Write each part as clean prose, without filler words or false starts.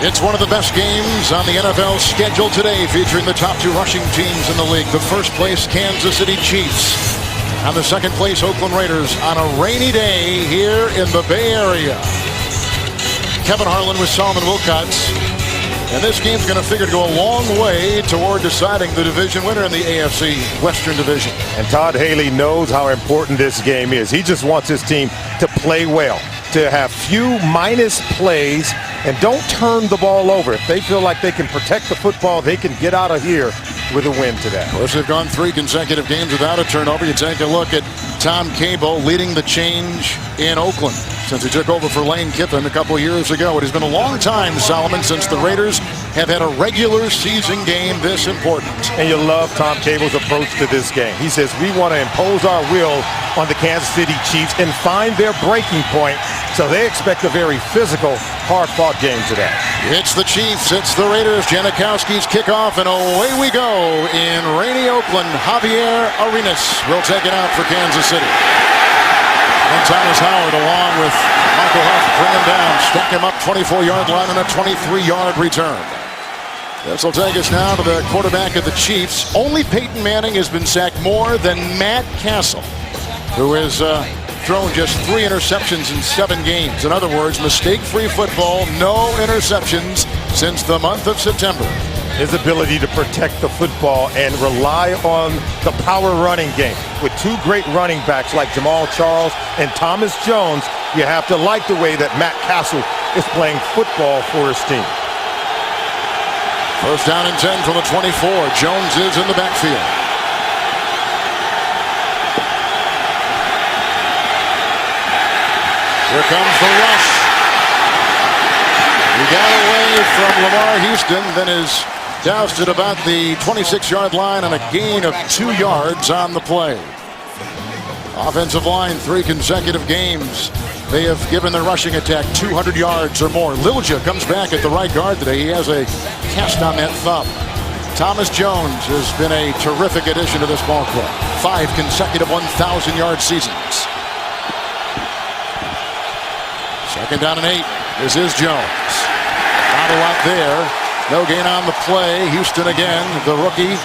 It's one of the best games on the NFL schedule today, featuring the top two rushing teams in the league. The first place Kansas City Chiefs and the second place Oakland Raiders on a rainy day here in the Bay Area. Kevin Harlan with Solomon Wilcots. And this game's going to figure to go a long way toward deciding the division winner in the AFC Western Division. And Todd Haley knows how important this game is. He just wants his team to play well, to have few minus plays, and don't turn the ball over. If they feel like they can protect the football, they can get out of here with a win today. Of course, they've gone 3 consecutive games without a turnover. You take a look at Tom Cable leading the change in Oakland since he took over for Lane Kiffin a couple years ago. It has been a long time, Solomon, since the Raiders have had a regular season game this important. And you love Tom Cable's approach to this game. He says, we want to impose our will on the Kansas City Chiefs and find their breaking point. So they expect a very physical, hard-fought game today. It's the Chiefs, it's the Raiders. Janikowski's kickoff, and away we go in rainy Oakland. Javier Arenas will take it out for Kansas City. And Thomas Howard, along with Michael Huff, bring him down, stack him up 24-yard line and a 23-yard return. This will take us now to the quarterback of the Chiefs. Only Peyton Manning has been sacked more than Matt Castle, who has thrown just 3 interceptions in 7 games. In other words, mistake-free football, no interceptions since the month of September. His ability to protect the football and rely on the power running game. With 2 great running backs like Jamal Charles and Thomas Jones, you have to like the way that Matt Castle is playing football for his team. First down and 10 from the 24. Jones is in the backfield. Here comes the rush. He got away from Lamar Houston, then is doused at about the 26-yard line and a gain of 2 yards on the play. Offensive line, 3 consecutive games. They have given their rushing attack 200 yards or more. Lilja comes back at the right guard today. He has a cast on that thumb. Thomas Jones has been a terrific addition to this ball club. 5 consecutive 1,000-yard seasons. Second down and 8. This is Jones. Not a lot there. No gain on the play. Houston again, the rookie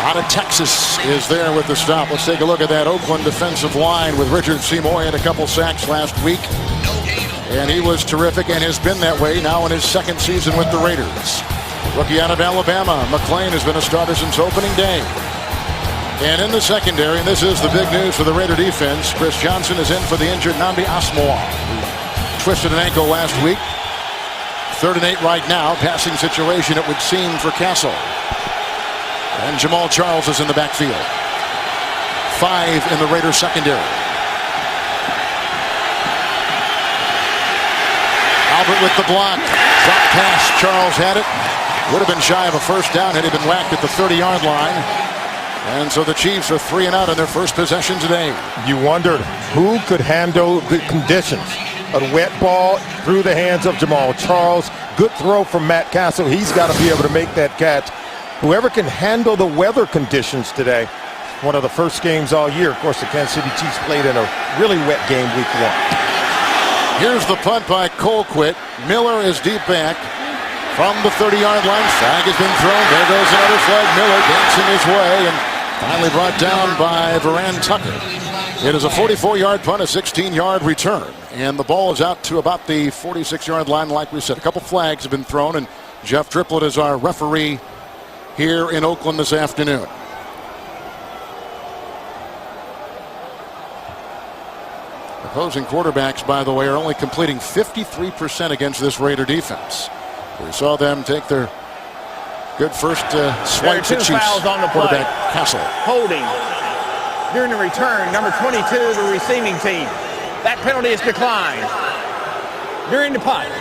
out of Texas, is there with the stop. Let's take a look at that Oakland defensive line with Richard Seymour. Had a couple sacks last week, and he was terrific and has been that way now in his 2nd season with the Raiders. Rookie out of Alabama, McClain has been a starter since opening day. And in the secondary, and this is the big news for the Raider defense, Chris Johnson is in for the injured Nnamdi Asomugha, who twisted an ankle last week. 3rd and 8 right now. Passing situation, it would seem, for Castle. And Jamal Charles is in the backfield. 5 in the Raiders secondary. Albert with the block. Drop pass. Charles had it. Would have been shy of a first down had he been whacked at the 30-yard line. And so the Chiefs are 3 and out on their first possession today. You wondered who could handle the conditions. A wet ball through the hands of Jamal Charles. Good throw from Matt Castle. He's got to be able to make that catch. Whoever can handle the weather conditions today, one of the first games all year. Of course, the Kansas City Chiefs played in a really wet game week 1. Here's the punt by Colquitt. Miller is deep back from the 30-yard line. Flag has been thrown. There goes another flag. Miller dancing his way and finally brought down by Varan Tucker. It is a 44-yard punt, a 16-yard return. And the ball is out to about the 46-yard line, like we said. A couple flags have been thrown, and Jeff Triplett is our referee here in Oakland this afternoon. Opposing quarterbacks, by the way, are only completing 53% against this Raider defense. We saw them take their good first swipes at Chiefs on the quarterback Castle. Holding during the return, number 22, the receiving team. That penalty is declined. During the punt,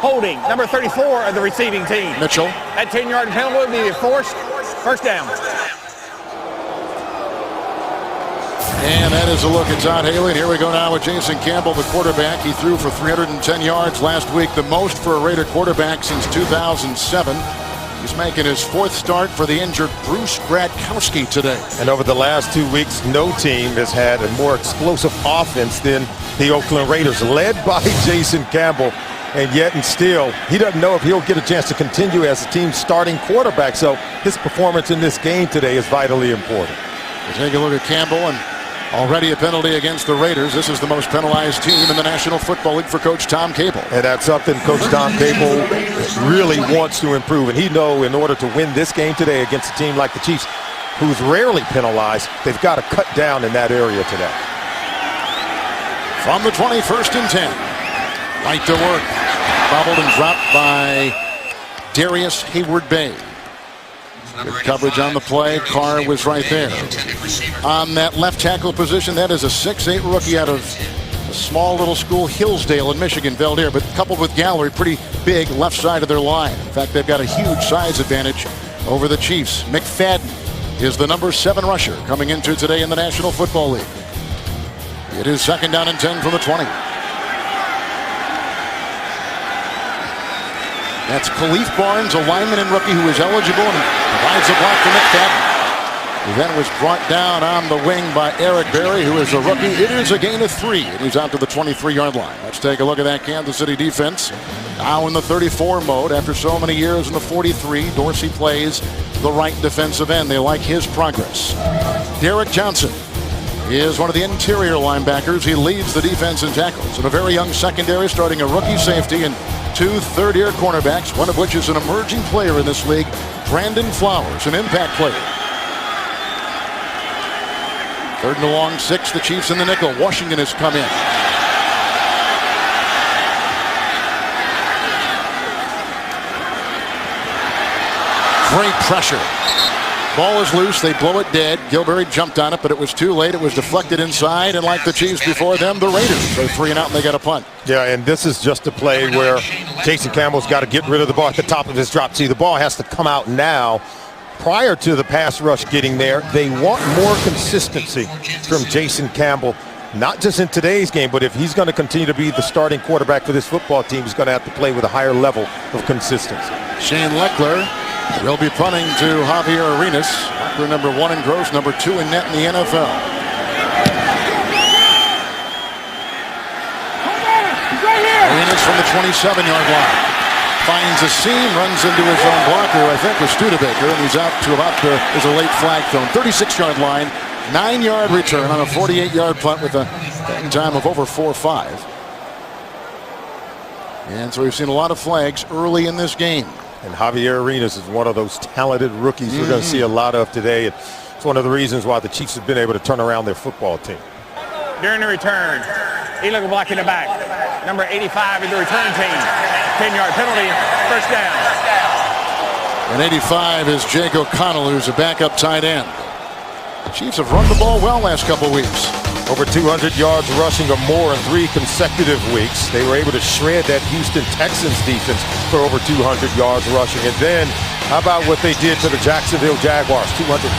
holding number 34 of the receiving team. Mitchell. That 10-yard penalty will be forced. First down. And that is a look at Todd Haley. And here we go now with Jason Campbell, the quarterback. He threw for 310 yards last week, the most for a Raider quarterback since 2007. He's making his 4th start for the injured Bruce Gradkowski today. And over the last 2 weeks, no team has had a more explosive offense than the Oakland Raiders, led by Jason Campbell. and yet and still, he doesn't know if he'll get a chance to continue as the team's starting quarterback. So his performance in this game today is vitally important. We'll take a look at Campbell, and already a penalty against the Raiders. This is the most penalized team in the National Football League for Coach Tom Cable. And that's something Coach Tom Cable really wants to improve. And he knows in order to win this game today against a team like the Chiefs, who's rarely penalized, they've got to cut down in that area today. From the 20, 1st and 10. Right to work. Bobbled and dropped by Darius Hayward-Bay. Good coverage on the play. Carr was right there. On that left tackle position, that is a 6'8" rookie out of a small little school, Hillsdale in Michigan, Valdir, but coupled with Gallery, pretty big left side of their line. In fact, they've got a huge size advantage over the Chiefs. McFadden is the number 7 rusher coming into today in the National Football League. It is 2nd down and 10 from the 20. That's Khalif Barnes, a lineman and rookie who is eligible and provides a block for McFadden. He then was brought down on the wing by Eric Berry, who is a rookie. It is a gain of 3, and he's out to the 23-yard line. Let's take a look at that Kansas City defense. Now in the 34 mode after so many years in the 43. Dorsey plays the right defensive end. They like his progress. Derek Johnson is one of the interior linebackers. He leads the defense in tackles. And a very young secondary, starting a rookie safety and 2 third-year cornerbacks, one of which is an emerging player in this league, Brandon Flowers, an impact player. 3rd and long, 6, the Chiefs in the nickel. Washington has come in. Great pressure. Ball is loose. They blow it dead. Gilberry jumped on it, but it was too late. It was deflected inside, and like the Chiefs before them, the Raiders. So 3 and out, and they got a punt. Yeah, and this is just a play where Jason Campbell's got to get rid of the ball at the top of his drop. See, the ball has to come out now. Prior to the pass rush getting there, they want more consistency from Jason Campbell, not just in today's game, but if he's going to continue to be the starting quarterback for this football team, he's going to have to play with a higher level of consistency. Shane Leckler will be punting to Javier Arenas. Leckler number 1 in gross, number 2 in net in the NFL. Arenas from the 27-yard line. Finds a seam, runs into his own blocker, I think was Studebaker, and he's out to about there's a late flag thrown. 36-yard line, 9-yard return on a 48-yard punt with a time of over 4.5. And so we've seen a lot of flags early in this game. And Javier Arenas is one of those talented rookies we're going to see a lot of today. It's one of the reasons why the Chiefs have been able to turn around their football team. During the return, illegal block in the back. Number 85 in the return team. 10-yard penalty, 1st down. And 85 is Jake O'Connell, who's a backup tight end. The Chiefs have run the ball well last couple weeks. Over 200 yards rushing or more in 3 consecutive weeks. They were able to shred that Houston Texans defense for over 200 yards rushing. And then, how about what they did to the Jacksonville Jaguars? 236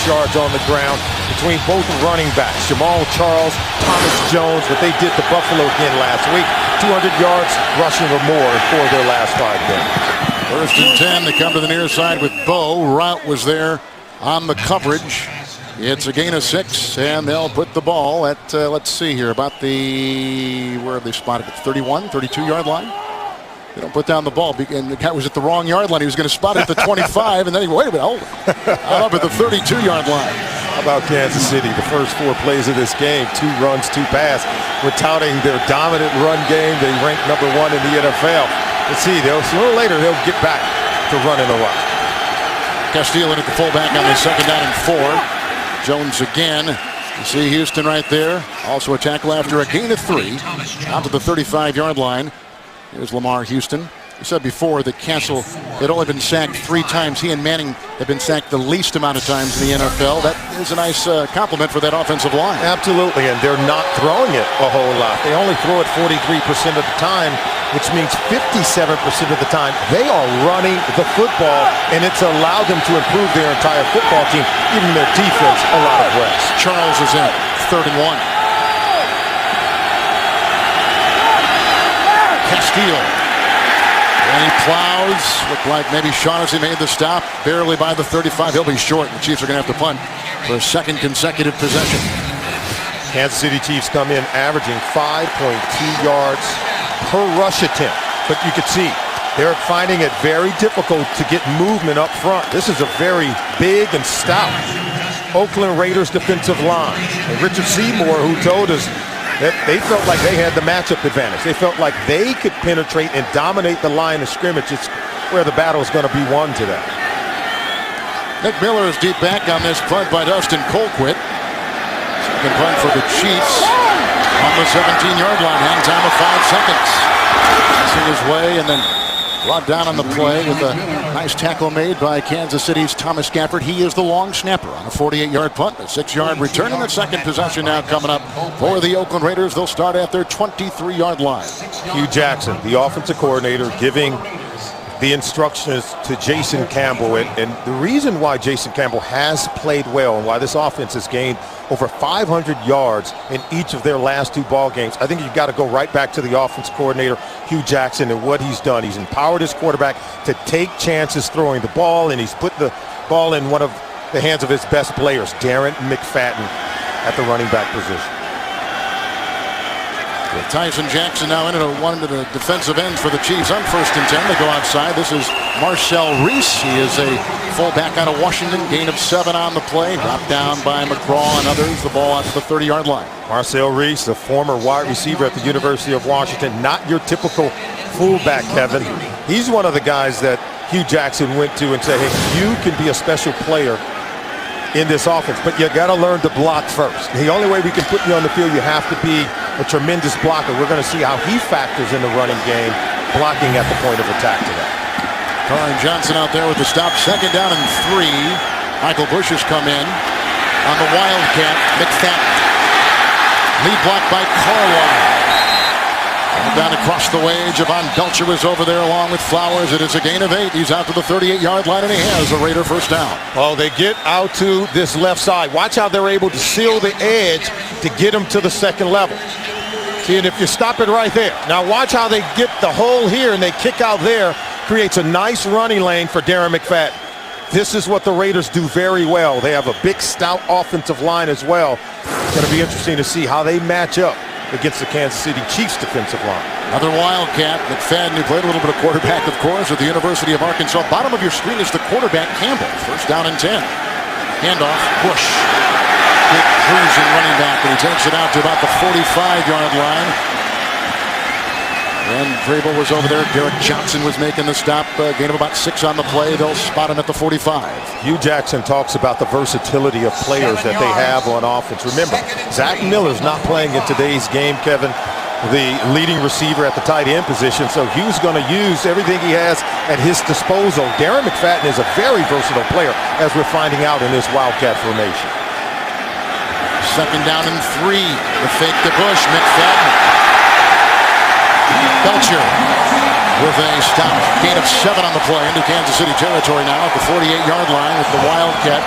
yards on the ground between both running backs, Jamal Charles, Thomas Jones, what they did to Buffalo again last week. 200 yards rushing or more in 4 of their last 5 games. 1st and 10, they come to the near side with Bo. Route was there on the coverage. It's a gain of 6, and they'll put the ball at, let's see here, about the, where have they spotted it, 31, 32-yard line? They don't put down the ball, and the guy was at the wrong yard line. He was going to spot it at the 25, and then he, wait a minute, hold it. I'm up at the 32-yard line. How about Kansas City? The first 4 plays of this game, 2 runs, 2 pass. We're touting their dominant run game. They rank number 1 in the NFL. Let's see, sooner or later, they'll get back to running the rock. Castillo in at the fullback on the 2nd down and 4. Jones again. You see Houston right there. Also a tackle after a gain of 3. Out to the 35-yard line. Here's Lamar Houston. We said before that Castle had only been sacked 3 times. He and Manning have been sacked the least amount of times in the NFL. That is a nice compliment for that offensive line. Absolutely, and they're not throwing it a whole lot. They only throw it 43% of the time, which means 57% of the time they are running the football, and it's allowed them to improve their entire football team, giving their defense a lot of rest. Charles is in, 3rd and 1. Castillo. And he plows. Looked like maybe Shaughnessy made the stop. Barely by the 35. He'll be short. The Chiefs are going to have to punt for a 2nd consecutive possession. Kansas City Chiefs come in averaging 5.2 yards per rush attempt. But you could see they're finding it very difficult to get movement up front. This is a very big and stout Oakland Raiders defensive line. And Richard Seymour, who told us that they felt like they had the matchup advantage. They felt like they could penetrate and dominate the line of scrimmage. It's where the battle is going to be won today. Nick Miller is deep back on this punt by Dustin Colquitt. Second punt for the Chiefs on the 17-yard line. Hang time of 5 seconds. Passing his way and then brought down on the play with a nice tackle made by Kansas City's Thomas Gafford. He is the long snapper on a 48-yard punt, a 6-yard return, and the second possession now coming up for the Oakland Raiders. They'll start at their 23-yard line. Hugh Jackson, the offensive coordinator, giving the instructions to Jason Campbell. And the reason why Jason Campbell has played well and why this offense has gained over 500 yards in each of their last 2 ball games, I think you've got to go right back to the offense coordinator, Hugh Jackson, and what he's done. He's empowered his quarterback to take chances throwing the ball, and he's put the ball in one of the hands of his best players, Darren McFadden, at the running back position. With Tyson Jackson now in one of the defensive ends for the Chiefs on 1st and 10. They go outside. This is Marcel Reese. He is a fullback out of Washington. Gain of 7 on the play. Dropped down by McCraw and others. The ball out to the 30-yard line. Marcel Reese, the former wide receiver at the University of Washington. Not your typical fullback, Kevin. He's one of the guys that Hugh Jackson went to and said, hey, you can be a special player in this offense, but you got to learn to block first. The only way we can put you on the field, you have to be a tremendous blocker. We're going to see how he factors in the running game, blocking at the point of attack today. Carl Johnson out there with the stop. 2nd down and 3. Michael Bush has come in on the Wildcat. McFadden. Lead block by Carlisle. And down across the way, Javon Belcher was over there along with Flowers. It is a gain of 8. He's out to the 38-yard line, and he has a Raider first down. Well, they get out to this left side. Watch how they're able to seal the edge to get him to the second level. See, and if you stop it right there. Now watch how they get the hole here and they kick out there. Creates a nice running lane for Darren McFadden. This is what the Raiders do very well. They have a big, stout offensive line as well. It's going to be interesting to see how they match up against the Kansas City Chiefs defensive line. Another Wildcat, McFadden, who played a little bit of quarterback, of course, at the University of Arkansas. Bottom of your screen is the quarterback, Campbell. 1st down and 10. Handoff, Bush. Good cruising running back, and he takes it out to about the 45-yard line. And Vrabel was over there. Derek Johnson was making the stop. Gain of about 6 on the play. They'll spot him at the 45. Hugh Jackson talks about the versatility of players that they have on offense. Remember, Zach Miller's not playing in today's game, Kevin, the leading receiver at the tight end position. So Hugh's going to use everything he has at his disposal. Darren McFadden is a very versatile player, as we're finding out in this Wildcat formation. 2nd down and 3. The fake to Bush. McFadden. Belcher with a stop. Gain of 7 on the play into Kansas City territory now at the 48-yard line with the Wildcat.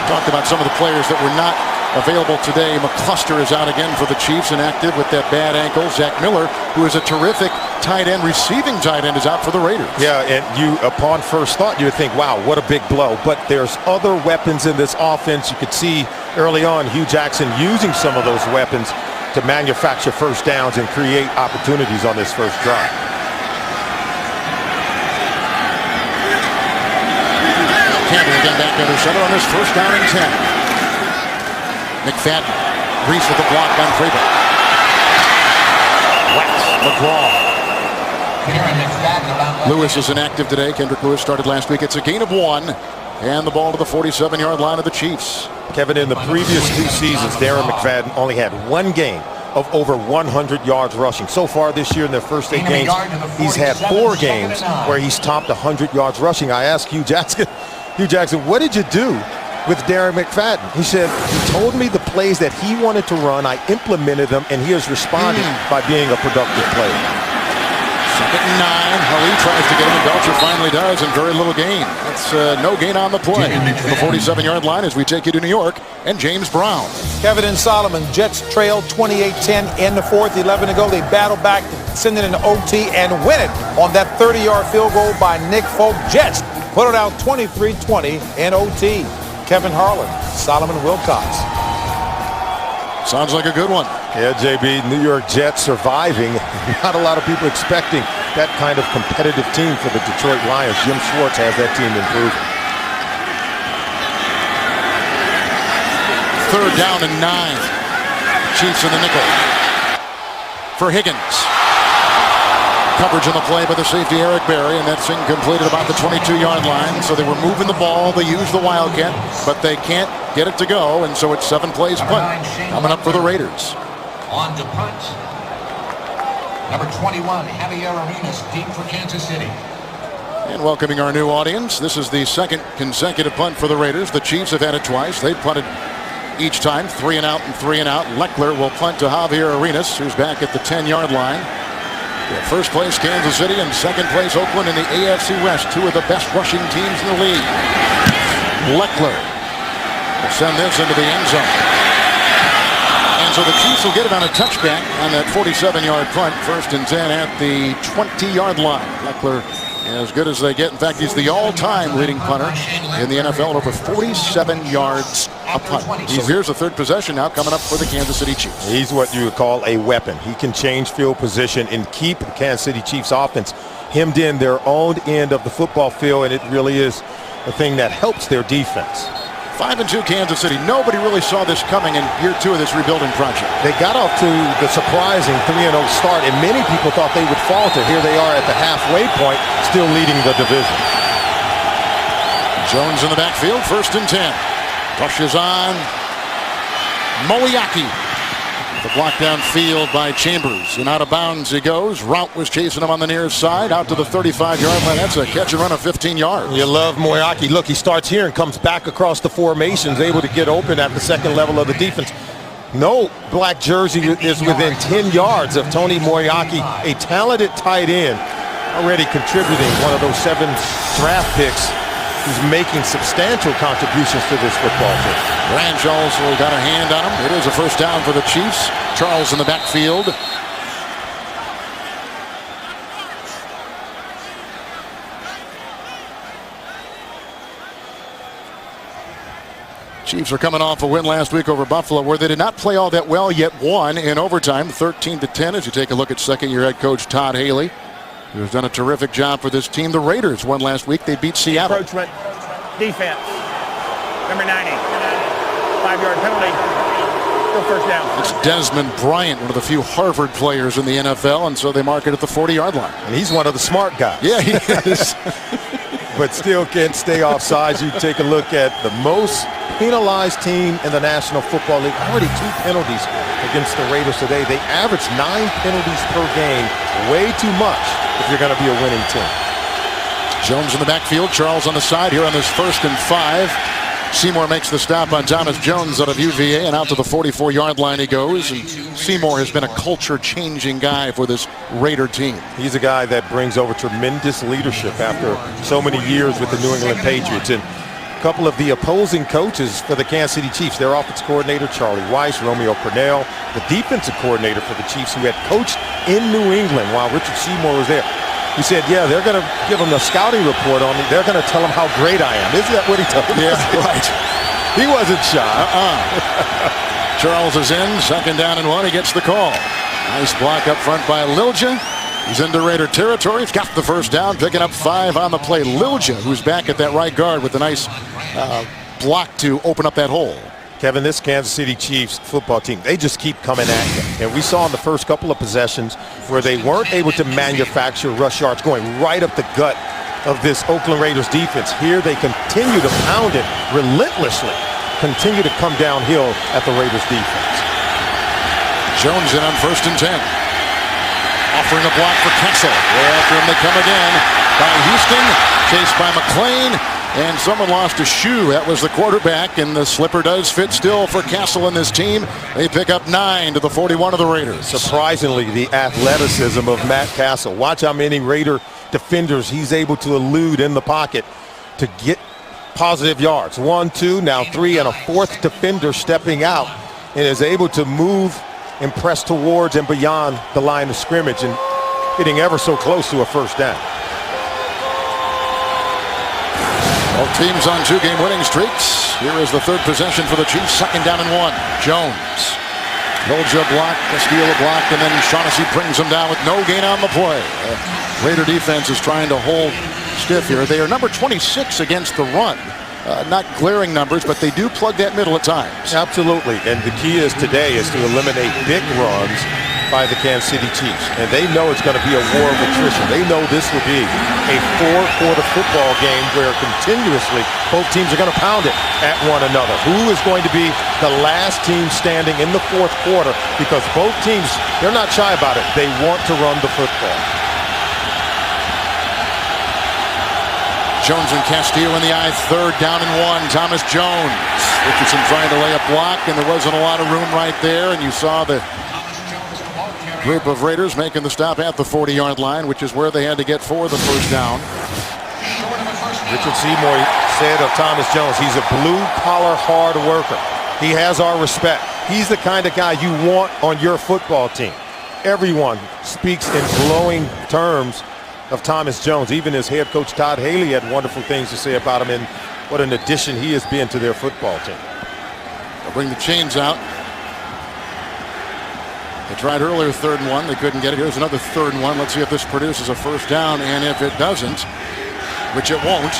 Talked about some of the players that were not available today. McCluster is out again for the Chiefs, inactive with that bad ankle. Zach Miller, who is a terrific tight end, receiving tight end, is out for the Raiders. Yeah, and you, upon first thought, you would think, wow, what a big blow. But there's other weapons in this offense. You could see early on Hugh Jackson using some of those weapons to manufacture first downs and create opportunities on this first drive. Campbell again back under center on this 1st down and 10. McFadden. Reese with the block on Vrabel. McGraw. Lewis is inactive today. Kendrick Lewis started last week. It's a gain of 1. And the ball to the 47-yard line of the Chiefs. Kevin, in the previous 2 seasons, Darren McFadden only had 1 game of over 100 yards rushing. So far this year in their first 8 games, he's had 4 games where he's topped 100 yards rushing. I asked Hugh Jackson, what did you do with Darren McFadden? He said, he told me the plays that he wanted to run, I implemented them, and he has responded by being a productive player. 2nd and 9. Hallie tries to get him, and Belcher finally does, and very little gain. That's no gain on the play. The 47-yard line as we take you to New York, and James Brown. Kevin and Solomon, Jets trail 28-10 in the 4th, 11 to go. They battle back, send it into OT, and win it on that 30-yard field goal by Nick Folk. Jets put it out 23-20 in OT. Kevin Harlan, Solomon Wilcox. Sounds like a good one. Yeah, JB, New York Jets surviving. Not a lot of people expecting that kind of competitive team for the Detroit Lions. Jim Schwartz has that team improved. 3rd down and 9. Chiefs in the nickel. For Higgins. Coverage on the play by the safety Eric Berry, and that's incomplete at about the 22-yard line. So they were moving the ball. They used the Wildcat, but they can't get it to go, and so it's 7 plays punt coming up for the Raiders. On to punt. Number 21, Javier Arenas, deep for Kansas City. And welcoming our new audience, this is the 2nd consecutive punt for the Raiders. The Chiefs have had it twice. They've punted each time, 3 and out and 3 and out. Leckler will punt to Javier Arenas, who's back at the 10-yard line. Yeah, first place Kansas City and second place Oakland in the AFC West, 2 of the best rushing teams in the league. Leckler will send this into the end zone. And so the Chiefs will get it on a touchback on that 47-yard punt, 1st and 10 at the 20-yard line. Leckler as good as they get. In fact, he's the all-time leading punter in the NFL, over 47 yards a punt. So here's the 3rd possession now coming up for the Kansas City Chiefs. He's what you would call a weapon. He can change field position and keep the Kansas City Chiefs offense hemmed in their own end of the football field, and it really is a thing that helps their defense. 5-2 Kansas City. Nobody really saw this coming in year 2 of this rebuilding project. They got off to the surprising 3-0 start, and many people thought they would falter. Here they are at the halfway point, still leading the division. Jones in the backfield, 1st and 10. Rushes on. Moriaki. The block downfield by Chambers, and out of bounds he goes. Rout was chasing him on the near side, out to the 35-yard line. That's a catch and run of 15 yards. You love Moriaki. Look, he starts here and comes back across the formations, able to get open at the 2nd level of the defense. No black jersey is within 10 yards of Tony Moriaki, a talented tight end, already contributing, one of those 7 draft picks. He's making substantial contributions to this football team. Branch also got a hand on him. It is a 1st down for the Chiefs. Charles in the backfield. Chiefs are coming off a win last week over Buffalo, where they did not play all that well, yet won in overtime, 13-10. As you take a look at 2nd-year head coach Todd Haley, who's done a terrific job for this team. The Raiders won last week. They beat Seattle. Encroachment. Defense. Number 90. 5-yard penalty. Still 1st down. It's Desmond Bryant, one of the few Harvard players in the NFL, and so they mark it at the 40-yard line. And he's one of the smart guys. Yeah, he is. But still can't stay offsides. You take a look at the most penalized team in the National Football League. Already 2 penalties against the Raiders today. They average 9 penalties per game. Way too much if you're going to be a winning team. Jones in the backfield. Charles on the side here on this 1st and 5. Seymour makes the stop on Thomas Jones out of UVA, and out to the 44-yard line he goes. And Seymour has been a culture-changing guy for this Raider team. He's a guy that brings over tremendous leadership after so many years with the New England Patriots. And a couple of the opposing coaches for the Kansas City Chiefs, their offense coordinator, Charlie Weiss, Romeo Purnell, the defensive coordinator for the Chiefs, who had coached in New England while Richard Seymour was there. He said, yeah, they're going to give him a scouting report on me. They're going to tell him how great I am. Isn't that what he told him? Yeah, right. He wasn't shy. Charles is in, 2nd down and 1. He gets the call. Nice block up front by Lilja. He's into Raider territory. He's got the 1st down, picking up 5 on the play. Lilja, who's back at that right guard with a nice block to open up that hole. Kevin, this Kansas City Chiefs football team, they just keep coming at you. And we saw in the first couple of possessions where they weren't able to manufacture rush yards going right up the gut of this Oakland Raiders defense. Here they continue to pound it relentlessly, continue to come downhill at the Raiders defense. Jones in on 1st and 10. Offering a block for Kessel. Way after him they come again by Houston, chased by McClain. And someone lost a shoe. That was the quarterback, and the slipper does fit still for Castle and this team. They pick up 9 to the 41 of the Raiders. Surprisingly, the athleticism of Matt Castle. Watch how many Raider defenders he's able to elude in the pocket to get positive yards. 1, 2, now 3, and a 4th defender stepping out and is able to move and press towards and beyond the line of scrimmage and getting ever so close to a 1st down. Both teams on 2-game winning streaks. Here is the 3rd possession for the Chiefs. 2nd down and 1. Jones Lilja blocked, Castillo blocked, and then Shaughnessy brings him down with no gain on the play. Raider defense is trying to hold stiff here. They are number 26 against the run. Not glaring numbers, but they do plug that middle at times. Absolutely, and the key is today is to eliminate big runs by the Kansas City Chiefs. And they know it's going to be a war of attrition. They know this will be a four-quarter football game where continuously both teams are going to pound it at one another. Who is going to be the last team standing in the fourth quarter? Because both teams, they're not shy about it. They want to run the football. Jones and Castillo in the eye, 3rd down and 1. Thomas Jones. Richardson trying to lay a block, and there wasn't a lot of room right there, and you saw the group of Raiders making the stop at the 40-yard line, which is where they had to get for the first down. Richard Seymour said of Thomas Jones, he's a blue-collar hard worker. He has our respect. He's the kind of guy you want on your football team. Everyone speaks in glowing terms of Thomas Jones. Even his head coach Todd Haley had wonderful things to say about him, and what an addition he has been to their football team. They'll bring the chains out. They tried earlier 3rd and 1. They couldn't get it. Here's another 3rd and 1. Let's see if this produces a first down. And if it doesn't, which it won't,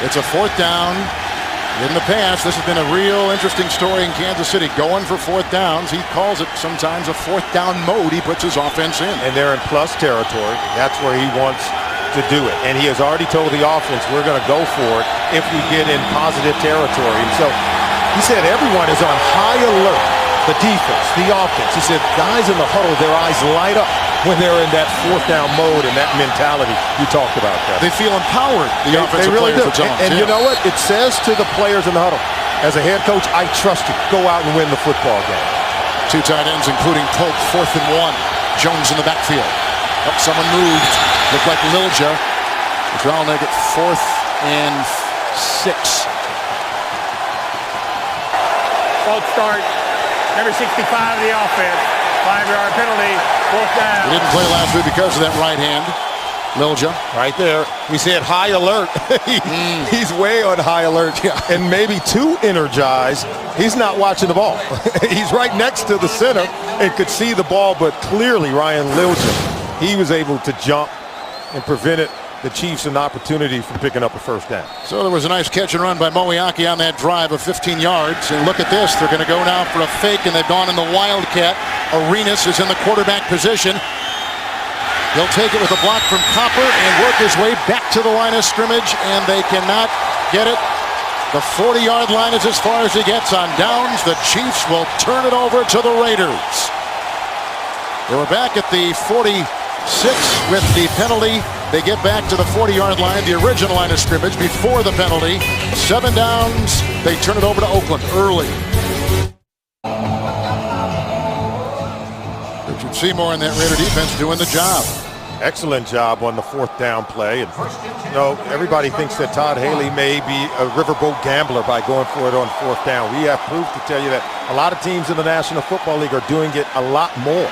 it's a 4th down in the past. This has been a real interesting story in Kansas City. Going for 4th downs. He calls it sometimes a 4th down mode. He puts his offense in. And they're in plus territory. That's where he wants to do it. And he has already told the offense, we're going to go for it if we get in positive territory. And so he said everyone is on high alert. The defense, the offense. He said guys in the huddle, their eyes light up when they're in that 4th down mode and that mentality you talked about, Kevin. They feel empowered, the offensive really players. And you know what? It says to the players in the huddle, as a head coach, I trust you. Go out and win the football game. 2 tight ends, including Pope, 4th and 1. Jones in the backfield. Up, someone moved. Looked like Lilja. Tralnick at 4th and 6. False start. Number 65 of the offense. 5-yard penalty. 4th down. He didn't play last week because of that right hand. Lilja. Right there. We said high alert. He's way on high alert. Yeah. And maybe too energized. He's not watching the ball. He's right next to the center and could see the ball, but clearly Ryan Lilja, he was able to jump and prevented the Chiefs an opportunity from picking up a first down. So there was a nice catch and run by Moeaki on that drive of 15 yards. And look at this. They're going to go now for a fake, and they've gone in the Wildcat. Arenas is in the quarterback position. He'll take it with a block from Copper and work his way back to the line of scrimmage, and they cannot get it. The 40-yard line is as far as he gets on downs. The Chiefs will turn it over to the Raiders. They were back at the 46 with the penalty. They get back to the 40-yard line, the original line of scrimmage before the penalty. 7 downs. They turn it over to Oakland early. Richard Seymour and that Raider defense doing the job. Excellent job on the 4th down play. And, you know, everybody thinks that Todd Haley may be a riverboat gambler by going for it on 4th down. We have proof to tell you that a lot of teams in the National Football League are doing it a lot more.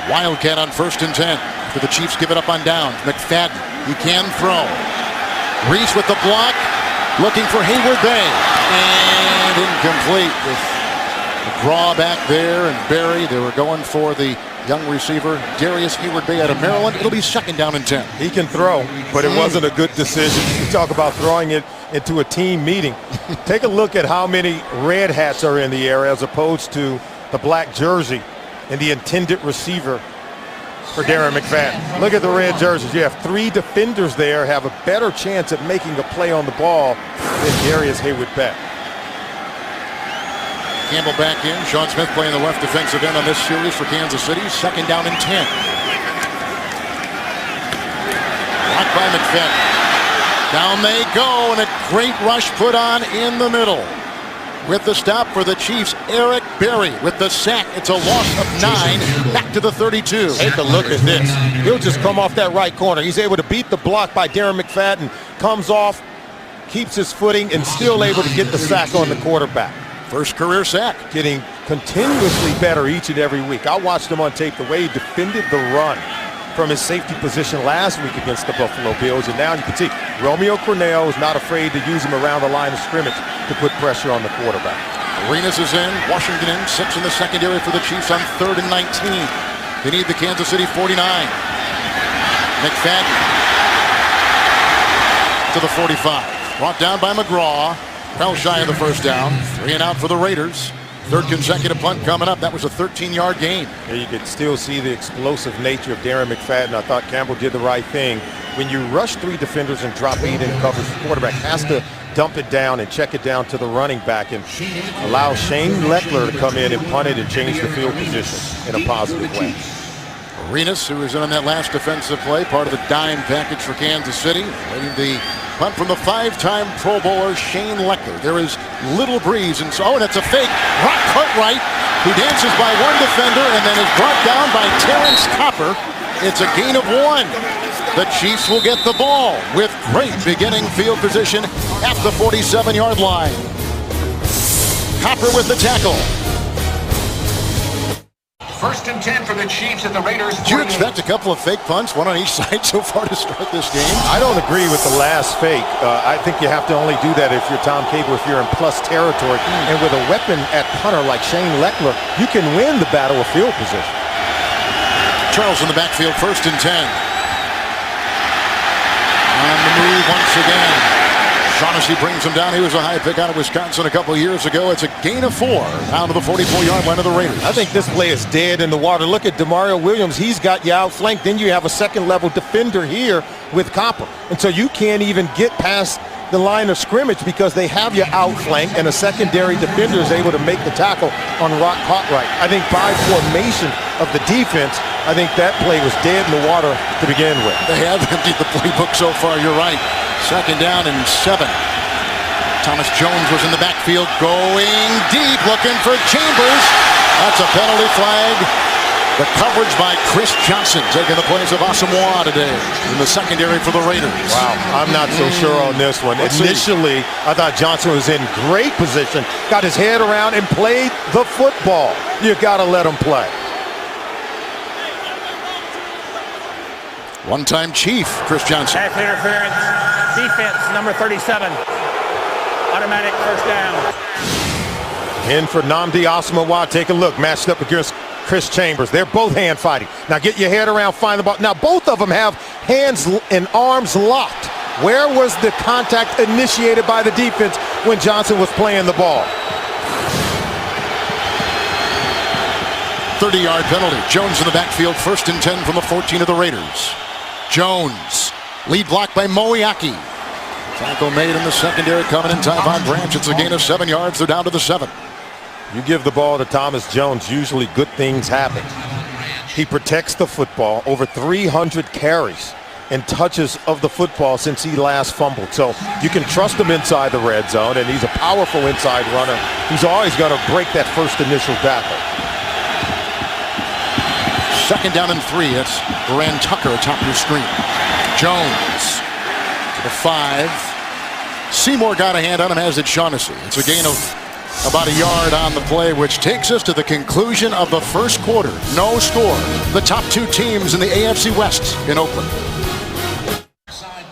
Wildcat on 1st and 10. After the Chiefs give it up on downs. McFadden, he can throw. Reese with the block, looking for Hayward Bay. And incomplete with McGraw back there and Barry. They were going for the young receiver, Darius Hayward Bay out of Maryland. It'll be 2nd down and 10. He can throw, but it wasn't a good decision. You talk about throwing it into a team meeting. Take a look at how many red hats are in the area as opposed to the black jersey and the intended receiver for Darren McFadden. Look at the red jerseys. You have 3 defenders there, have a better chance at making a play on the ball than Darius Hayward Bay. Campbell back in. Sean Smith playing the left defensive end on this series for Kansas City. 2nd down and 10. Blocked by McFadden. Down they go, and a great rush put on in the middle. With the stop for the Chiefs, Eric Berry with the sack. It's a loss of 9, back to the 32. Take a look at this. He'll just come off that right corner. He's able to beat the block by Darren McFadden. Comes off, keeps his footing, and still able to get the sack on the quarterback. First career sack. Getting continuously better each and every week. I watched him on tape the way he defended the run from his safety position last week against the Buffalo Bills. And now you can see Romeo Cornell is not afraid to use him around the line of scrimmage to put pressure on the quarterback. Arenas is in. Washington in. 6 in the secondary for the Chiefs on 3rd and 19. They need the Kansas City 49. McFadden to the 45. Brought down by McGraw. Well shy of the first down. 3 and out for the Raiders. 3rd consecutive punt coming up. That was a 13-yard gain. Yeah, you could still see the explosive nature of Darren McFadden. I thought Campbell did the right thing. When you rush 3 defenders and drop 8 in coverage, the quarterback has to dump it down and check it down to the running back and allow Shane Leckler to come in and punt it and change the field position in a positive way. Arenas, who was in on that last defensive play, part of the dime package for Kansas City, leading the punt from the 5-time Pro Bowler Shane Leckler. There is little breeze, and so, and it's a fake. Rock Cartwright, who dances by one defender and then is brought down by Terrence Copper. It's a gain of 1. The Chiefs will get the ball with great beginning field position at the 47-yard line. Copper with the tackle. 1st and 10 for the Chiefs at the Raiders. Did you expect a couple of fake punts, one on each side so far to start this game? I don't agree with the last fake. I think you have to only do that if you're Tom Cable, if you're in plus territory. And with a weapon at punter like Shane Leckler, you can win the battle of field position. Charles in the backfield, 1st and 10. On the move once again. Shaughnessy brings him down. He was a high pick out of Wisconsin a couple of years ago. It's a gain of 4 down to the 44-yard line of the Raiders. I think this play is dead in the water. Look at Demario Williams. He's got you outflanked. Then you have a second-level defender here with Copper. And so you can't even get past the line of scrimmage because they have you outflanked, and a secondary defender is able to make the tackle on Rock Cartwright. I think by formation of the defense, I think that play was dead in the water to begin with. They have emptied the playbook so far, you're right. 2nd down and 7. Thomas Jones was in the backfield going deep, looking for Chambers. That's a penalty flag. The coverage by Chris Johnson taking the place of Asamoah today in the secondary for the Raiders. Wow, I'm not so sure on this one. Initially, I thought Johnson was in great position, got his head around and played the football. You got to let him play. One-time Chief, Chris Johnson. Pass interference. Defense, number 37. Automatic 1st down. In for Nnamdi Asamoah. Take a look. Matched up against Chris Chambers. They're both hand fighting. Now get your head around, find the ball. Now both of them have hands and arms locked. Where was the contact initiated by the defense when Johnson was playing the ball? 30-yard penalty. Jones in the backfield, 1st and 10 from the 14 of the Raiders. Jones, lead block by Moiaki. Tackle made in the secondary coming in. Tyvon Branch. It's a gain of 7 yards. They're down to the 7. You give the ball to Thomas Jones, usually good things happen. He protects the football, over 300 carries and touches of the football since he last fumbled. So you can trust him inside the red zone, and he's a powerful inside runner. He's always going to break that first initial tackle. 2nd down and 3. That's Brand Tucker atop your screen. Jones to the 5. Seymour got a hand on him, as did Shaughnessy. It's a gain of about a yard on the play, which takes us to the conclusion of the first quarter. No score. The top 2 teams in the AFC West in Oakland.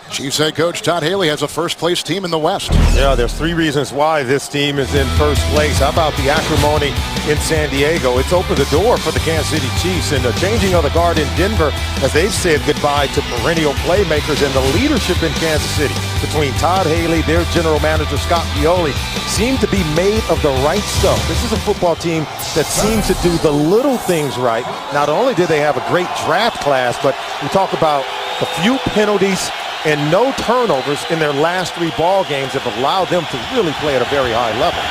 Chiefs head coach Todd Haley has a first-place team in the West. Yeah, there's 3 reasons why this team is in first place. How about the acrimony in San Diego? It's opened the door for the Kansas City Chiefs, and the changing of the guard in Denver as they've said goodbye to perennial playmakers, and the leadership in Kansas City between Todd Haley, their general manager Scott Pioli, seem to be made of the right stuff. This is a football team that seems to do the little things right. Not only do they have a great draft class, but we talk about the few penalties and no turnovers in their last 3 ball games have allowed them to really play at a very high level.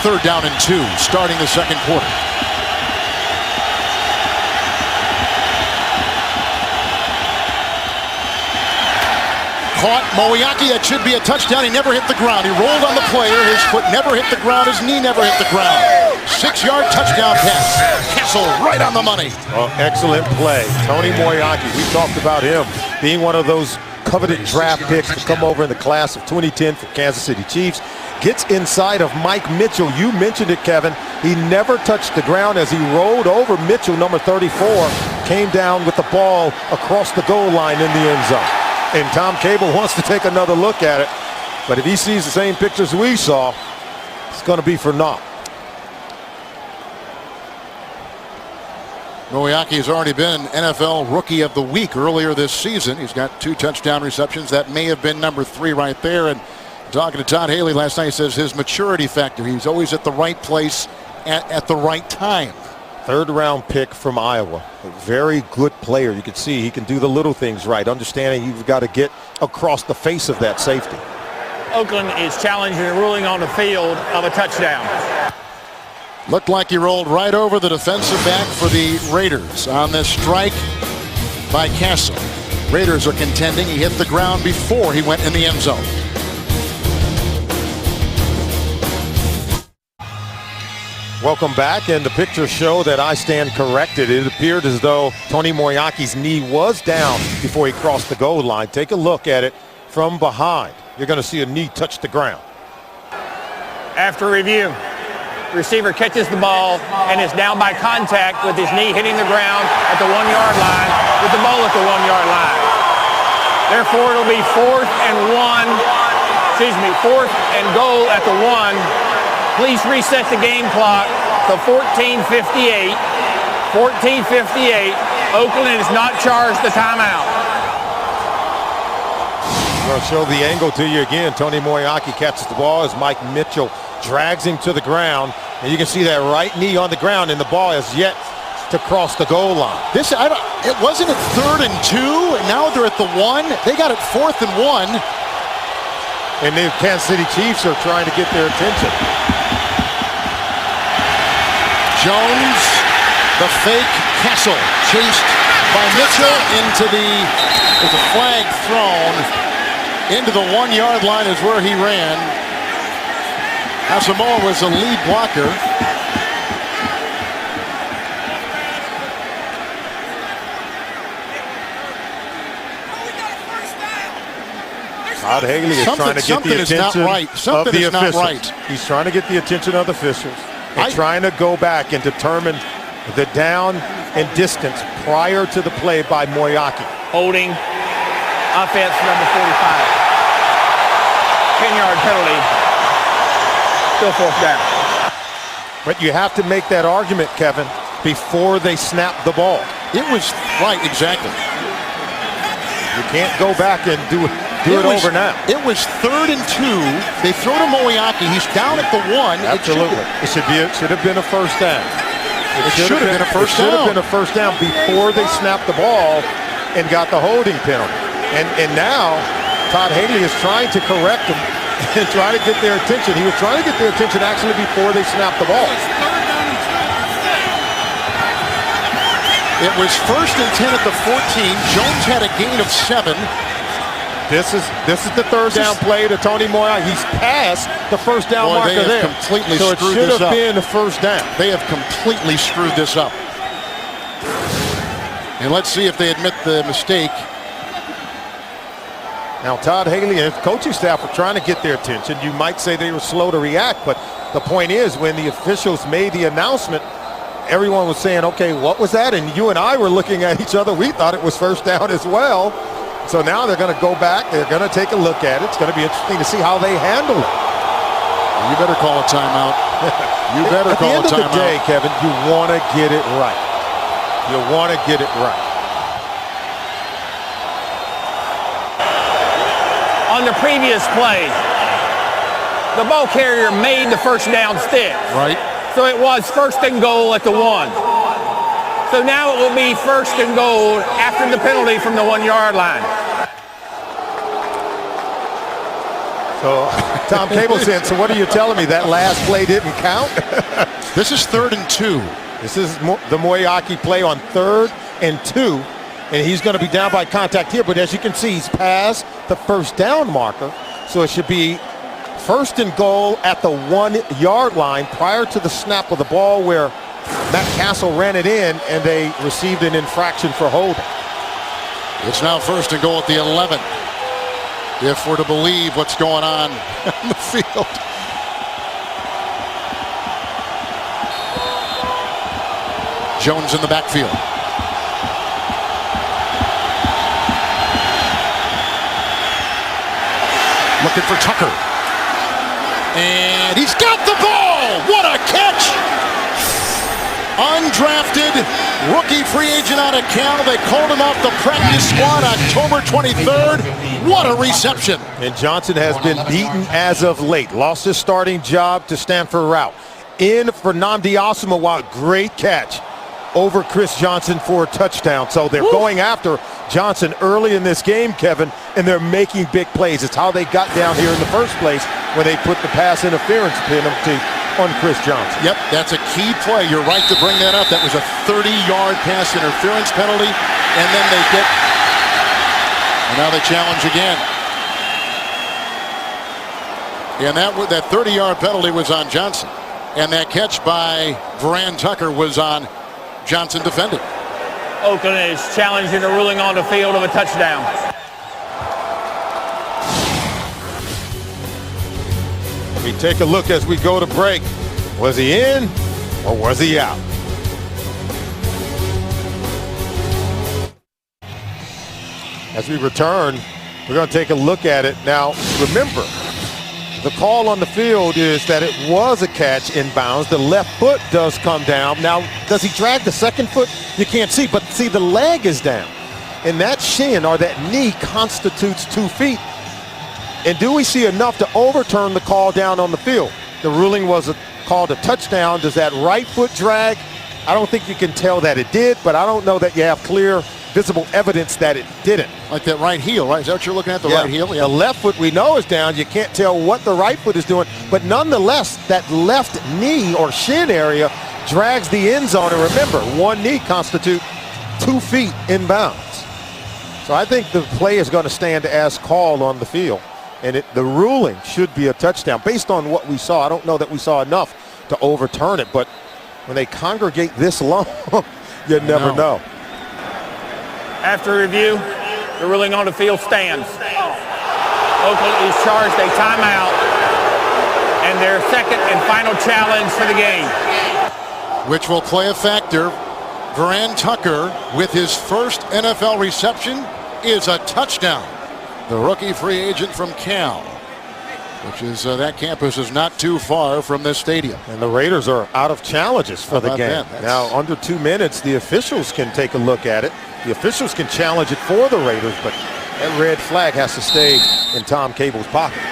3rd down and 2, starting the second quarter. Caught Moiaki. That should be a touchdown. He never hit the ground. He rolled on the player. His foot never hit the ground. His knee never hit the ground. 6-yard touchdown pass. Castle right on the money. Oh, excellent play. Tony Moiaki, we talked about him being one of those coveted draft picks to come over in the class of 2010 for Kansas City Chiefs. Gets inside of Mike Mitchell. You mentioned it, Kevin. He never touched the ground as he rolled over Mitchell, number 34, came down with the ball across the goal line in the end zone. And Tom Cable wants to take another look at it. But if he sees the same pictures we saw, It's going to be for naught. Moriaki has already been NFL Rookie of the Week earlier this season. He's got 2 touchdown receptions. That may have been number 3 right there. And talking to Todd Haley last night, he says his maturity factor. He's always at the right place at the right time. 3rd round pick from Iowa. A very good player. You can see he can do the little things right. Understanding you've got to get across the face of that safety. Oakland is challenging a ruling on the field of a touchdown. Looked like he rolled right over the defensive back for the Raiders on this strike by Castle. Raiders are contending he hit the ground before he went in the end zone. Welcome back, and the pictures show that I stand corrected. It appeared as though Tony Moriaki's knee was down before he crossed the goal line. Take a look at it from behind. You're going to see a knee touch the ground. After review, receiver catches the ball and is down by contact with his knee hitting the ground at the 1-yard line with the ball at the 1-yard line. Therefore, it'll be 4th and goal at the 1. Please reset the game clock to 14:58. 14:58. Oakland has not charged the timeout. I'll show the angle to you again. Tony Moriaki catches the ball as Mike Mitchell drags him to the ground. And you can see that right knee on the ground, and the ball has yet to cross the goal line. It wasn't at 3rd and 2, and now they're at the 1. They got it 4th and 1. And the Kansas City Chiefs are trying to get their attention. Jones, the fake Castle, chased by Mitchell there's a flag thrown into the 1-yard line is where he ran. Asamoah was the lead blocker. Todd Haley is trying to get the attention of the officials. He's trying to get the attention of the officials and trying to go back and determine the down and distance prior to the play by Moriaki. Holding, offense number 45. 10-yard penalty, still 4th down. But you have to make that argument, Kevin, before they snap the ball. It was right, exactly. You can't go back and do it over now. It was 3rd and 2. They throw to Moriaki. He's down at the 1. Absolutely. It should have been a first down. It should have been a first down. It should have been a first down before they snapped the ball and got the holding penalty. And now Todd Haley is trying to correct them and try to get their attention. He was trying to get their attention actually before they snapped the ball. It was 1st and 10 at the 14. Jones had a gain of 7. This is the 3rd down play to Tony Moriaki. He's past the first down marker there. They have completely screwed this up. So it should have been a first down. They have completely screwed this up. And let's see if they admit the mistake. Now Todd Haley and his coaching staff are trying to get their attention. You might say they were slow to react, but the point is when the officials made the announcement, everyone was saying, okay, what was that? And you and I were looking at each other. We thought it was first down as well. So now they're going to go back. They're going to take a look at it. It's going to be interesting to see how they handle it. You better call a timeout. You better call a timeout. At the end of the day, Kevin, you want to get it right. You want to get it right. On the previous play, the ball carrier made the first down stick. Right. So it was 1st and goal at the 1. So now it will be 1st and goal after the penalty from the 1-yard line. So Tom Cable said, so what are you telling me? That last play didn't count? This is 3rd and 2. This is the Moriaki play on 3rd and 2. And he's going to be down by contact here. But as you can see, he's past the first down marker. So it should be 1st and goal at the 1-yard line prior to the snap of the ball where Matt Castle ran it in and they received an infraction for holding. It's now 1st and goal at the 11. If we're to believe what's going on the field. Jones in the backfield. Looking for Tucker. And he's got the ball! What a catch! Undrafted rookie free agent out of Cal. They called him off the practice squad October 23rd. What a reception. And Johnson has been beaten as of late. Lost his starting job to Stanford Route. In for Nnamdi Asomugha. Great catch over Chris Johnson for a touchdown. So they're going after Johnson early in this game, Kevin, and they're making big plays. It's how they got down here in the first place when they put the pass interference penalty on Chris Johnson. Yep, that's a key play. You're right to bring that up. That was a 30-yard pass interference penalty, and then they get, and now they challenge again. And that 30-yard penalty was on Johnson, and that catch by Veran Tucker was on Johnson defending. Oakland is challenging the ruling on the field of a touchdown. We take a look as we go to break. Was he in or was he out? As we return, we're going to take a look at it. Now, remember, the call on the field is that it was a catch in bounds. The left foot does come down. Now, does he drag the second foot? You can't see, but see, the leg is down. And that shin or that knee constitutes 2 feet. And do we see enough to overturn the call down on the field? The ruling was called a touchdown. Does that right foot drag? I don't think you can tell that it did, but I don't know that you have clear, visible evidence that it didn't. Like that right heel, right? Is that what you're looking at, the right heel? Yeah. The left foot we know is down. You can't tell what the right foot is doing, but nonetheless, that left knee or shin area drags the end zone. And remember, one knee constitutes 2 feet in bounds. So I think the play is going to stand as called on the field. And the ruling should be a touchdown. Based on what we saw, I don't know that we saw enough to overturn it, but when they congregate this long, you never know. After review, the ruling on the field stands. Oakland is charged a timeout and their second and final challenge for the game. Which will play a factor. Veran Tucker, with his first NFL reception, is a touchdown. The rookie free agent from Cal, which is that campus is not too far from this stadium. And the Raiders are out of challenges for the game. Now, under 2 minutes, the officials can take a look at it. The officials can challenge it for the Raiders, but that red flag has to stay in Tom Cable's pocket.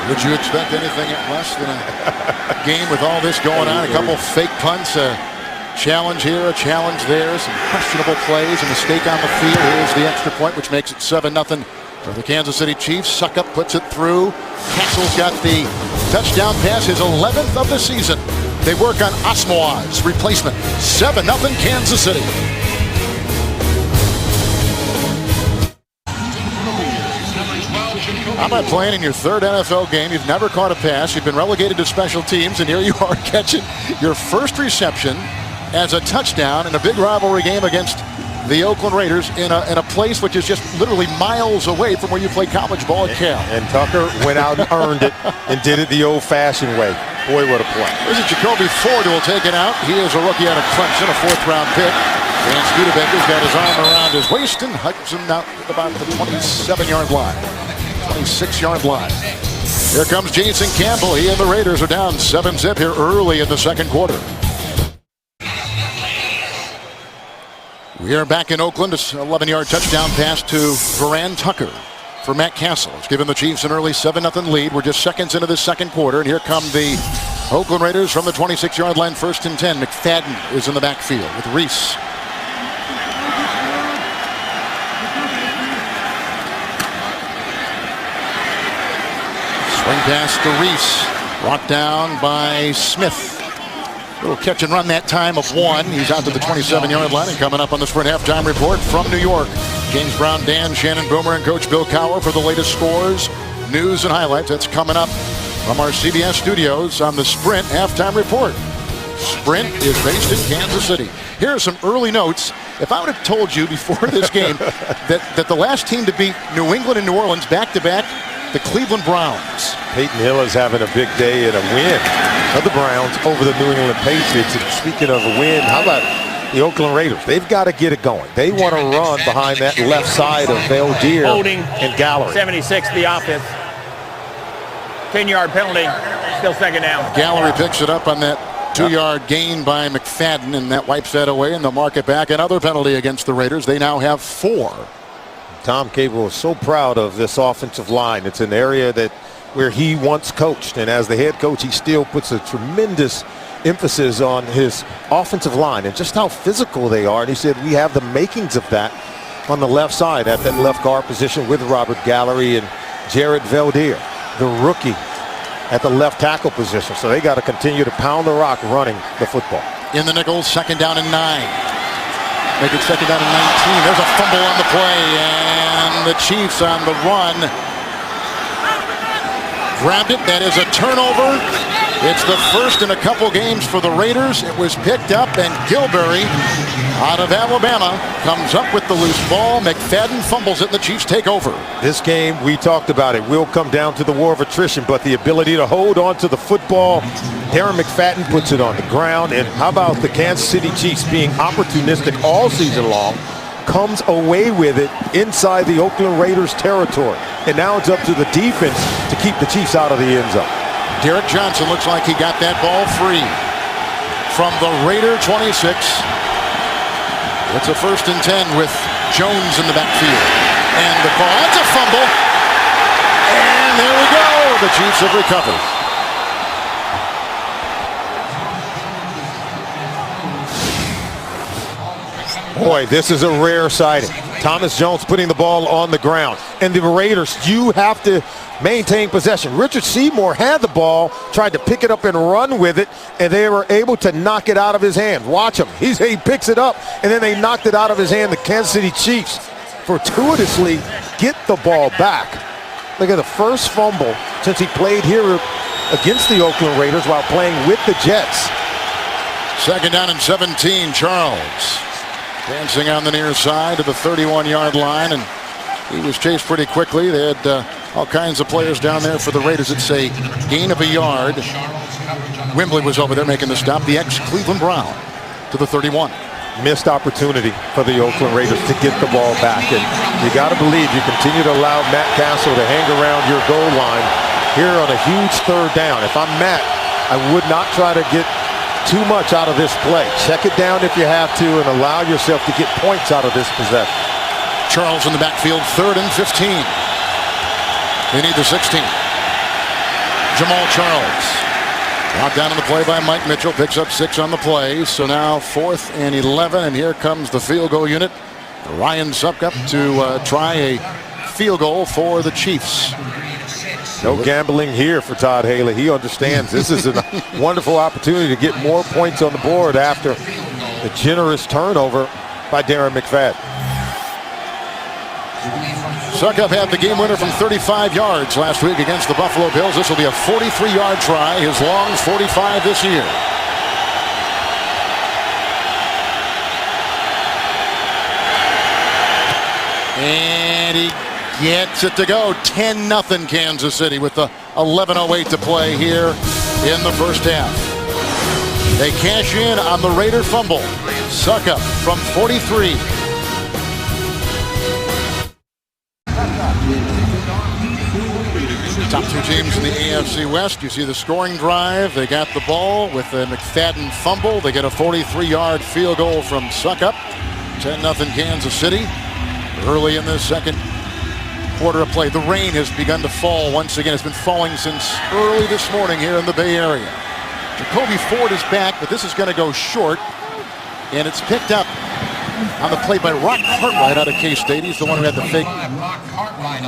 Would you expect anything less than a game with all this going on? A couple fake punts, a challenge here, a challenge there, some questionable plays, a mistake on the field. Here's the extra point, which makes it 7-0 for the Kansas City Chiefs. Suckup puts it through. Castle's got the touchdown pass, his 11th of the season. They work on Asomugha's replacement. 7-0 Kansas City. How about playing in your third NFL game? You've never caught a pass. You've been relegated to special teams, and here you are catching your first reception as a touchdown in a big rivalry game against the Oakland Raiders in a place which is just literally miles away from where you play college ball at Cal. And Tucker went out and earned it and did it the old-fashioned way. Boy, what a play. This is Jacoby Ford who will take it out. He is a rookie out of Clemson, a fourth-round pick. And Studebaker's got his arm around his waist and hugs him out at about the 27-yard line. 26-yard line. Here comes Jason Campbell. He and the Raiders are down 7-0 here early in the second quarter. We are back in Oakland. It's an 11-yard touchdown pass to Veran Tucker for Matt Castle. It's given the Chiefs an early 7-0 lead. We're just seconds into this second quarter, and here come the Oakland Raiders from the 26-yard line, 1st and 10. McFadden is in the backfield with Reese. Swing pass to Reese. Brought down by Smith. Little catch and run that time of 1. He's out to the 27-yard line, and coming up on the Sprint halftime report from New York, James Brown, Dan, Shannon Boomer, and Coach Bill Cowher for the latest scores, news, and highlights. That's coming up from our CBS studios on the Sprint halftime report. Sprint is based in Kansas City. Here are some early notes. If I would have told you before this game that the last team to beat New England and New Orleans back-to-back, the Cleveland Browns. Peyton Hill is having a big day and a win of the Browns over the New England Patriots. And speaking of a win, how about the Oakland Raiders? They've got to get it going. They want to run behind that left side of Valdir and Gallery. 76, the offense. 10-yard penalty. Still second down. Gallery picks it up on that 2-yard gain by McFadden, and that wipes that away, and they'll mark it back. Another penalty against the Raiders. They now have 4. Tom Cable is so proud of this offensive line. It's an area that where he once coached, and as the head coach, he still puts a tremendous emphasis on his offensive line and just how physical they are. And he said we have the makings of that on the left side at that left guard position with Robert Gallery and Jared Veldier, the rookie, at the left tackle position. So they got to continue to pound the rock running the football. In the nickel, 2nd down and 9. Make it 2nd down and 19. There's a fumble on the play, and the Chiefs on the run grabbed it. That is a turnover. It's the first in a couple games for the Raiders. It was picked up, and Gilberry out of Alabama comes up with the loose ball. McFadden fumbles it, and the Chiefs take over. This game, we talked about it, will come down to the war of attrition, but the ability to hold on to the football, Darren McFadden puts it on the ground. And how about the Kansas City Chiefs being opportunistic all season long, comes away with it inside the Oakland Raiders territory. And now it's up to the defense to keep the Chiefs out of the end zone. Derek Johnson looks like he got that ball free from the Raider 26. It's a 1st and 10 with Jones in the backfield. And the call, that's a fumble. And there we go. The Chiefs have recovered. Boy, this is a rare sighting. Thomas Jones putting the ball on the ground. And the Raiders, you have to maintain possession. Richard Seymour had the ball, tried to pick it up and run with it, and they were able to knock it out of his hand. Watch him. He picks it up, and then they knocked it out of his hand. The Kansas City Chiefs fortuitously get the ball back. Look at the first fumble since he played here against the Oakland Raiders while playing with the Jets. 2nd down and 17. Charles dancing on the near side to the 31-yard line, and he was chased pretty quickly. They had all kinds of players down there for the Raiders. It's a gain of a yard. Wembley was over there making the stop. The ex-Cleveland Brown to the 31. Missed opportunity for the Oakland Raiders to get the ball back. And you got to believe you continue to allow Matt Castle to hang around your goal line here on a huge 3rd down. If I'm Matt, I would not try to get too much out of this play. Check it down if you have to and allow yourself to get points out of this possession. Charles in the backfield, 3rd and 15. They need the 16. Jamal Charles. Brought down on the play by Mike Mitchell. Picks up 6 on the play. So now 4th and 11. And here comes the field goal unit. Ryan Suckup to try a field goal for the Chiefs. No gambling here for Todd Haley. He understands this is a wonderful opportunity to get more points on the board after the generous turnover by Darren McFadden. Suckup had the game winner from 35 yards last week against the Buffalo Bills. This will be a 43-yard try. His long's 45 this year. And he gets it to go. 10-0 Kansas City with the 11:08 to play here in the first half. They cash in on the Raider fumble. Suckup from 43. Top 2 teams in the AFC West. You see the scoring drive. They got the ball with the McFadden fumble. They get a 43-yard field goal from Suckup. 10-0 Kansas City. Early in the second quarter of play. The rain has begun to fall once again. It's been falling since early this morning here in the Bay Area. Jacoby Ford is back, but this is going to go short. And it's picked up on the play by Rock Cartwright out of K-State. He's the one who had the fake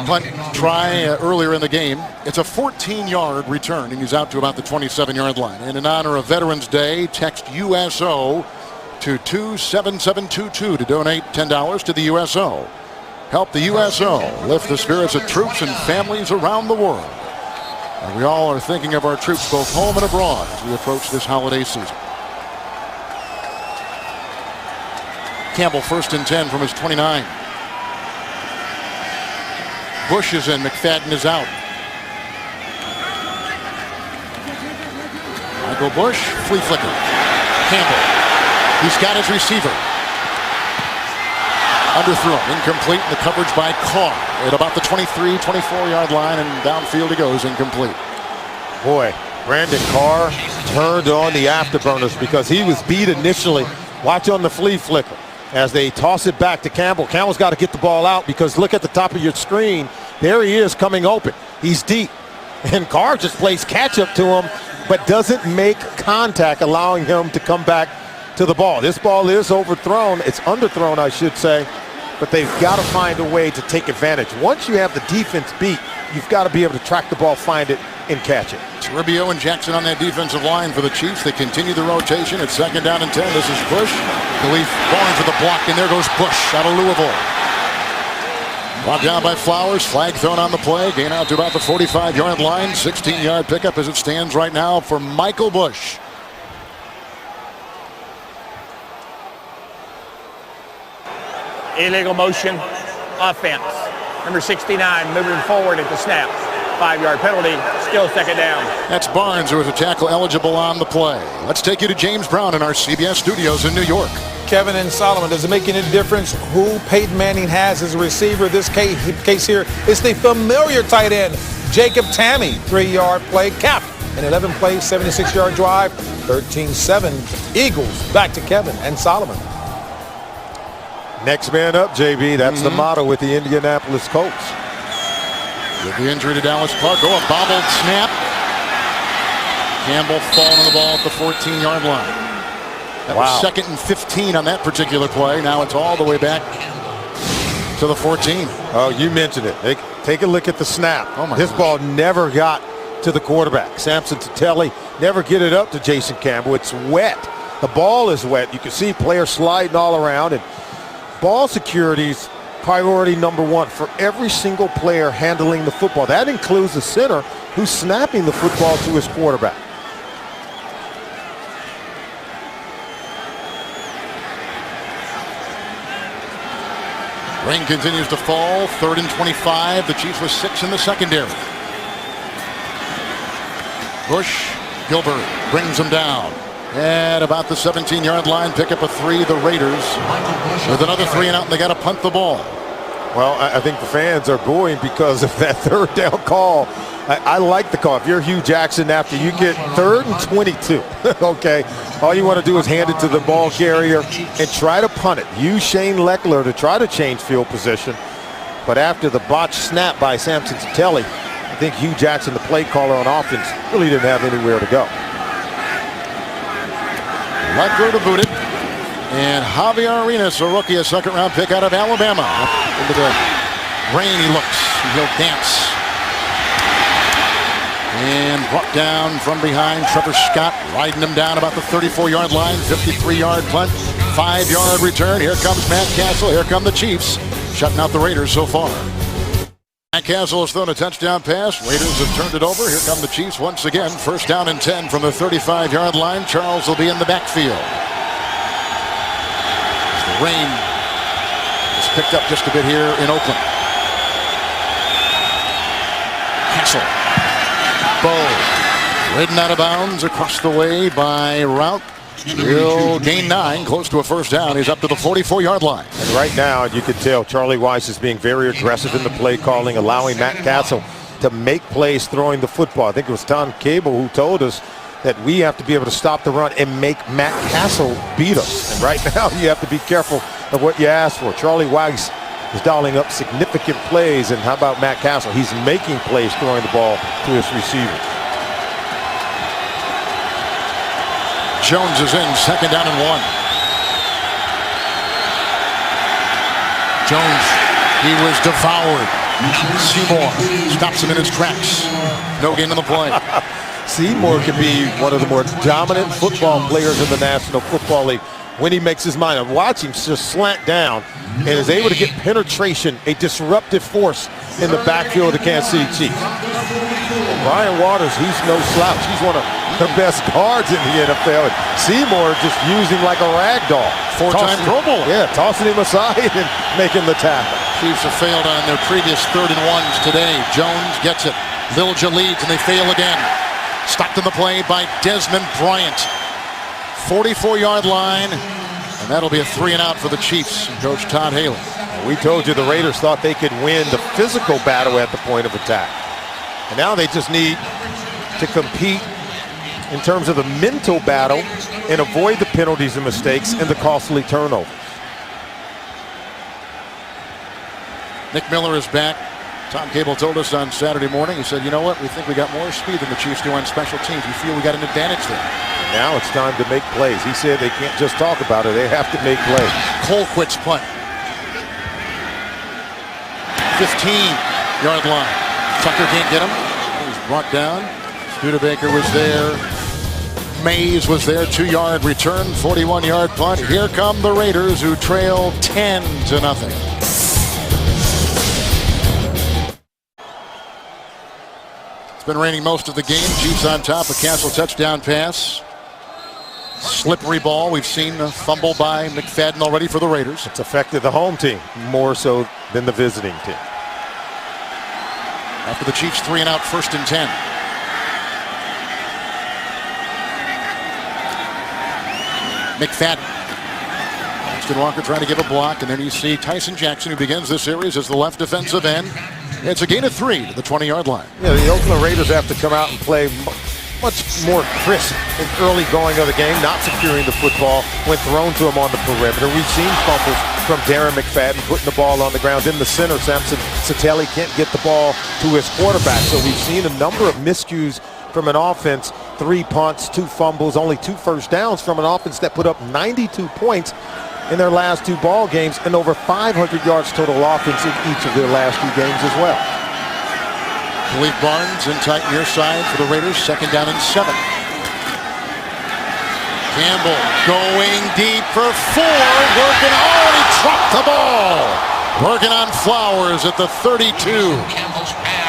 punt try earlier in the game. It's a 14-yard return, and he's out to about the 27-yard line. And in honor of Veterans Day, text USO to 27722 to donate $10 to the USO. Help the USO lift the spirits of troops and families around the world. And we all are thinking of our troops both home and abroad as we approach this holiday season. Campbell 1st and 10 from his 29. Bush is in. McFadden is out. Michael Bush, flea flicker. Campbell. He's got his receiver. Underthrown, incomplete, and the coverage by Carr at about the 23, 24-yard line, and downfield he goes, incomplete. Boy, Brandon Carr turned on the afterburners because he was beat initially. Watch on the flea flicker as they toss it back to Campbell. Campbell's got to get the ball out because look at the top of your screen. There he is coming open. He's deep. And Carr just plays catch up to him, but doesn't make contact, allowing him to come back to the ball. This ball is overthrown. It's underthrown, I should say, but they've got to find a way to take advantage. Once you have the defense beat, you've got to be able to track the ball, find it, and catch it. It's Rubio and Jackson on that defensive line for the Chiefs. They continue the rotation. It's 2nd down and 10. This is Bush. Khalif Barnes with the block, and there goes Bush out of Louisville. Brought down by Flowers. Flag thrown on the play. Gain out to about the 45-yard line. 16-yard pickup as it stands right now for Michael Bush. Illegal motion offense. Number 69 moving forward at the snap. 5-yard penalty. Still 2nd down. That's Barnes, who is a tackle eligible on the play. Let's take you to James Brown in our CBS studios in New York. Kevin and Solomon, does it make any difference who Peyton Manning has as a receiver? This case here is the familiar tight end, Jacob Tamme. 3-yard play, capped an 11-play, 76-yard drive, 13-7. Eagles back to Kevin and Solomon. Next man up, JB. That's the motto with the Indianapolis Colts. With the injury to Dallas Clark. Oh, a bobbled snap. Campbell falling the ball at the 14-yard line. That was 2nd and 15 on that particular play. Now it's all the way back to the 14. Oh, you mentioned it. Take a look at the snap. Oh my this gosh. ball never got to the quarterback. Samson Tatelli never get it up to Jason Campbell. It's wet. The ball is wet. You can see players sliding all around. And ball security's priority number 1 for every single player handling the football. That includes the center who's snapping the football to his quarterback. Rain continues to fall. 3rd and 25. The Chiefs with 6 in the secondary. Bush, Gilbert brings them down. At about the 17-yard line, pick up a 3. The Raiders with another 3 and out, and they got to punt the ball. Well, I think the fans are booing because of that 3rd down call. I like the call. If you're Hugh Jackson, after you get 3rd and 22, okay, all you want to do is hand it to the ball carrier and try to punt it. Use Shane Leckler to try to change field position. But after the botched snap by Samson Tatelli, I think Hugh Jackson, the play caller on offense, really didn't have anywhere to go. Leckler to boot it. And Javier Arenas, a rookie, a 2nd-round pick out of Alabama. Up into the rain he looks. He'll dance. And brought down from behind. Trevor Scott riding him down about the 34-yard line. 53-yard punt. 5-yard return. Here comes Matt Castle. Here come the Chiefs. Shutting out the Raiders so far. Matt Castle has thrown a touchdown pass. Raiders have turned it over. Here come the Chiefs once again. 1st down and 10 from the 35-yard line. Charles will be in the backfield. The rain is picked up just a bit here in Oakland. Castle. Bow. Ridden out of bounds across the way by Rout. He'll gain 9, close to a 1st down. He's up to the 44-yard line. And right now, you can tell Charlie Weiss is being very aggressive in the play calling, allowing Matt Castle to make plays throwing the football. I think it was Tom Cable who told us that we have to be able to stop the run and make Matt Castle beat us. And right now, you have to be careful of what you ask for. Charlie Weiss is dialing up significant plays. And how about Matt Castle? He's making plays throwing the ball to his receiver. Jones is in, 2nd down and 1. Jones, he was devoured. Seymour stops him in his tracks. No gain on the play. Seymour can be one of the more dominant football players in the National Football League when he makes his mind. And watch him just slant down and is able to get penetration, a disruptive force in the backfield of the Kansas City Chiefs. Brian Waters, he's no slouch. He's one of the best guards in the NFL. And Seymour just using like a rag doll. 4-time Pro Bowler. Yeah, tossing him aside and making the tackle. Chiefs have failed on their previous 3rd and 1s today. Jones gets it. Lilja leads, and they fail again. Stopped in the play by Desmond Bryant. 44-yard line, and that'll be a 3 and out for the Chiefs and Coach Todd Haley. We told you the Raiders thought they could win the physical battle at the point of attack. And now they just need to compete in terms of the mental battle and avoid the penalties and mistakes and the costly turnovers. Nick Miller is back. Tom Cable told us on Saturday morning, he said, you know what, we think we got more speed than the Chiefs do on special teams. We feel we got an advantage there. And now it's time to make plays. He said they can't just talk about it, they have to make plays. Colquitt's punt. 15-yard line. Tucker can't get him. He's brought down. Studebaker was there. Mays was there. 2-yard return, 41-yard punt. Here come the Raiders, who trail 10-0. It's been raining most of the game. Chiefs on top. A Castle touchdown pass. Slippery ball. We've seen a fumble by McFadden already for the Raiders. It's affected the home team more so than the visiting team. After the Chiefs 3-and-out, 1st and 10. McFadden. Austin Walker trying to give a block, and then you see Tyson Jackson, who begins this series as the left defensive end. It's a gain of 3 to the 20-yard line. Yeah, the Oakland Raiders have to come out and play much more crisp in early going of the game, not securing the football when thrown to him on the perimeter. We've seen fumbles from Darren McFadden putting the ball on the ground. In the center, Samson Sateli can't get the ball to his quarterback. So we've seen a number of miscues from an offense, 3 punts, 2 fumbles, only 2 first downs from an offense that put up 92 points in their last 2 ball games and over 500 yards total offense in each of their last 2 games as well. Khalif Barnes in tight near side for the Raiders, 2nd down and 7. Campbell going deep for 4, working, he dropped the ball. Working on Flowers at the 32.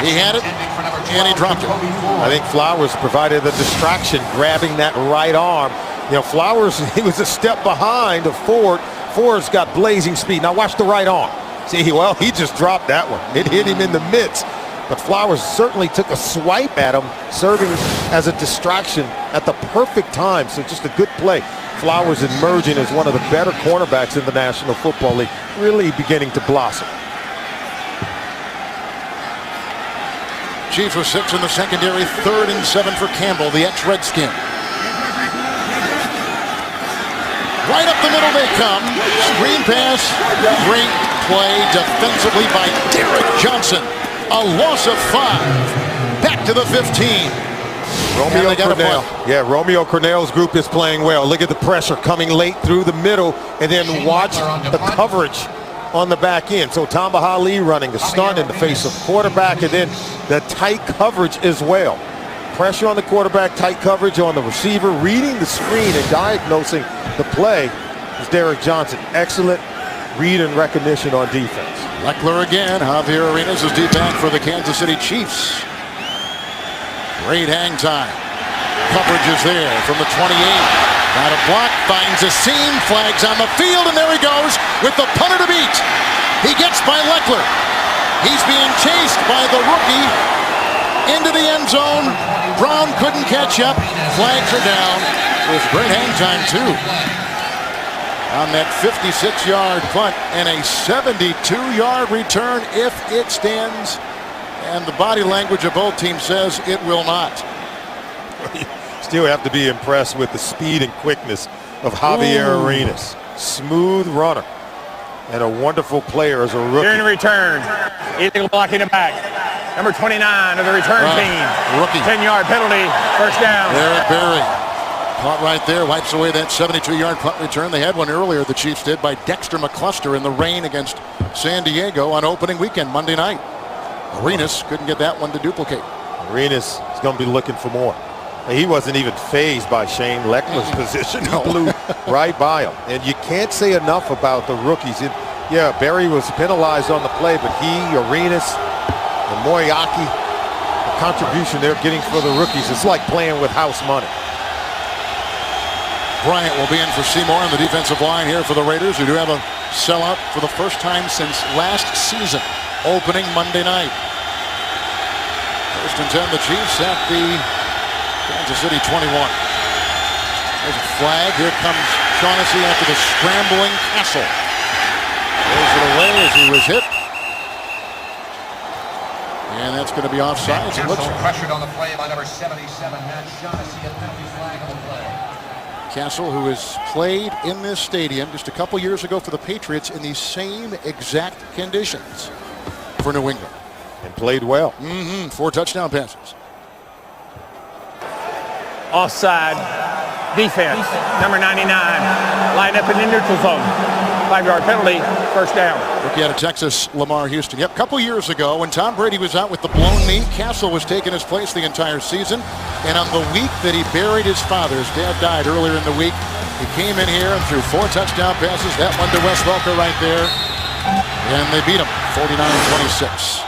He had it, and he dropped it. I think Flowers provided the distraction, grabbing that right arm. You know, Flowers, he was a step behind of Ford. Ford's got blazing speed. Now watch the right arm. See, well, he just dropped that one. It hit him in the midst. But Flowers certainly took a swipe at him, serving as a distraction at the perfect time. So just a good play. Flowers emerging as one of the better cornerbacks in the National Football League, really beginning to blossom. Chiefs with 6 in the secondary, 3rd and 7 for Campbell, the ex-Redskin. Right up the middle they come. Screen pass. Great play defensively by Derek Johnson. A loss of 5. Back to the 15. Romeo Cornell. Yeah, Romeo Cornell's group is playing well. Look at the pressure coming late through the middle, and then watch the coverage on the back end. So Tamba Hali running a stunt in the face of quarterback, and then the tight coverage as well. Pressure on the quarterback, tight coverage on the receiver, reading the screen and diagnosing the play is Derek Johnson. Excellent read and recognition on defense. Leckler again. Javier Arenas is deep back for the Kansas City Chiefs. Great hang time. Coverage is there from the 28. Got a block, finds a seam, flags on the field, and there he goes with the punter to beat. He gets by Leckler. He's being chased by the rookie into the end zone. Brown couldn't catch up. Flags are down. It was great hang time, too. On that 56-yard punt and a 72-yard return if it stands. And the body language of both teams says it will not. Still have to be impressed with the speed and quickness of Javier Arenas. Smooth runner and a wonderful player as a rookie. During the return, illegal blocking the back. Number 29 of the return team. Rookie. 10-yard penalty, 1st down. Eric Berry. Caught right there, wipes away that 72-yard punt return. They had one earlier, the Chiefs did, by Dexter McCluster in the rain against San Diego on opening weekend, Monday night. Arenas couldn't get that one to duplicate. Arenas is going to be looking for more. He wasn't even fazed by Shane Leckler's position. He blew right by him. And you can't say enough about the rookies. Yeah, Berry was penalized on the play, but he, Arenas, and Moriaki, the contribution they're getting for the rookies, it's like playing with house money. Bryant will be in for Seymour on the defensive line here for the Raiders, who do have a sellout for the first time since last season, opening Monday night. 1st and 10, the Chiefs at the Kansas City 21. There's a flag. Here comes Shaughnessy after the scrambling Castle. Throws it away as he was hit. And and that's going to be offsides. It looks Castle pressured on the play by number 77, Matt Shaughnessy, a penalty flag on the play. Castle, who has played in this stadium just a couple years ago for the Patriots in these same exact conditions for New England. And played well. 4 touchdown passes. Offside defense, number 99, lined up in the neutral zone. 5-yard penalty, first down. Rookie out of Texas, Lamar Houston. Yep, a couple years ago when Tom Brady was out with the blown knee, Castle was taking his place the entire season. And on the week that he buried his father, his dad died earlier in the week, he came in here and threw 4 touchdown passes. That one to Wes Welker right there. And they beat him 49-26.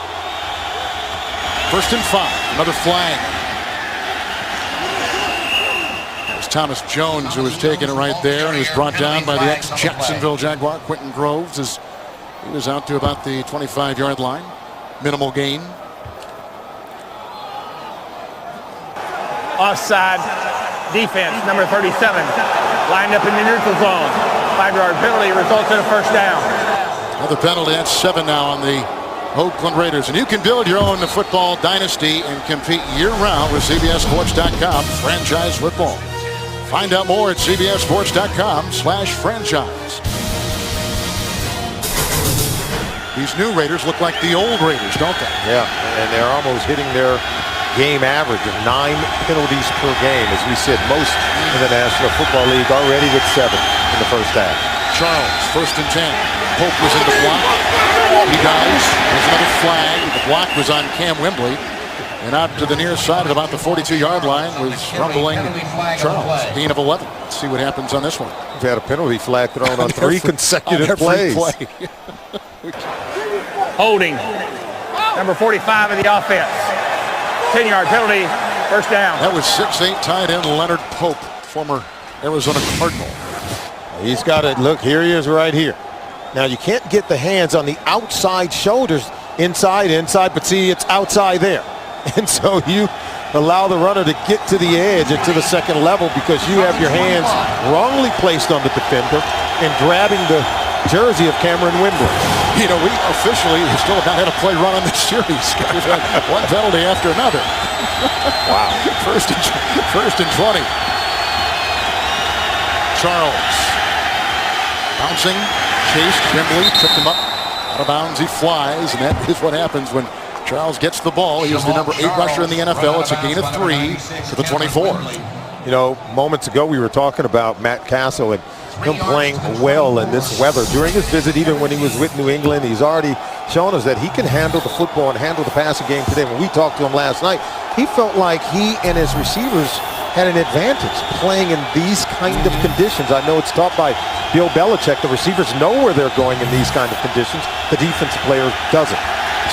First and 5, another flag. Thomas Jones, who was taking it right there, and he was brought down by the ex-Jacksonville Jaguar, Quentin Groves, as he was out to about the 25-yard line. Minimal gain. Offside defense, number 37, lined up in the neutral zone. 5-yard penalty results in a first down. Another penalty. That's 7 now on the Oakland Raiders. And you can build your own football dynasty and compete year-round with CBSSports.com franchise football. Find out more at CBSSports.com/franchise. These new Raiders look like the old Raiders, don't they? Yeah, and they're almost hitting their game average of 9 penalties per game. As we said, most in the National Football League, already with 7 in the first half. Charles, first and 10. Pope was in the block. He dies. There's another flag. The block was on Cam Wembley. And out to the near side at about the 42-yard line was rumbling Charles. Gain of 11. Let's see what happens on this one. We've had a penalty flag thrown on 3 consecutive plays. Holding, number 45 of the offense. 10-yard penalty, first down. That was 6'8" tight end Leonard Pope, former Arizona Cardinal. He's got it. Look, here he is right here. Now, you can't get the hands on the outside shoulders, inside, but see, it's outside there. And so you allow the runner to get to the edge and to the second level because you have your hands wrongly placed on the defender and grabbing the jersey of Cameron Wembley. You know, we officially still have not had a play run on this series. We've had one penalty after another. Wow. First and 20. Charles. Bouncing, chased, Wembley, took him up. Out of bounds, he flies, and that is what happens when Charles gets the ball. He is the number 8 rusher in the NFL. It's a gain of 3 to the 24. You know, moments ago we were talking about Matt Castle and him playing well in this weather. During his visit, even when he was with New England, he's already shown us that he can handle the football and handle the passing game today. When we talked to him last night, he felt like he and his receivers had an advantage playing in these kind of conditions. I know it's taught by Bill Belichick. The receivers know where they're going in these kind of conditions. The defensive player doesn't.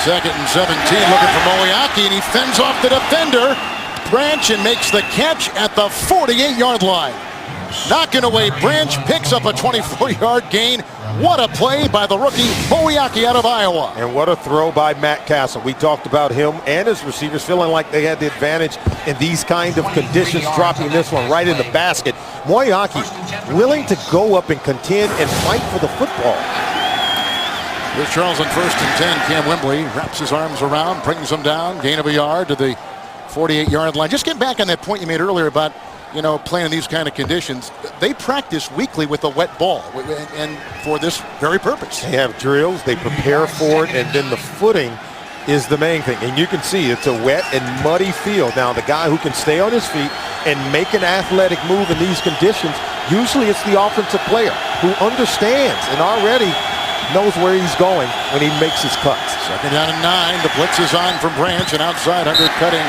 Second and 17, looking for Moliaki, and he fends off the defender. Branch and makes the catch at the 48-yard line. Knocking away Branch, picks up a 24-yard gain. What a play by the rookie Moliaki out of Iowa. And what a throw by Matt Castle. We talked about him and his receivers feeling like they had the advantage in these kind of conditions, dropping this one right in the basket. Moliaki willing to go up and contend and fight for the football. Here's Charles on first and 10. Cam Wembley wraps his arms around, brings him down, gain of a yard to the 48-yard line. Just get back on that point you made earlier about, you know, playing in these kind of conditions. They practice weekly with a wet ball, and for this very purpose. They have drills, they prepare for it, and then the footing is the main thing. And you can see it's a wet and muddy field. Now, the guy who can stay on his feet and make an athletic move in these conditions, usually it's the offensive player who understands and already knows where he's going when he makes his cuts. Second down and 9. The blitz is on from Branch, and outside undercutting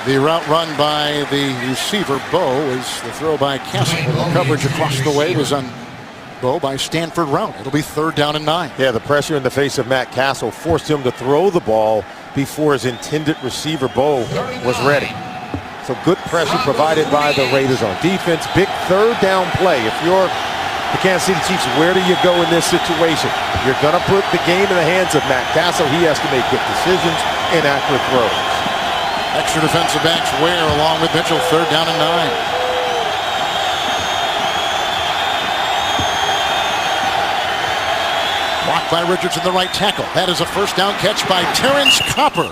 the route run by the receiver, Bo, is the throw by Castle. The coverage across the way was on Bo by Stanford Round. It'll be third down and 9. Yeah, the pressure in the face of Matt Castle forced him to throw the ball before his intended receiver, Bo, was ready. So good pressure provided by the Raiders on defense. Big third down play. If you're the Kansas City Chiefs, where do you go in this situation? You're going to put the game in the hands of Matt Castle. He has to make good decisions and accurate throws. Extra defensive backs Ware along with Mitchell. Third down and 9. Blocked by Richardson, the right tackle. That is a first down catch by Terrence Copper,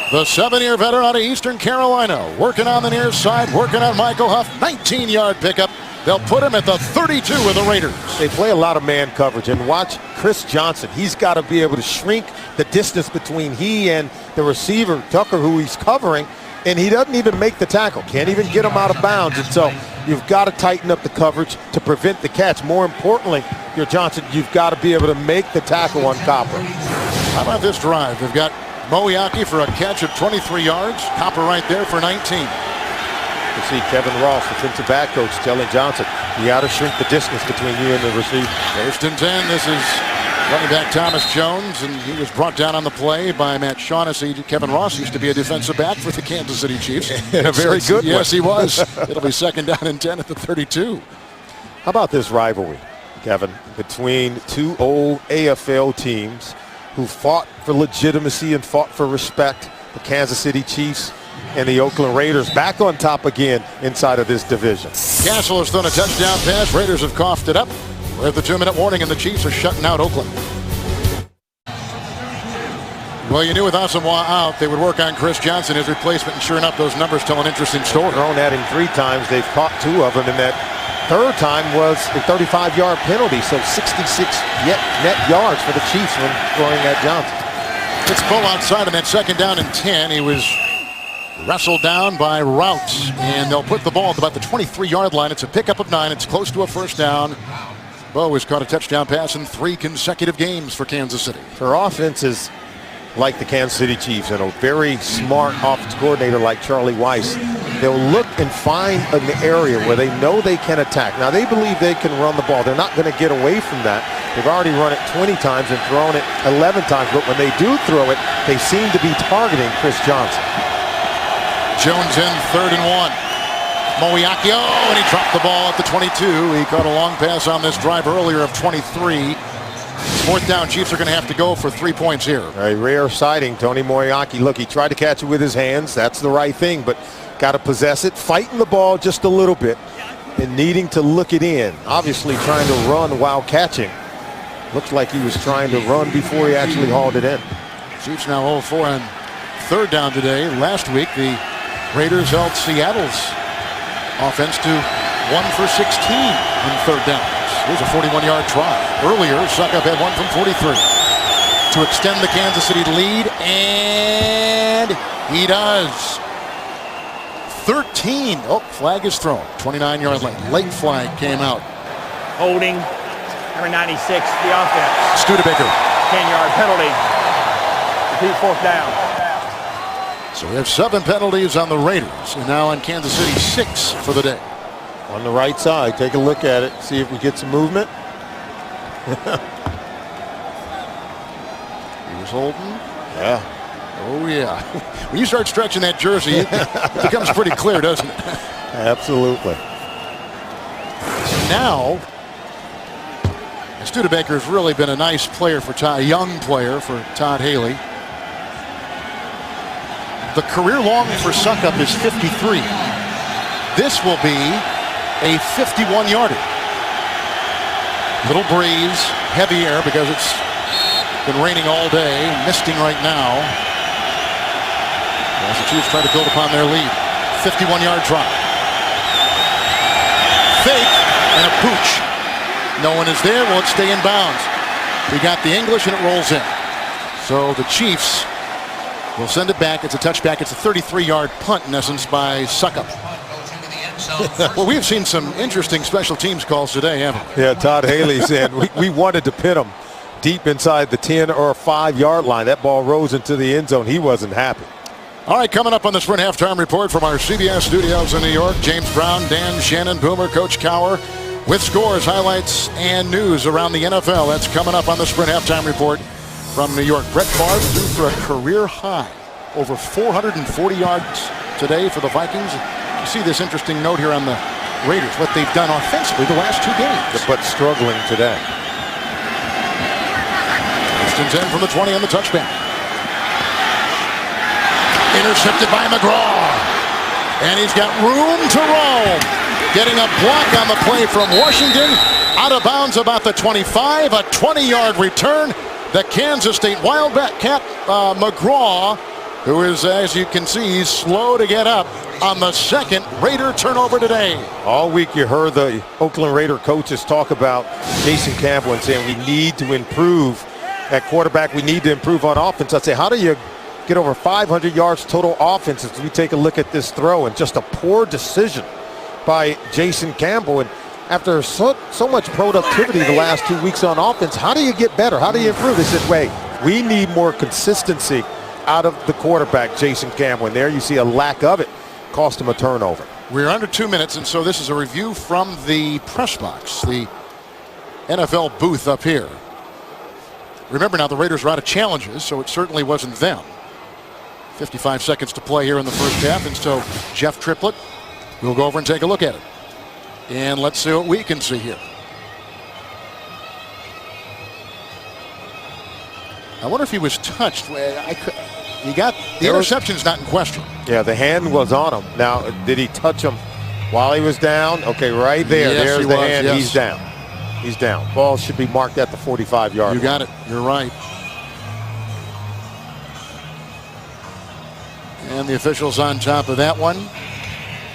the 7-year veteran out of Eastern Carolina. Working on the near side, working on Michael Huff. 19-yard pickup. They'll put him at the 32 of the Raiders. They play a lot of man coverage, and watch Chris Johnson. He's got to be able to shrink the distance between he and the receiver, Tucker, who he's covering, and he doesn't even make the tackle. Can't even get him out of bounds. And so you've got to tighten up the coverage to prevent the catch. More importantly, your Johnson, you've got to be able to make the tackle on Copper. How about this drive? They've got Moiaki for a catch of 23 yards. Copper right there for 19. You see Kevin Ross, defensive back coach, telling Johnson, you got to shrink the distance between you and the receiver. First and 10. This is running back Thomas Jones, and he was brought down on the play by Matt Shaughnessy. Kevin Ross used to be a defensive back for the Kansas City Chiefs. And a very good one. Yes, he was. It'll be second down and 10 at the 32. How about this rivalry, Kevin, between two old AFL teams who fought for legitimacy and fought for respect, the Kansas City Chiefs and the Oakland Raiders, back on top again inside of this division. Castle has thrown a touchdown pass. Raiders have coughed it up. We're at the 2-minute warning, and the Chiefs are shutting out Oakland. Well, you knew with Asamoah out, they would work on Chris Johnson, his replacement, and sure enough, those numbers tell an interesting story. Thrown at him 3 times. They've caught 2 of them, and that third time was a 35-yard penalty, so 66 net yards for the Chiefs when throwing at Johnson. It's Bull outside on that second down and 10. He was wrestled down by Routes, and they'll put the ball at about the 23-yard line. It's a pickup of 9. It's close to a first down. Bo has caught a touchdown pass in 3 consecutive games for Kansas City. For offenses like the Kansas City Chiefs and a very smart offense coordinator like Charlie Weiss, they'll look and find an area where they know they can attack. Now, they believe they can run the ball. They're not going to get away from that. They've already run it 20 times and thrown it 11 times, but when they do throw it, they seem to be targeting Chris Johnson. Jones in 3rd and 1. Moiaki, and he dropped the ball at the 22. He caught a long pass on this drive earlier of 23. 4th down, Chiefs are going to have to go for 3 points here. A rare sighting, Tony Moiaki. Look, he tried to catch it with his hands. That's the right thing, but got to possess it. Fighting the ball just a little bit and needing to look it in. Obviously trying to run while catching. Looks like he was trying to run before he actually hauled it in. Chiefs now 0-4 on 3rd down today. Last week, the Raiders held Seattle's offense to 1 for 16 on 3rd downs. Here's a 41-yard try. Earlier, Suckup had 1 from 43 to extend the Kansas City lead, and he does. 13. Oh, flag is thrown. 29-yard line. Late flag came out. Holding, number 96, the offense. Studebaker. 10-yard penalty. Repeat 4th down. So we have 7 penalties on the Raiders, and now on Kansas City 6 for the day. On the right side, take a look at it, see if we get some movement. Here's Holden. Yeah. Oh, yeah. When you start stretching that jersey, it becomes pretty clear, doesn't it? Absolutely. Now, Studebaker has really been a nice player for Todd, a young player for Todd Haley. The career long for Suckup is 53. This will be a 51-yarder. Little breeze, heavy air because it's been raining all day, misting right now. As the Chiefs try to build upon their lead. 51-yard try. Fake and a pooch. No one is there. Will it stay in bounds? We got the English and it rolls in. So the Chiefs will send it back. It's a touchback. It's a 33-yard punt in essence by Suckup. Well, we've seen some interesting special teams calls today, haven't we? Yeah, Todd Haley said we wanted to pin him deep inside the 10 or 5-yard line. That ball rose into the end zone. He wasn't happy. All right, coming up on the Sprint Halftime Report from our CBS studios in New York, James Brown, Dan Shannon, Boomer, Coach Cower, with scores, highlights, and news around the NFL. That's coming up on the Sprint Halftime Report from New York. Brett Favre threw for a career high, over 440 yards today for the Vikings. You see this interesting note here on the Raiders, what they've done offensively the last 2 games. But struggling today. Distance in from the 20 on the touchback. Intercepted by McGraw. And he's got room to roam. getting a block on the play from Washington. Out of bounds about the 25, a 20-yard return. The Kansas State Wildcat McGraw, who is, as you can see, slow to get up on the second Raider turnover today. All week you heard the Oakland Raider coaches talk about Jason Campbell and saying we need to improve at quarterback. We need to improve on offense. I'd say, how do you get over 500 yards total offense as we take a look at this throw? And just a poor decision by Jason Campbell. And after so much productivity the last 2 weeks on offense, how do you get better? How do you improve? They said, wait, we need more consistency out of the quarterback, Jason Campbell. And there you see a lack of it. Cost him a turnover. We're under 2 minutes, and so this is a review from the press box, the NFL booth up here. Remember now, the Raiders were out of challenges, so it certainly wasn't them. 55 seconds to play here in the first half, and so Jeff Triplett will go over and take a look at it. And let's see what we can see here. I wonder if he was touched. He got the interception's not in question. Yeah, the hand was on him. Now, did he touch him while he was down? Okay, right there. Yes, there's the hand. Yes. He's down. He's down. Ball should be marked at the 45-yard line. You got it. You're right. And the officials on top of that one.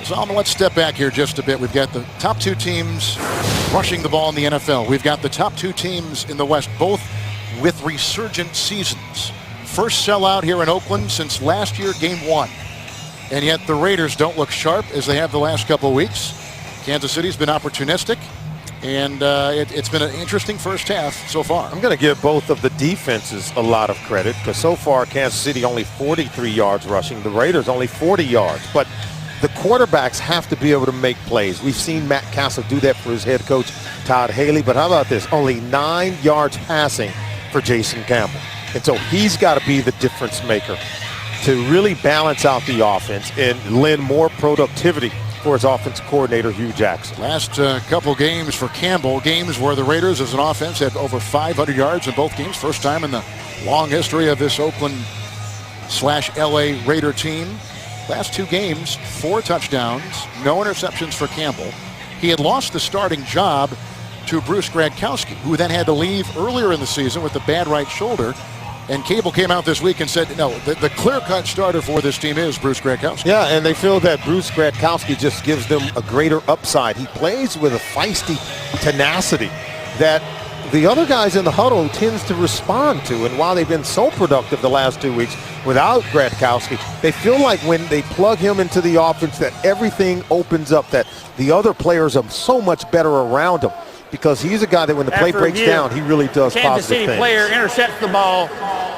So let's step back here just a bit. We've got the top two teams rushing the ball in the NFL. We've got the top two teams in the West, both with resurgent seasons. First sellout here in Oakland since last year, game 1. And yet the Raiders don't look sharp as they have the last couple of weeks. Kansas City's been opportunistic, and it's been an interesting first half so far. I'm going to give both of the defenses a lot of credit because so far Kansas City only 43 yards rushing. The Raiders only 40 yards. But the quarterbacks have to be able to make plays. We've seen Matt Castle do that for his head coach, Todd Haley. But how about this? Only 9 yards passing for Jason Campbell. And so he's got to be the difference maker to really balance out the offense and lend more productivity for his offensive coordinator, Hugh Jackson. Last couple games for Campbell, games where the Raiders as an offense had over 500 yards in both games. First time in the long history of this Oakland/LA Raider team. Last 2 games, 4 touchdowns, no interceptions for Campbell. He had lost the starting job to Bruce Gradkowski, who then had to leave earlier in the season with a bad right shoulder. And Cable came out this week and said, no, the clear-cut starter for this team is Bruce Gradkowski. Yeah, and they feel that Bruce Gradkowski just gives them a greater upside. He plays with a feisty tenacity that the other guys in the huddle tends to respond to. And while they've been so productive the last 2 weeks without Gradkowski, they feel like when they plug him into the offense that everything opens up, that the other players are so much better around him. Because he's a guy that when the play breaks down, he really does positive things. Kansas City player intercepts the ball,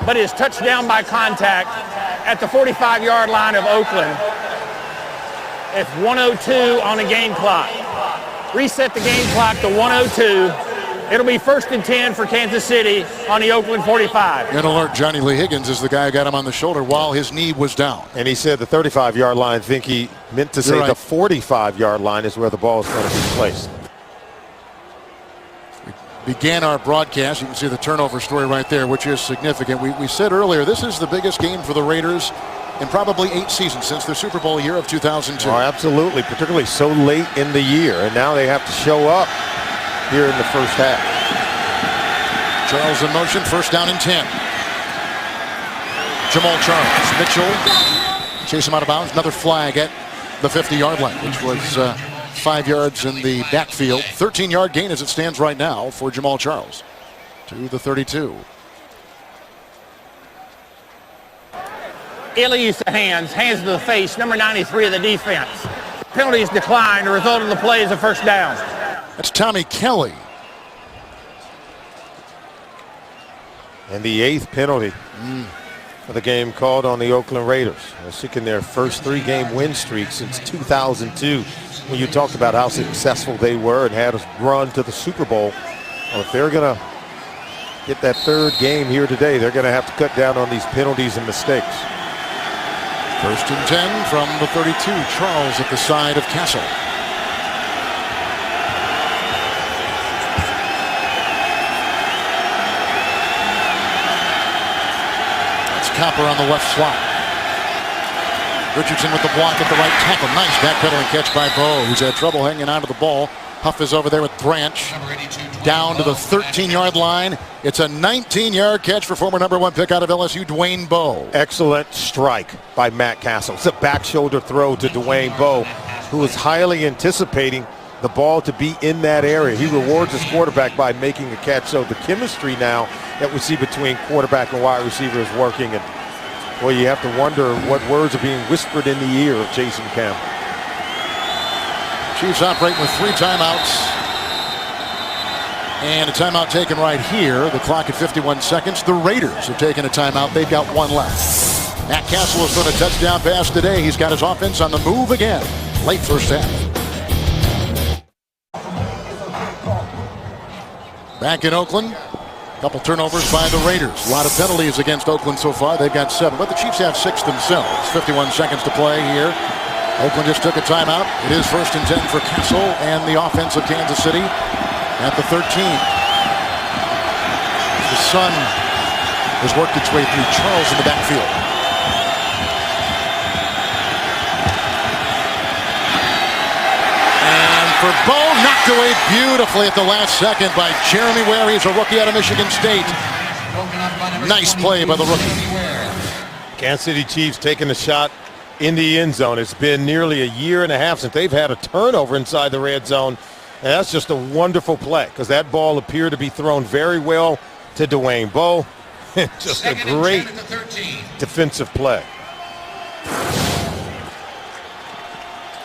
but is touched down by contact at the 45-yard line of Oakland. It's 1:02 on the game clock. Reset the game clock to 1:02. It'll be 1st and 10 for Kansas City on the Oakland 45. And alert, Johnny Lee Higgins is the guy who got him on the shoulder while his knee was down. And he said the 35-yard line. I think he meant to say right. The 45-yard line is where the ball is going to be placed. Began our broadcast. You can see the turnover story right there, which is significant. We said earlier, this is the biggest game for the Raiders in probably 8 seasons since the Super Bowl year of 2002. Oh, absolutely, particularly so late in the year. And now they have to show up here in the first half. Charles in motion, 1st down and 10. Jamal Charles, Mitchell, chase him out of bounds. Another flag at the 50-yard line, which was 5 yards in the backfield. 13-yard gain as it stands right now for Jamal Charles to the 32. Illegal use of hands to the face, number 93 of the defense. Penalties decline. The result of the play is a 1st down. That's Tommy Kelly. And the 8th penalty for the game called on the Oakland Raiders. They're seeking their first 3-game win streak since 2002. When you talked about how successful they were and had a run to the Super Bowl, well, if they're going to get that 3rd game here today, they're going to have to cut down on these penalties and mistakes. 1st and 10 from the 32. Charles at the side of Castle. That's Copper on the left slot. Richardson with the block at the right tackle. Nice backpedaling catch by Bo, who's had trouble hanging onto the ball. Huff is over there with Branch. Down to the 13-yard line. It's a 19-yard catch for former number 1 pick out of LSU, Dwayne Bowe. Excellent strike by Matt Castle. It's a back shoulder throw to Dwayne Bowe, who was highly anticipating the ball to be in that area. He rewards his quarterback by making a catch. So the chemistry now that we see between quarterback and wide receiver is working. And well, you have to wonder what words are being whispered in the ear of Jason Campbell. Chiefs operating with 3 timeouts. And a timeout taken right here. The clock at 51 seconds. The Raiders have taken a timeout. They've got 1 left. Matt Castle has thrown a touchdown pass today. He's got his offense on the move again. Late first half. Back in Oakland. Couple turnovers by the Raiders. A lot of penalties against Oakland so far. They've got 7, but the Chiefs have 6 themselves. 51 seconds to play here. Oakland just took a timeout. It is 1st and 10 for Castle and the offense of Kansas City at the 13. The sun has worked its way through. Charles in the backfield. And for Bo, knocked away beautifully at the last second by Jeremy Ware. He's a rookie out of Michigan State. Nice play by the rookie. Kansas City Chiefs taking a shot in the end zone. It's been nearly a year and a half since they've had a turnover inside the red zone. And that's just a wonderful play because that ball appeared to be thrown very well to Dwayne Bowe. Just a great defensive play.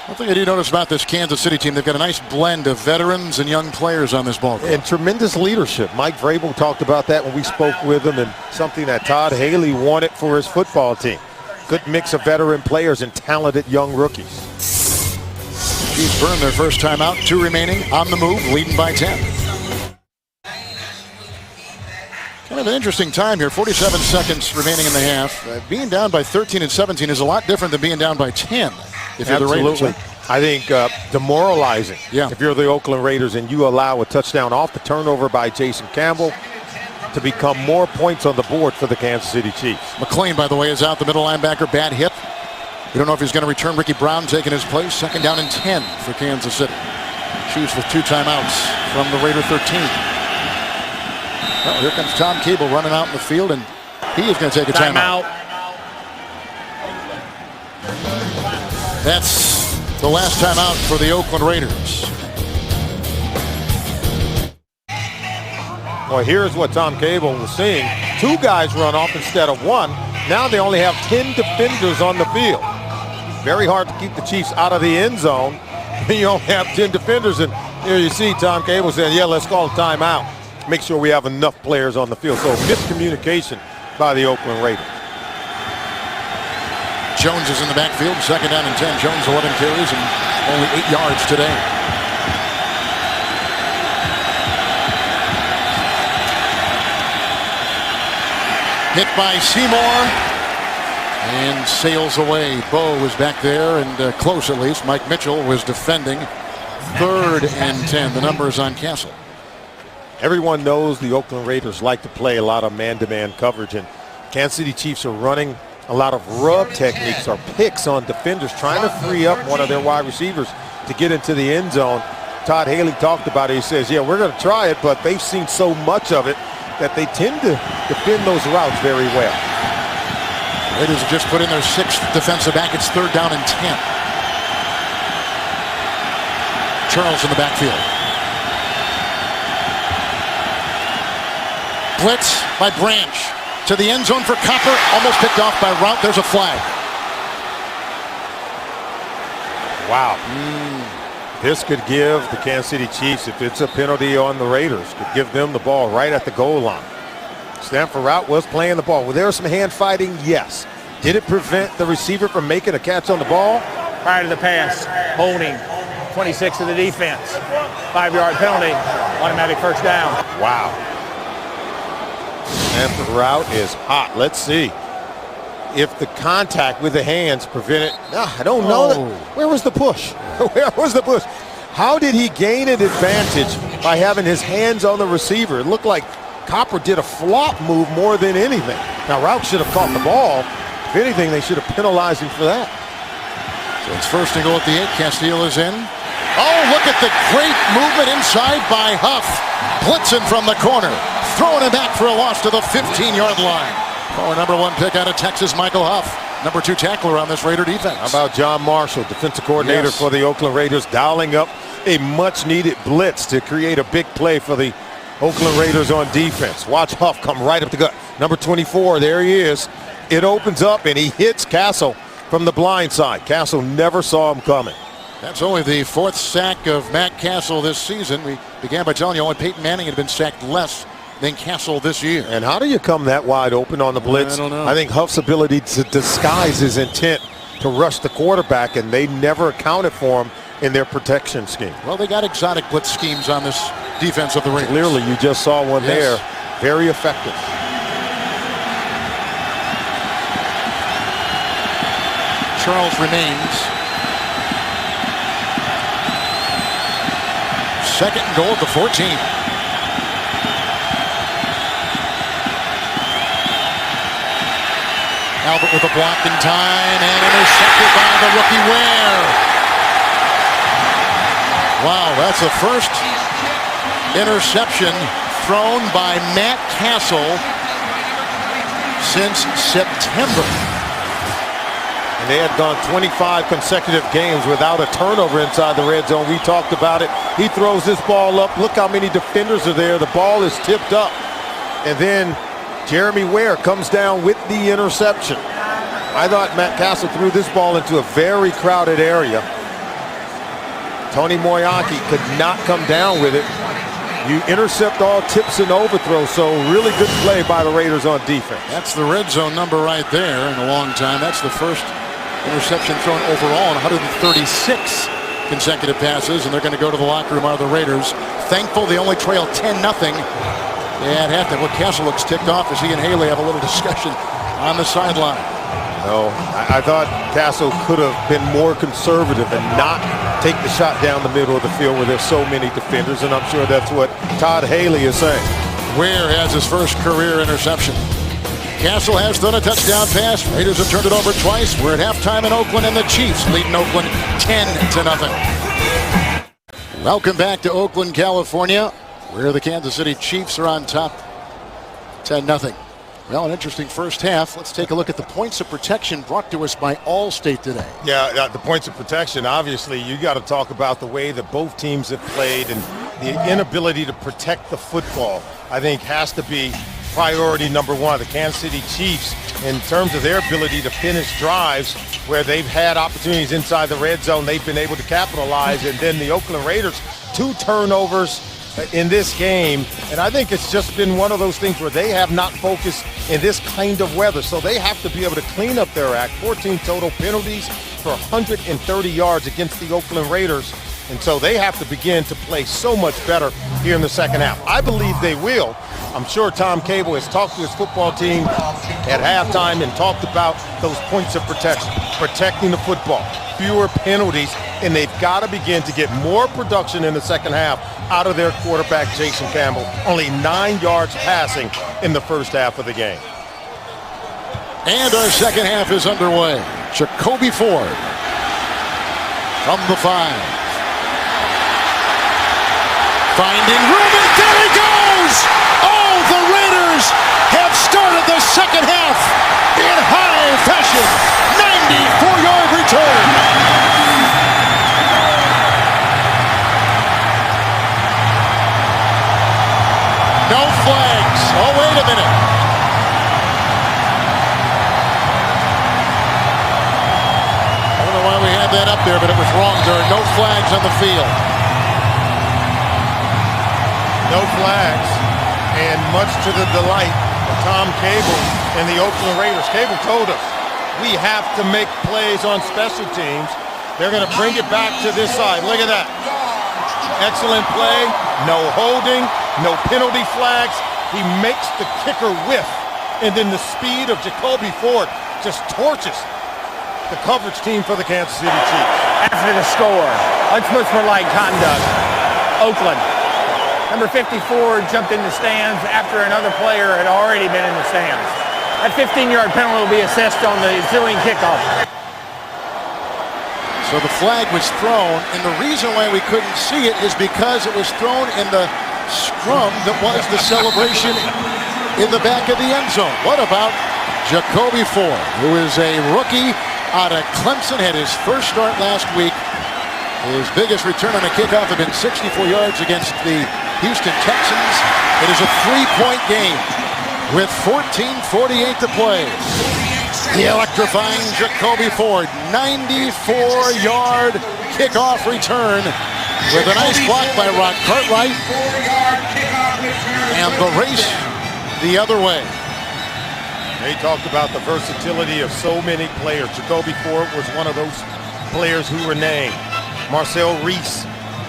One thing I do notice about this Kansas City team, they've got a nice blend of veterans and young players on this ball club. And tremendous leadership. Mike Vrabel talked about that when we spoke with him, and something that Todd Haley wanted for his football team. Good mix of veteran players and talented young rookies. Chiefs burn their first timeout. 2 remaining, on the move, leading by 10. Kind of an interesting time here. 47 seconds remaining in the half. Being down by 13 and 17 is a lot different than being down by 10. If you're the Raiders. I think demoralizing. Yeah. If you're the Oakland Raiders and you allow a touchdown off the turnover by Jason Campbell to become more points on the board for the Kansas City Chiefs. McLean, by the way, is out. The middle linebacker, bad hip. We don't know if he's going to return. Ricky Brown taking his place. 2nd down and 10 for Kansas City. Chiefs with 2 timeouts from the Raider 13. Well, here comes Tom Cable running out in the field, and he is going to take a timeout. That's the last timeout for the Oakland Raiders. Well, here's what Tom Cable was seeing. 2 guys run off instead of 1. Now they only have 10 defenders on the field. Very hard to keep the Chiefs out of the end zone. You only have 10 defenders, and here you see Tom Cable saying, yeah, let's call a timeout. Make sure we have enough players on the field. So miscommunication by the Oakland Raiders. Jones is in the backfield. 2nd down and 10. Jones 11 carries and only 8 yards today. Hit by Seymour and sails away. Bo was back there and close at least. Mike Mitchell was defending. 3rd and 10. The numbers on Castle. Everyone knows the Oakland Raiders like to play a lot of man-to-man coverage, and Kansas City Chiefs are running a lot of rub techniques or picks on defenders, trying to free up one of their wide receivers to get into the end zone. Todd Haley talked about it. He says, yeah, we're going to try it, but they've seen so much of it that they tend to defend those routes very well. Raiders have just put in their 6th defensive back. It's 3rd down and 10. Charles in the backfield. Blitz by Branch. To the end zone for Copper. Almost picked off by Rout. There's a flag. Wow. This could give the Kansas City Chiefs, if it's a penalty on the Raiders, could give them the ball right at the goal line. Stanford Rout was playing the ball. Was there some hand fighting? Yes. Did it prevent the receiver from making a catch on the ball? Prior to the pass, holding 26 of the defense. 5-yard penalty, automatic first down. Wow. Stanford Rout is hot. Let's see if the contact with the hands prevented. I don't know. Where was the push? Where was the push? How did he gain an advantage by having his hands on the receiver? It looked like Copper did a flop move more than anything. Now, Rout should have caught the ball. If anything, they should have penalized him for that. So it's first and goal at the 8. Castile is in. Oh, look at the great movement inside by Huff. Blitzing from the corner. Throwing it back for a loss to the 15-yard line. Our number 1 pick out of Texas, Michael Huff. Number 2 tackler on this Raider defense. How about John Marshall, defensive coordinator Yes. for the Oakland Raiders, dialing up a much-needed blitz to create a big play for the Oakland Raiders on defense. Watch Huff come right up the gut. Number 24, there he is. It opens up, and he hits Castle from the blind side. Castle never saw him coming. That's only the 4th sack of Matt Castle this season. We began by telling you only Peyton Manning had been sacked less than Castle this year. And how do you come that wide open on the blitz? I don't know. I think Huff's ability to disguise his intent to rush the quarterback, and they never accounted for him in their protection scheme. Well, they got exotic blitz schemes on this defense of the Raiders. Clearly, you just saw one Yes. there. Very effective. Charles remains. Second and goal at the 14. Albert with a block in time and intercepted by the rookie Ware. Wow, that's the first interception thrown by Matt Castle since September. And they had gone 25 consecutive games without a turnover inside the red zone. We talked about it. He throws this ball up. Look how many defenders are there. The ball is tipped up. And then Jeremy Ware comes down with the interception. I thought Matt Castle threw this ball into a very crowded area. Tony Moyaki could not come down with it. You intercept all tips and overthrows, so really good play by the Raiders on defense. That's the red zone number right there in a long time. That's the first interception thrown overall in 136 consecutive passes, and they're going to go to the locker room, are the Raiders. Thankful they only trail 10-0 at halftime. Well, Castle looks ticked off as he and Haley have a little discussion on the sideline. No, I thought Castle could have been more conservative and not take the shot down the middle of the field where there's so many defenders, and I'm sure that's what Todd Haley is saying. Ware has his first career interception. Castle has thrown a touchdown pass. Raiders have turned it over twice. We're at halftime in Oakland, and the Chiefs leading Oakland 10-0. Welcome back to Oakland, California, where the Kansas City Chiefs are on top 10-0. Well, an interesting first half. Let's take a look at the points of protection brought to us by Allstate today. Yeah, the points of protection, obviously, you got to talk about the way that both teams have played, and the inability to protect the football, I think, has to be priority number one. The Kansas City Chiefs, in terms of their ability to finish drives where they've had opportunities inside the red zone, they've been able to capitalize. And then the Oakland Raiders, 2 turnovers in this game, and I think it's just been one of those things where they have not focused in this kind of weather, so they have to be able to clean up their act. 14 total penalties for 130 yards against the Oakland Raiders, and so they have to begin to play so much better here in the second half. I believe they will. I'm sure Tom Cable has talked to his football team at halftime and talked about those points of protection, protecting the football, fewer penalties, and they've got to begin to get more production in the second half out of their quarterback, Jason Campbell. Only 9 yards passing in the first half of the game. And our second half is underway. Jacoby Ford from the 5. Finding room, and there he goes! Oh, the Raiders have started the second half in high fashion. 94-yard return. No flags. Oh, wait a minute. I don't know why we had that up there, but it was wrong. There are no flags on the field. No flags, and much to the delight of Tom Cable and the Oakland Raiders. Cable told us, we have to make plays on special teams. They're going to bring it back to this side. Look at that. Excellent play, no holding, no penalty flags. He makes the kicker whiff, and then the speed of Jacoby Ford just torches the coverage team for the Kansas City Chiefs. After the score, unsportsmanlike conduct. Oakland. Number 54 jumped in the stands after another player had already been in the stands. That 15-yard penalty will be assessed on the ensuing kickoff. So the flag was thrown, and the reason why we couldn't see it is because it was thrown in the scrum that was the celebration in the back of the end zone. What about Jacoby Ford, who is a rookie out of Clemson, had his first start last week. His biggest return on a kickoff had been 64 yards against the Houston Texans. It is a 3-point game with 14:48 to play. The electrifying Jacoby Ford, 94-yard kickoff return with a nice block by Rod Cartwright. And the race the other way. They talked about the versatility of so many players. Jacoby Ford was one of those players who were named. Marcel Reese,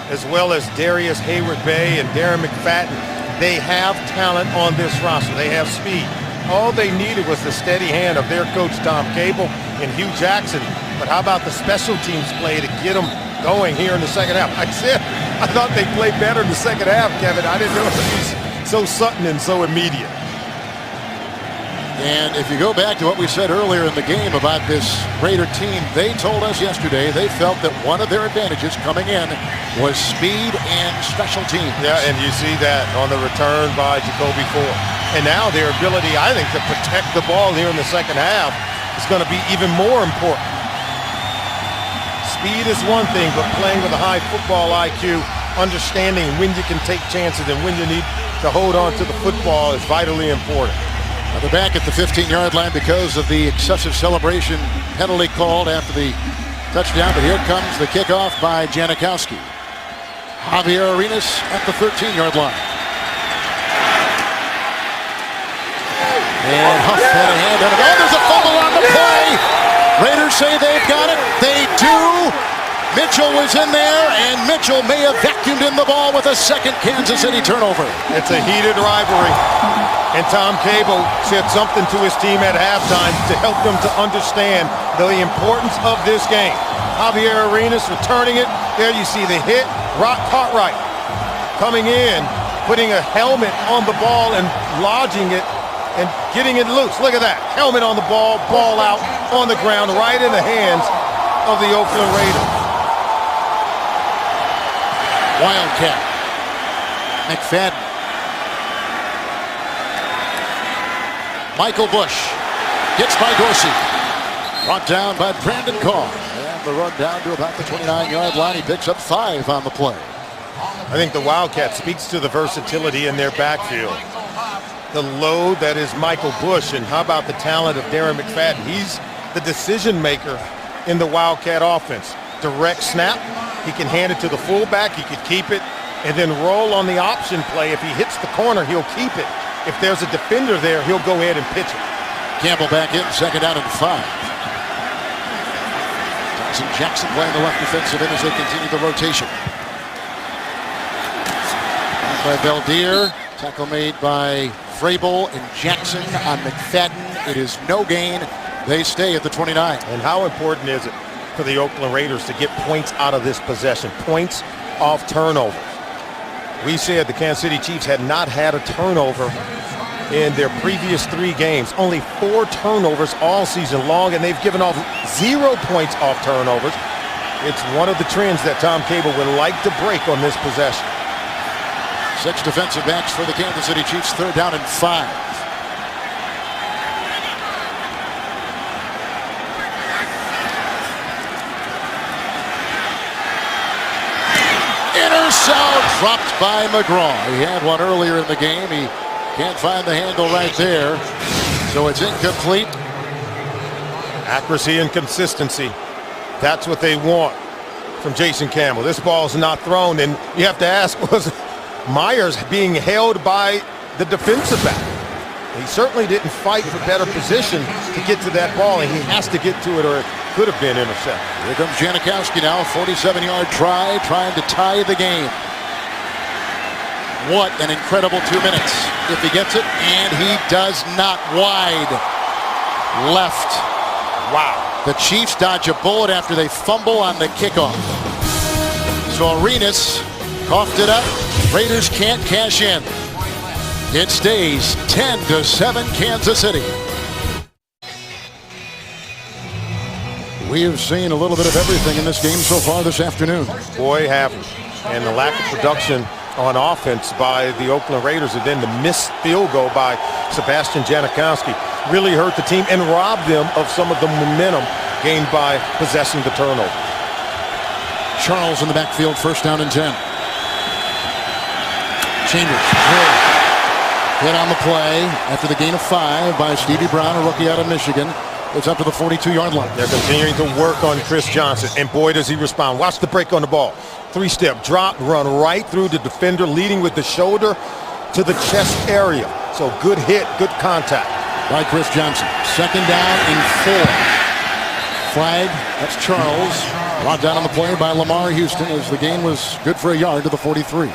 as well as Darius Hayward-Bay and Darren McFadden. They have talent on this roster. They have speed. All they needed was the steady hand of their coach, Tom Cable, and Hugh Jackson. But how about the special teams play to get them going here in the second half? I said, I thought they played better in the second half, Kevin. I didn't know it was so sudden and so immediate. And if you go back to what we said earlier in the game about this Raider team, they told us yesterday they felt that one of their advantages coming in was speed and special teams. Yeah, and you see that on the return by Jacoby Ford. And now their ability, I think, to protect the ball here in the second half is going to be even more important. Speed is one thing, but playing with a high football IQ, understanding when you can take chances and when you need to hold on to the football is vitally important. Now they're back at the 15-yard line because of the excessive celebration penalty called after the touchdown. But here comes the kickoff by Janikowski. Javier Arenas at the 13-yard line. And Huff had a hand on it. Oh, there's a fumble on the play. Raiders say they've got it. They do. Mitchell was in there, and Mitchell may have vacuumed in the ball with a second Kansas City turnover. It's a heated rivalry. And Tom Cable said something to his team at halftime to help them to understand the importance of this game. Javier Arenas returning it. There you see the hit. Rod Cartwright coming in, putting a helmet on the ball and lodging it and getting it loose. Look at that. Helmet on the ball, ball out on the ground, right in the hands of the Oakland Raiders. Wildcat. McFadden. Michael Bush gets by Dorsey. Brought down by Brandon Carr. And the run down to about the 29-yard line. He picks up 5 on the play. I think the Wildcat speaks to the versatility in their backfield. The load that is Michael Bush, and how about the talent of Darren McFadden? He's the decision maker in the Wildcat offense. Direct snap, he can hand it to the fullback, he could keep it, and then roll on the option play. If he hits the corner, he'll keep it. If there's a defender there, he'll go ahead and pitch it. Campbell back in, second down and 5. Tyson Jackson playing the left defensive end as they continue the rotation. Back by Beldier, tackle made by Vrabel and Jackson on McFadden. It is no gain. They stay at the 29. And how important is it for the Oakland Raiders to get points out of this possession? Points off turnovers. We said the Kansas City Chiefs had not had a turnover in their previous 3 games. Only 4 turnovers all season long, and they've given off 0 points off turnovers. It's one of the trends that Tom Cable would like to break on this possession. 6 defensive backs for the Kansas City Chiefs, third down and 5. Intercept dropped by McGraw. He had one earlier in the game. He can't find the handle right there, so it's incomplete. Accuracy and consistency. That's what they want from Jason Campbell. This ball's not thrown, and you have to ask, was Myers being held by the defensive back? He certainly didn't fight for better position to get to that ball, and he has to get to it or it could have been intercepted. Here comes Janikowski now, 47-yard try, trying to tie the game. What an incredible 2 minutes if he gets it, and he does not. Wide left. Wow. The Chiefs dodge a bullet after they fumble on the kickoff. So Arenas coughed it up. Raiders can't cash in. It stays 10-7 Kansas City. We have seen a little bit of everything in this game so far this afternoon. Boy, have we. And the lack of production on offense by the Oakland Raiders, and then the missed field goal by Sebastian Janikowski really hurt the team and robbed them of some of the momentum gained by possessing the turnover. Charles in the backfield, first down and 10. Chambers hit on the play after the gain of 5 by Stevie Brown, a rookie out of Michigan. It's up to the 42-yard line. They're continuing to work on Chris Johnson, and boy, does he respond. Watch the break on the ball. 3-step drop, run right through the defender, leading with the shoulder to the chest area. So good hit, good contact. By Chris Johnson. Second down and 4. Flag, that's Charles. Brought down on the play by Lamar Houston as the gain was good for a yard to the 43.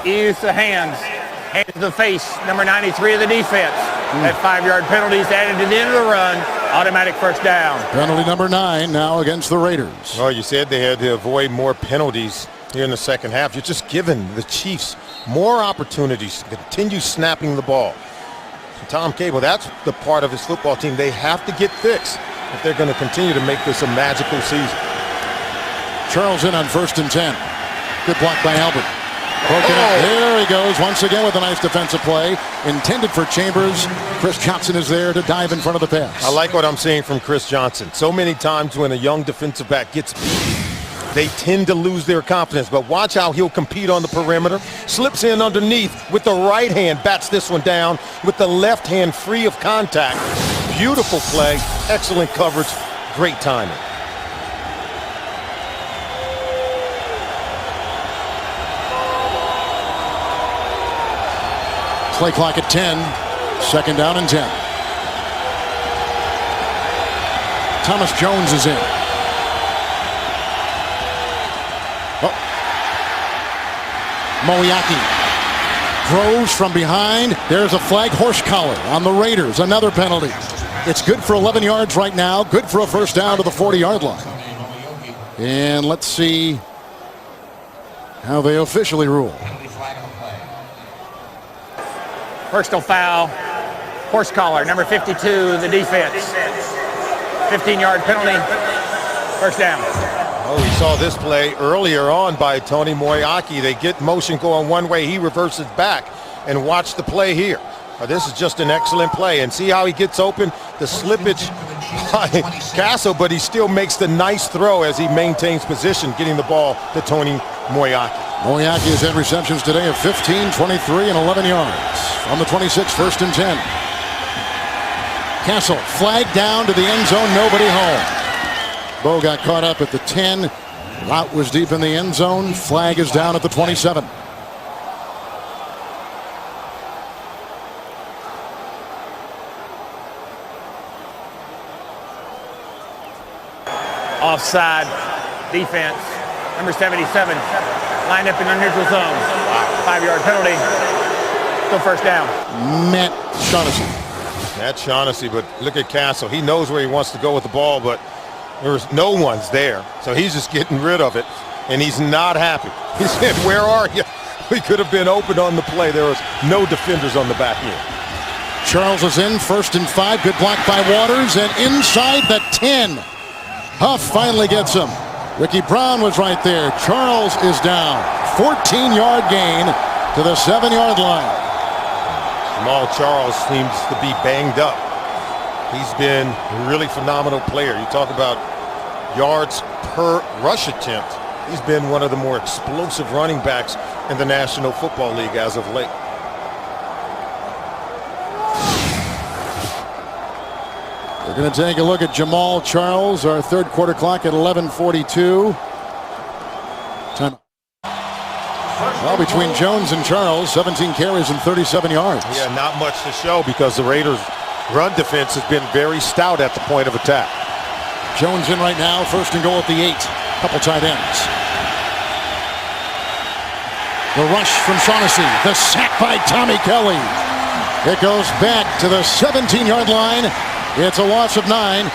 Use the hands. Hands to the face. Number 93 of the defense. That 5-yard penalty is added to the end of the run. Automatic first down. Penalty number 9 now against the Raiders. Well, you said they had to avoid more penalties here in the second half. You're just giving the Chiefs more opportunities to continue snapping the ball. Tom Cable, that's the part of his football team they have to get fixed if they're going to continue to make this a magical season. Charles in on first and 10. Good block by Albert. Broken up. There he goes once again with a nice defensive play. Intended for Chambers. Chris Johnson is there to dive in front of the pass. I like what I'm seeing from Chris Johnson. So many times when a young defensive back gets beat, they tend to lose their confidence. But watch how he'll compete on the perimeter. Slips in underneath with the right hand. Bats this one down with the left hand free of contact. Beautiful play. Excellent coverage. Great timing. Play clock at 10. Second down and 10. Thomas Jones is in. Moiaki throws from behind. There's a flag, horse collar on the Raiders. Another penalty. It's good for 11 yards right now. Good for a first down to the 40-yard line. And let's see how they officially rule. Personal foul. Horse collar. Number 52, the defense. 15-yard penalty. First down. Oh, we saw this play earlier on by Tony Moiaki. They get motion going one way. He reverses back. And watch the play here. This is just an excellent play. And see how he gets open? The slippage by Castle, but he still makes the nice throw as he maintains position, getting the ball to Tony Moiaki. Moiaki has had receptions today of 15, 23, and 11 yards. On the 26, first and 10. Castle flagged down to the end zone, nobody home. Bo got caught up at the 10. Route was deep in the end zone. Flag is down at the 27. Offside defense. Number 77 lined up in the neutral zone. 5-yard penalty. Still first down. Matt Shaughnessy. Matt Shaughnessy, but look at Castle. He knows where he wants to go with the ball, but there's no one's there. So he's just getting rid of it, and he's not happy. He said, "Where are you? We could have been open on the play. There was no defenders on the back end." Charles is in, first and 5. Good block by Waters, and inside the 10. Huff finally gets him. Ricky Brown was right there. Charles is down. 14-yard gain to the 7-yard line. Jamal Charles seems to be banged up. He's been a really phenomenal player. You talk about yards per rush attempt. He's been one of the more explosive running backs in the National Football League as of late. We're going to take a look at Jamal Charles, our third quarter clock at 11:42. Time. Well, between Jones and Charles, 17 carries and 37 yards. Yeah, not much to show because the Raiders' run defense has been very stout at the point of attack. Jones in right now, first and goal at the 8. Couple tight ends. The rush from Shaughnessy. The sack by Tommy Kelly. It goes back to the 17-yard line. It's a loss of 9.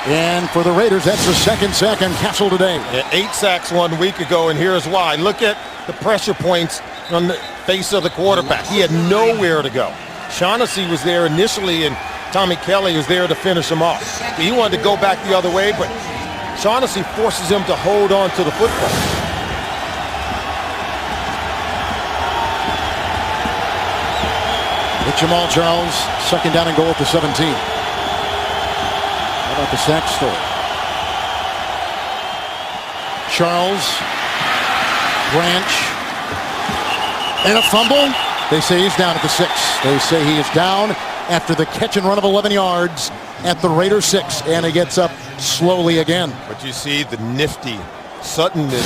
And for the Raiders, that's the second sack on Castle today. Yeah, 8 sacks 1 week ago, and here's why. Look at the pressure points on the face of the quarterback. He had nowhere to go. Shaughnessy was there initially, and Tommy Kelly was there to finish him off. He wanted to go back the other way, but Shaughnessy forces him to hold on to the football. With Jamal Charles, second down and goal at the 17. How about the sack story? Charles, Branch, and a fumble. They say he's down at the 6. They say he is down after the catch and run of 11 yards at the Raiders 6, and he gets up slowly again. But you see the nifty suddenness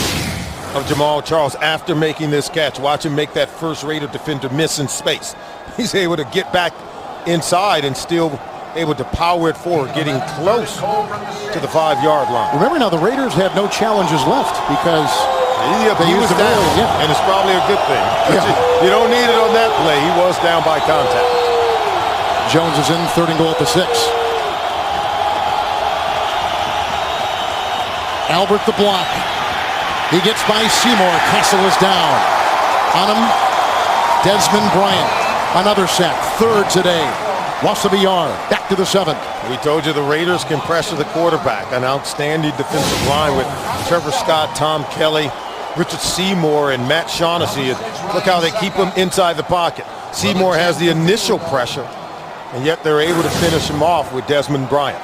of Jamal Charles after making this catch. Watch him make that first Raider defender miss in space. He's able to get back inside and still able to power it forward, getting close to the 5-yard line. Remember now, the Raiders have no challenges left because he was down, and it's probably a good thing. You don't need it on that play. He was down by contact. Jones is in, third and goal at the 6. Albert the block. He gets by Seymour. Castle is down. On him, Desmond Bryant. Another sack. Third today. Loss of a yard. Back to the 7th. We told you the Raiders can pressure the quarterback. An outstanding defensive line with Trevor Scott, Tom Kelly, Richard Seymour, and Matt Shaughnessy. Look how they keep him inside the pocket. Seymour has the initial pressure, and yet they're able to finish him off with Desmond Bryant.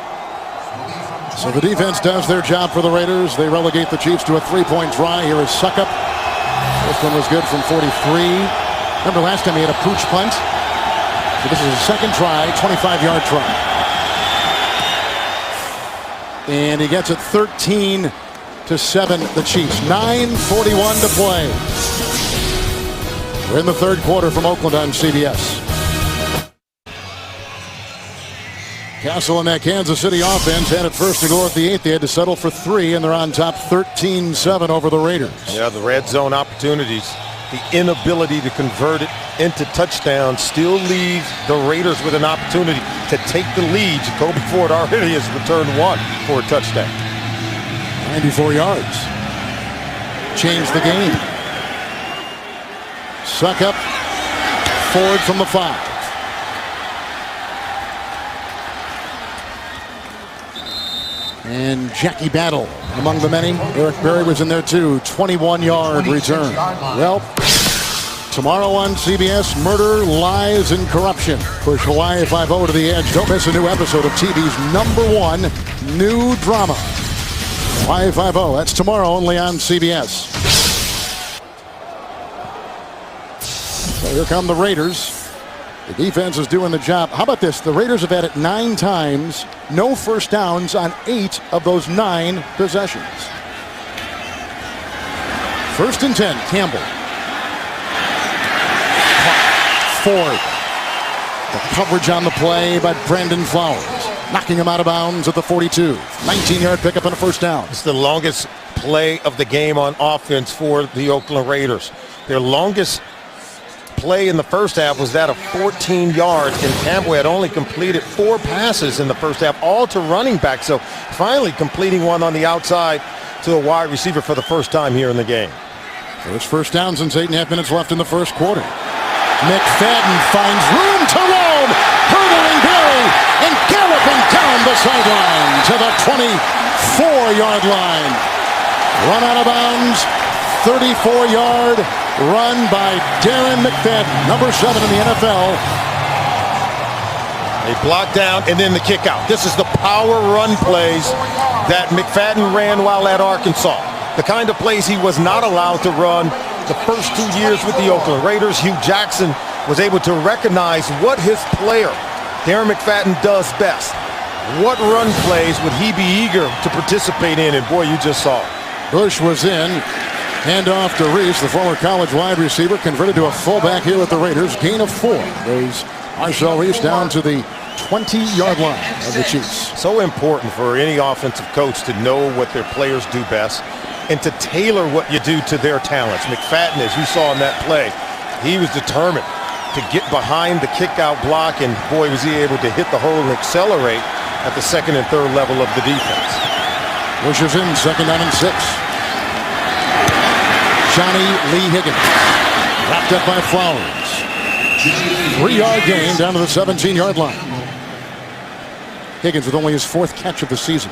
So the defense does their job for the Raiders. They relegate the Chiefs to a 3-point try. Here is Suckup. This one was good from 43. Remember last time he had a pooch punt? So this is a second try, 25-yard try. And he gets it 13-7, the Chiefs. 9:41 to play. We're in the third quarter from Oakland on CBS. Castle and that Kansas City offense had it first to go at the 8th. They had to settle for 3, and they're on top 13-7 over the Raiders. Yeah, the red zone opportunities, the inability to convert it into touchdowns still leaves the Raiders with an opportunity to take the lead. Jacoby Ford already has returned 1 for a touchdown. 94 yards. Change the game. Suckup. Ford from the 5. And Jackie Battle among the many. Eric Berry was in there too. 21-yard return. Well, tomorrow on CBS, Murder, Lies, and Corruption. Push Hawaii 5-0 to the edge. Don't miss a new episode of TV's #1 new drama. Hawaii 5-0. That's tomorrow only on CBS. So here come the Raiders. The defense is doing the job. How about this? The Raiders have had it 9 times. No first downs on 8 of those 9 possessions. 1st and 10. Campbell. Ford. The coverage on the play by Brandon Flowers. Knocking him out of bounds at the 42. 19-yard pickup and a first down. It's the longest play of the game on offense for the Oakland Raiders. Their longest play in the first half was that of 14 yards, and Campbell had only completed 4 passes in the first half, all to running back. So finally completing one on the outside to a wide receiver for the first time here in the game. First down since 8.5 minutes left in the first quarter. McFadden finds room to roam, hurdling Berry and galloping down the sideline to the 24-yard line. Run out of bounds, 34-yard run by Darren McFadden, number 7 in the NFL. A block down and then the kick out. This is the power run plays that McFadden ran while at Arkansas. The kind of plays he was not allowed to run the first 2 years with the Oakland Raiders. Hugh Jackson was able to recognize what his player, Darren McFadden, does best. What run plays would he be eager to participate in? And boy, you just saw it. Bush was in. Handoff to Reese, the former college wide receiver, converted to a fullback here with the Raiders. Gain of 4. Goes Marcel Reese down to the 20-yard line of the Chiefs. So important for any offensive coach to know what their players do best and to tailor what you do to their talents. McFadden, as you saw in that play, he was determined to get behind the kick-out block, and boy, was he able to hit the hole and accelerate at the second and third level of the defense. Bush is in, 2nd down and 6. Johnny Lee Higgins, wrapped up by Flowers. 3-yard gain down to the 17-yard line. Higgins with only his 4th catch of the season.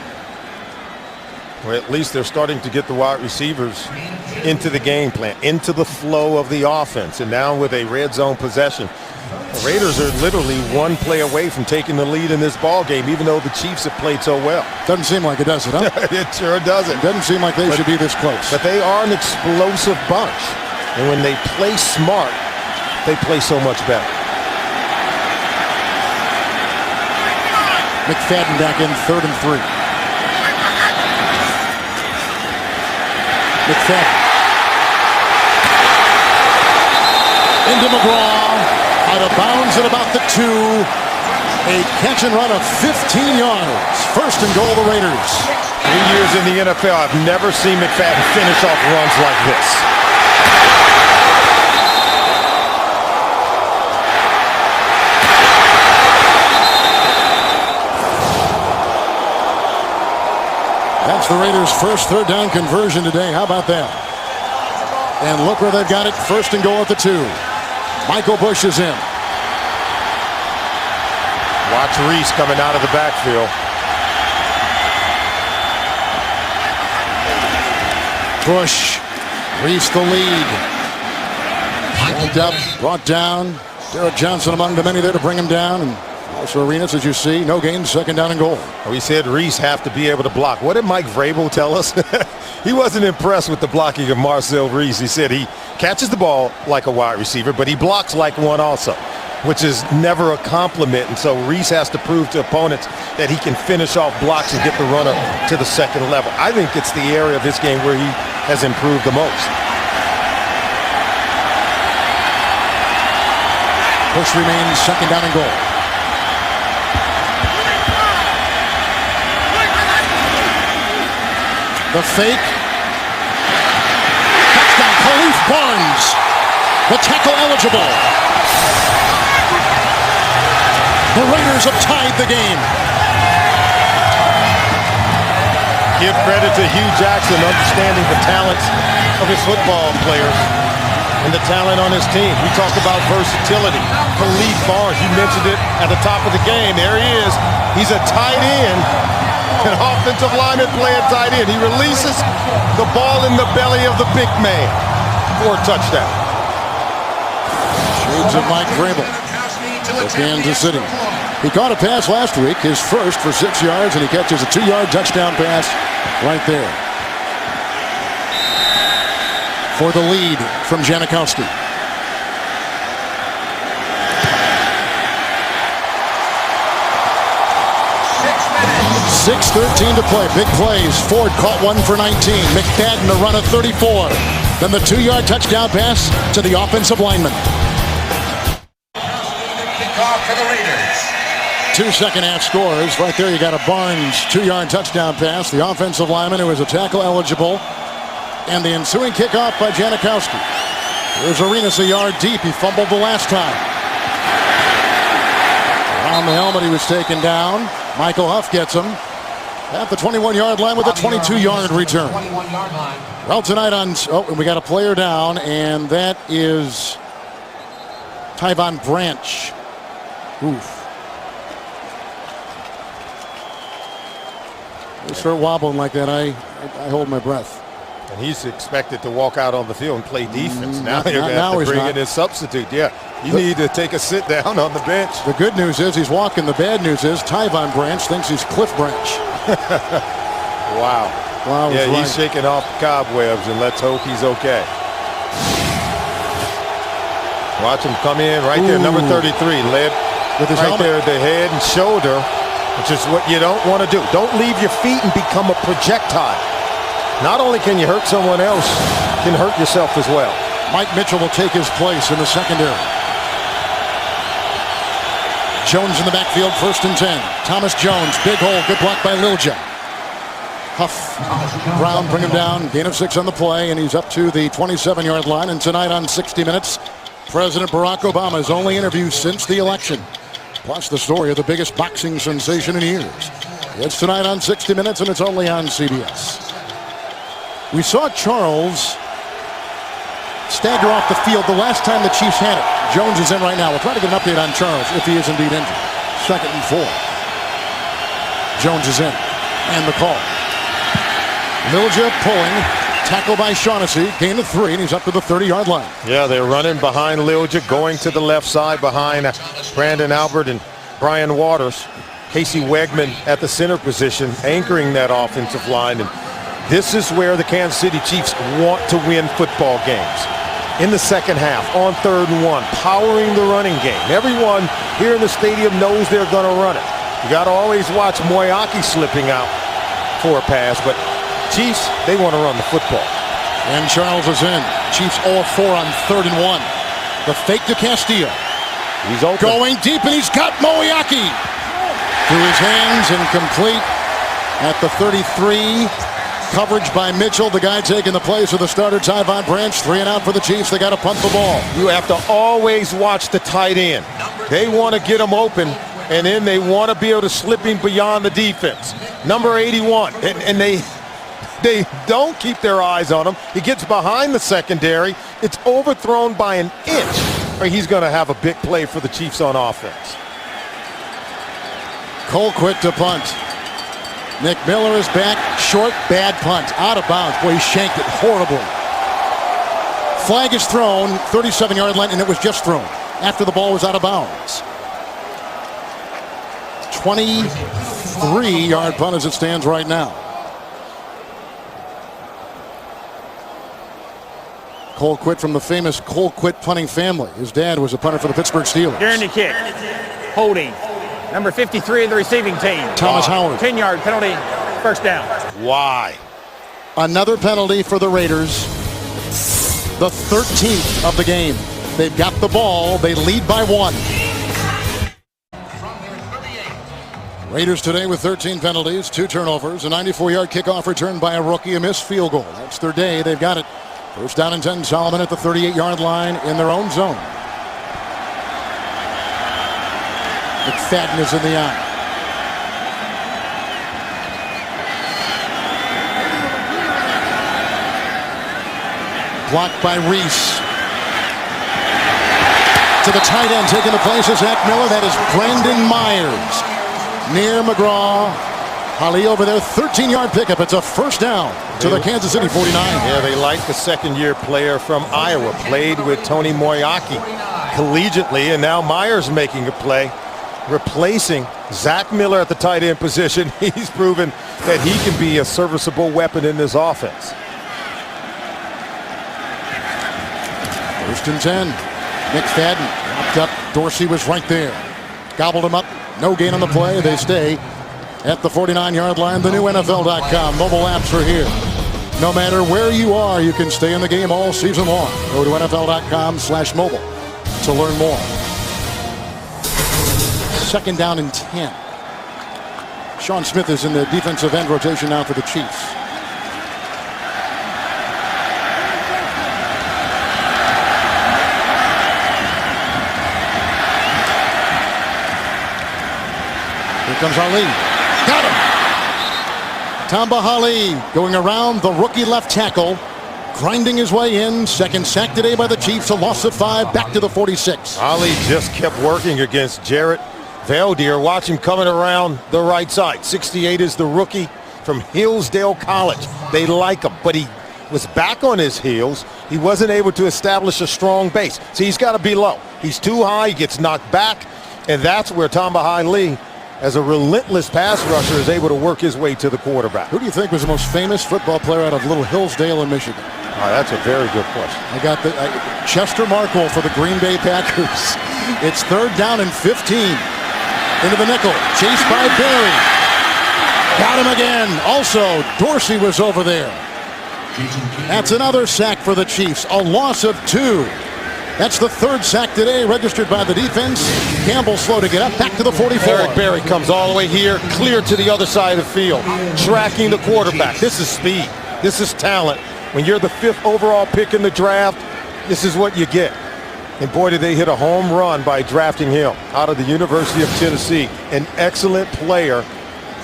Well, at least they're starting to get the wide receivers into the game plan, into the flow of the offense. And now with a red zone possession, the Raiders are literally one play away from taking the lead in this ball game, even though the Chiefs have played so well. Doesn't seem like it, does it, huh? It sure doesn't. Doesn't seem like they should be this close. But they are an explosive bunch. And when they play smart, they play so much better. McFadden back in 3rd and 3. McFadden. Into McGraw. Out of bounds at about the 2. A catch and run of 15 yards. 1st and goal, the Raiders. 3 years in the NFL, I've never seen McFadden finish off runs like this. That's the Raiders' first 3rd down conversion today. How about that? And look where they've got it. 1st and goal at the 2. Michael Bush is in. Watch Reese coming out of the backfield. Bush. Reese the lead. Backed up, brought down. Derek Johnson among the many there to bring him down. And also Arenas, as you see, no gain, 2nd down and goal. We said Reese have to be able to block. What did Mike Vrabel tell us? He wasn't impressed with the blocking of Marcel Reese. He said he catches the ball like a wide receiver, but he blocks like one also, which is never a compliment. And so Reese has to prove to opponents that he can finish off blocks and get the runner to the 2nd level. I think it's the area of this game where he has improved the most. Bush remains 2nd down and goal. The fake. Touchdown, Khalif Barnes. The tackle eligible. The Raiders have tied the game. Give credit to Hugh Jackson understanding the talents of his football players and the talent on his team. We talk about versatility. Khalif Barnes, you mentioned it at the top of the game. There he is. He's a tight end. An offensive lineman playing tight end. He releases the ball in the belly of the big man for a touchdown. Shades of Mike Vrabel for Kansas City. He caught a pass last week, his first for 6 yards, and he catches a 2-yard touchdown pass right there. For the lead from Janikowski. 6:13 to play. Big plays. Ford caught one for 19. McFadden a run of 34. Then the 2-yard touchdown pass to the offensive lineman. Kickoff for the Raiders. 2 second-half scores. Right there you got a Barnes 2-yard touchdown pass. The offensive lineman who is a tackle eligible. And the ensuing kickoff by Janikowski. There's Arenas a yard deep. He fumbled the last time. Around the helmet he was taken down. Michael Huff gets him at the 21-yard line with a 22-yard return. 21-yard line. Well, tonight on, and we got a player down, and that is Tyvon Branch. Oof. They start wobbling like that, I hold my breath. And he's expected to walk out on the field and play defense. Now you're going to now have to he's bring not. in his substitute. Yeah, you need to take a sit down on the bench. The good news is he's walking. The bad news is Tyvon Branch thinks he's Cliff Branch. Wow. Wow, yeah, right. he's shaking off the cobwebs, and let's hope he's okay. Watch him come in right there, number 33, led With his right helmet. there at the head and shoulder, which is what you don't want to do. Don't leave your feet and become a projectile. Not only can you hurt someone else, you can hurt yourself as well. Mike Mitchell will take his place in the secondary. Jones in the backfield, 1st and 10. Thomas Jones, big hole, good block by Lilja. Huff, Brown bring him down, gain of 6 on the play, and he's up to the 27-yard line. And tonight on 60 Minutes, President Barack Obama's only interview since the election, plus the story of the biggest boxing sensation in years. It's tonight on 60 Minutes, and it's only on CBS. We saw Charles stagger off the field the last time the Chiefs had it. Jones is in right now. We'll try to get an update on Charles if he is indeed injured. 2nd and 4. Jones is in. And the call. Milja pulling. Tackle by Shaughnessy. Gain of 3, and he's up to the 30-yard line. Yeah, they're running behind Lilja, going to the left side behind Brandon Albert and Brian Waters. Casey Wegman at the center position, anchoring that offensive line. And this is where the Kansas City Chiefs want to win football games. In the second half, on 3rd and 1, powering the running game. Everyone here in the stadium knows they're going to run it. You got to always watch Moyaki slipping out for a pass, but Chiefs, they want to run the football. And Charles is in. Chiefs 0-4 on 3rd and 1. The fake to Castillo. He's open. Going deep, and he's got Moyaki. Through his hands and complete at the 33. Coverage by Mitchell. The guy taking the place of the starter, Tyvon Branch. 3 and out for the Chiefs. They got to punt the ball. You have to always watch the tight end. They want to get him open, and then they want to be able to slip him beyond the defense. Number 81, and they don't keep their eyes on him. He gets behind the secondary. It's overthrown by an inch, or he's going to have a big play for the Chiefs on offense. Colquitt to punt. Nick Miller is back. Short, bad punt. Out of bounds. Boy, he shanked it horribly. Flag is thrown, 37-yard line, and it was just thrown after the ball was out of bounds. 23-yard punt as it stands right now. Colquitt from the famous Colquitt punting family. His dad was a punter for the Pittsburgh Steelers. During the kick, holding. Number 53 of the receiving team. Thomas Howard. 10-yard penalty, 1st down. Why? Another penalty for the Raiders. The 13th of the game. They've got the ball. They lead by 1. Raiders today with 13 penalties, 2 turnovers, a 94-yard kickoff return by a rookie, a missed field goal. That's their day. They've got it. 1st down and 10. Solomon at the 38-yard line in their own zone. McFadden is in the eye. Blocked by Reese. To the tight end, taking the place of Zach Miller. That is Brandon Myers. Near McGraw. Holly over there, 13-yard pickup. It's a 1st down to the Kansas City 49. Yeah, they like the second-year player from Iowa. Played with Tony Moyaki collegiately, and now Myers making a play, replacing Zach Miller at the tight end position. He's proven that he can be a serviceable weapon in this offense. 1st and 10. McFadden knocked up. Dorsey was right there. Gobbled him up. No gain on the play. They stay at the 49-yard line. The new NFL.com mobile apps are here. No matter where you are, you can stay in the game all season long. Go to NFL.com/mobile to learn more. 2nd down and 10. Sean Smith is in the defensive end rotation now for the Chiefs. Here comes Ali. Got him. Tamba Hali going around the rookie left tackle, grinding his way in. 2nd sack today by the Chiefs. A loss of 5, back to the 46. Ali just kept working against Jarrett Valdir. Watch him coming around the right side. 68 is the rookie from Hillsdale College. They like him, but he was back on his heels. He wasn't able to establish a strong base. See, he's got to be low. He's too high, he gets knocked back, and that's where Tamba Hali, as a relentless pass rusher, is able to work his way to the quarterback. Who do you think was the most famous football player out of Little Hillsdale in Michigan? Oh, that's a very good question. I got the Chester Markle for the Green Bay Packers. It's 3rd down and 15. Into the nickel. Chased by Barry. Got him again. Also, Dorsey was over there. That's another sack for the Chiefs. A loss of 2. That's the 3rd sack today, registered by the defense. Campbell slow to get up, back to the 44. Eric Berry comes all the way here, clear to the other side of the field, tracking the quarterback. This is speed. This is talent. When you're the 5th overall pick in the draft, this is what you get. And boy, did they hit a home run by drafting him out of the University of Tennessee. An excellent player,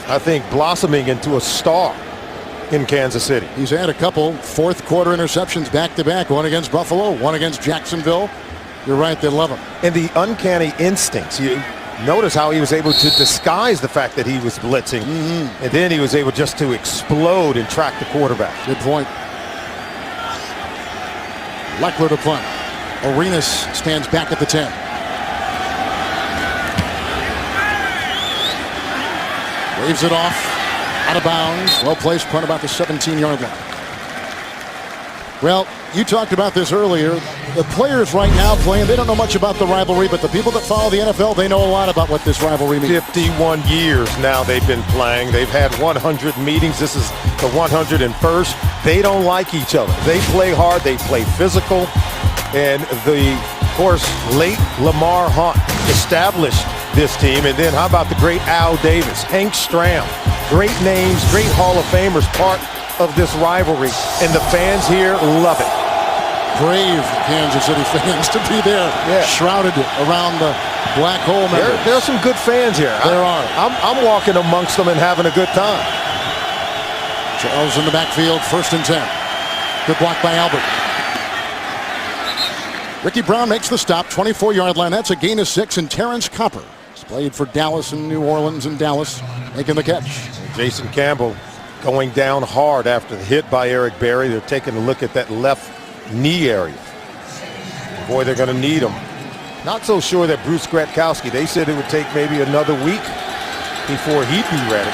I think, blossoming into a star in Kansas City. He's had a couple 4th quarter interceptions back-to-back. One against Buffalo, one against Jacksonville. You're right, they love him. And the uncanny instincts. You notice how he was able to disguise the fact that he was blitzing. And then he was able just to explode and track the quarterback. Good point. Leckler to punt. Arenas stands back at the 10. Waves it off. Out of bounds. Well placed punt about the 17-yard line. Well, you talked about this earlier. The players right now playing, they don't know much about the rivalry, but the people that follow the NFL, they know a lot about what this rivalry means. 51 years now they've been playing. They've had 100 meetings. This is the 101st. They don't like each other. They play hard. They play physical. And of course, late Lamar Hunt established this team. And then how about the great Al Davis, Hank Stram, great names, great Hall of Famers, part of this rivalry, and the fans here love it. Brave Kansas City fans to be there, shrouded around the black hole members. There are some good fans here. There are. I'm walking amongst them and having a good time. Charles in the backfield, 1st and 10. Good block by Albert. Ricky Brown makes the stop, 24-yard line. That's a gain of 6, and Terrence Copper has played for Dallas and New Orleans and Dallas, making the catch. Jason Campbell going down hard after the hit by Eric Berry. They're taking a look at that left knee area. Boy, they're going to need him. Not so sure that Bruce Gretkowski, they said it would take maybe another week before he'd be ready.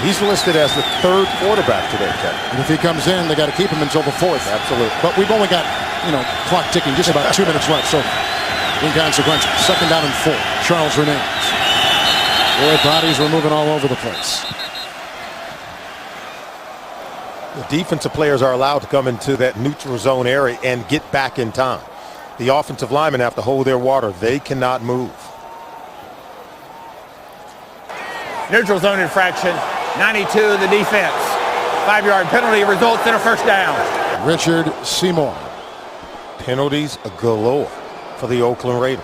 He's listed as the 3rd quarterback today, Kevin. And if he comes in, they got to keep him until the 4th. Absolutely. But we've only got, clock ticking, just about 2 minutes left. So inconsequential. 2nd down and 4. Charles remains. Boy, bodies were moving all over the place. The defensive players are allowed to come into that neutral zone area and get back in time. The offensive linemen have to hold their water. They cannot move. Neutral zone infraction, 92 the defense. 5-yard penalty results in a 1st down. Richard Seymour. Penalties galore for the Oakland Raiders.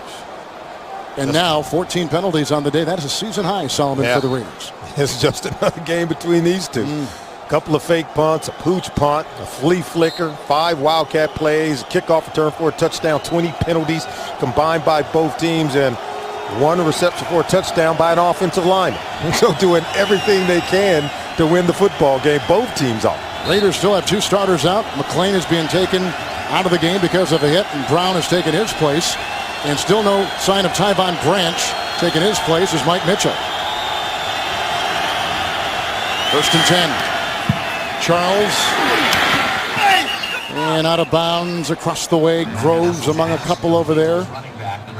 And now 14 penalties on the day. That is a season high, Solomon, for the Raiders. It's just another game between these two. Couple of fake punts, a pooch punt, a flea flicker, 5 wildcat plays, a kickoff return for a touchdown, 20 penalties combined by both teams, and 1 reception for a touchdown by an offensive lineman. So doing everything they can to win the football game. Both teams are. Raiders still have 2 starters out. McClain is being taken out of the game because of a hit, and Brown has taken his place. And still no sign of Tyvon Branch. Taking his place is Mike Mitchell. 1st and 10. Charles, and out of bounds across the way. Groves among a couple over there,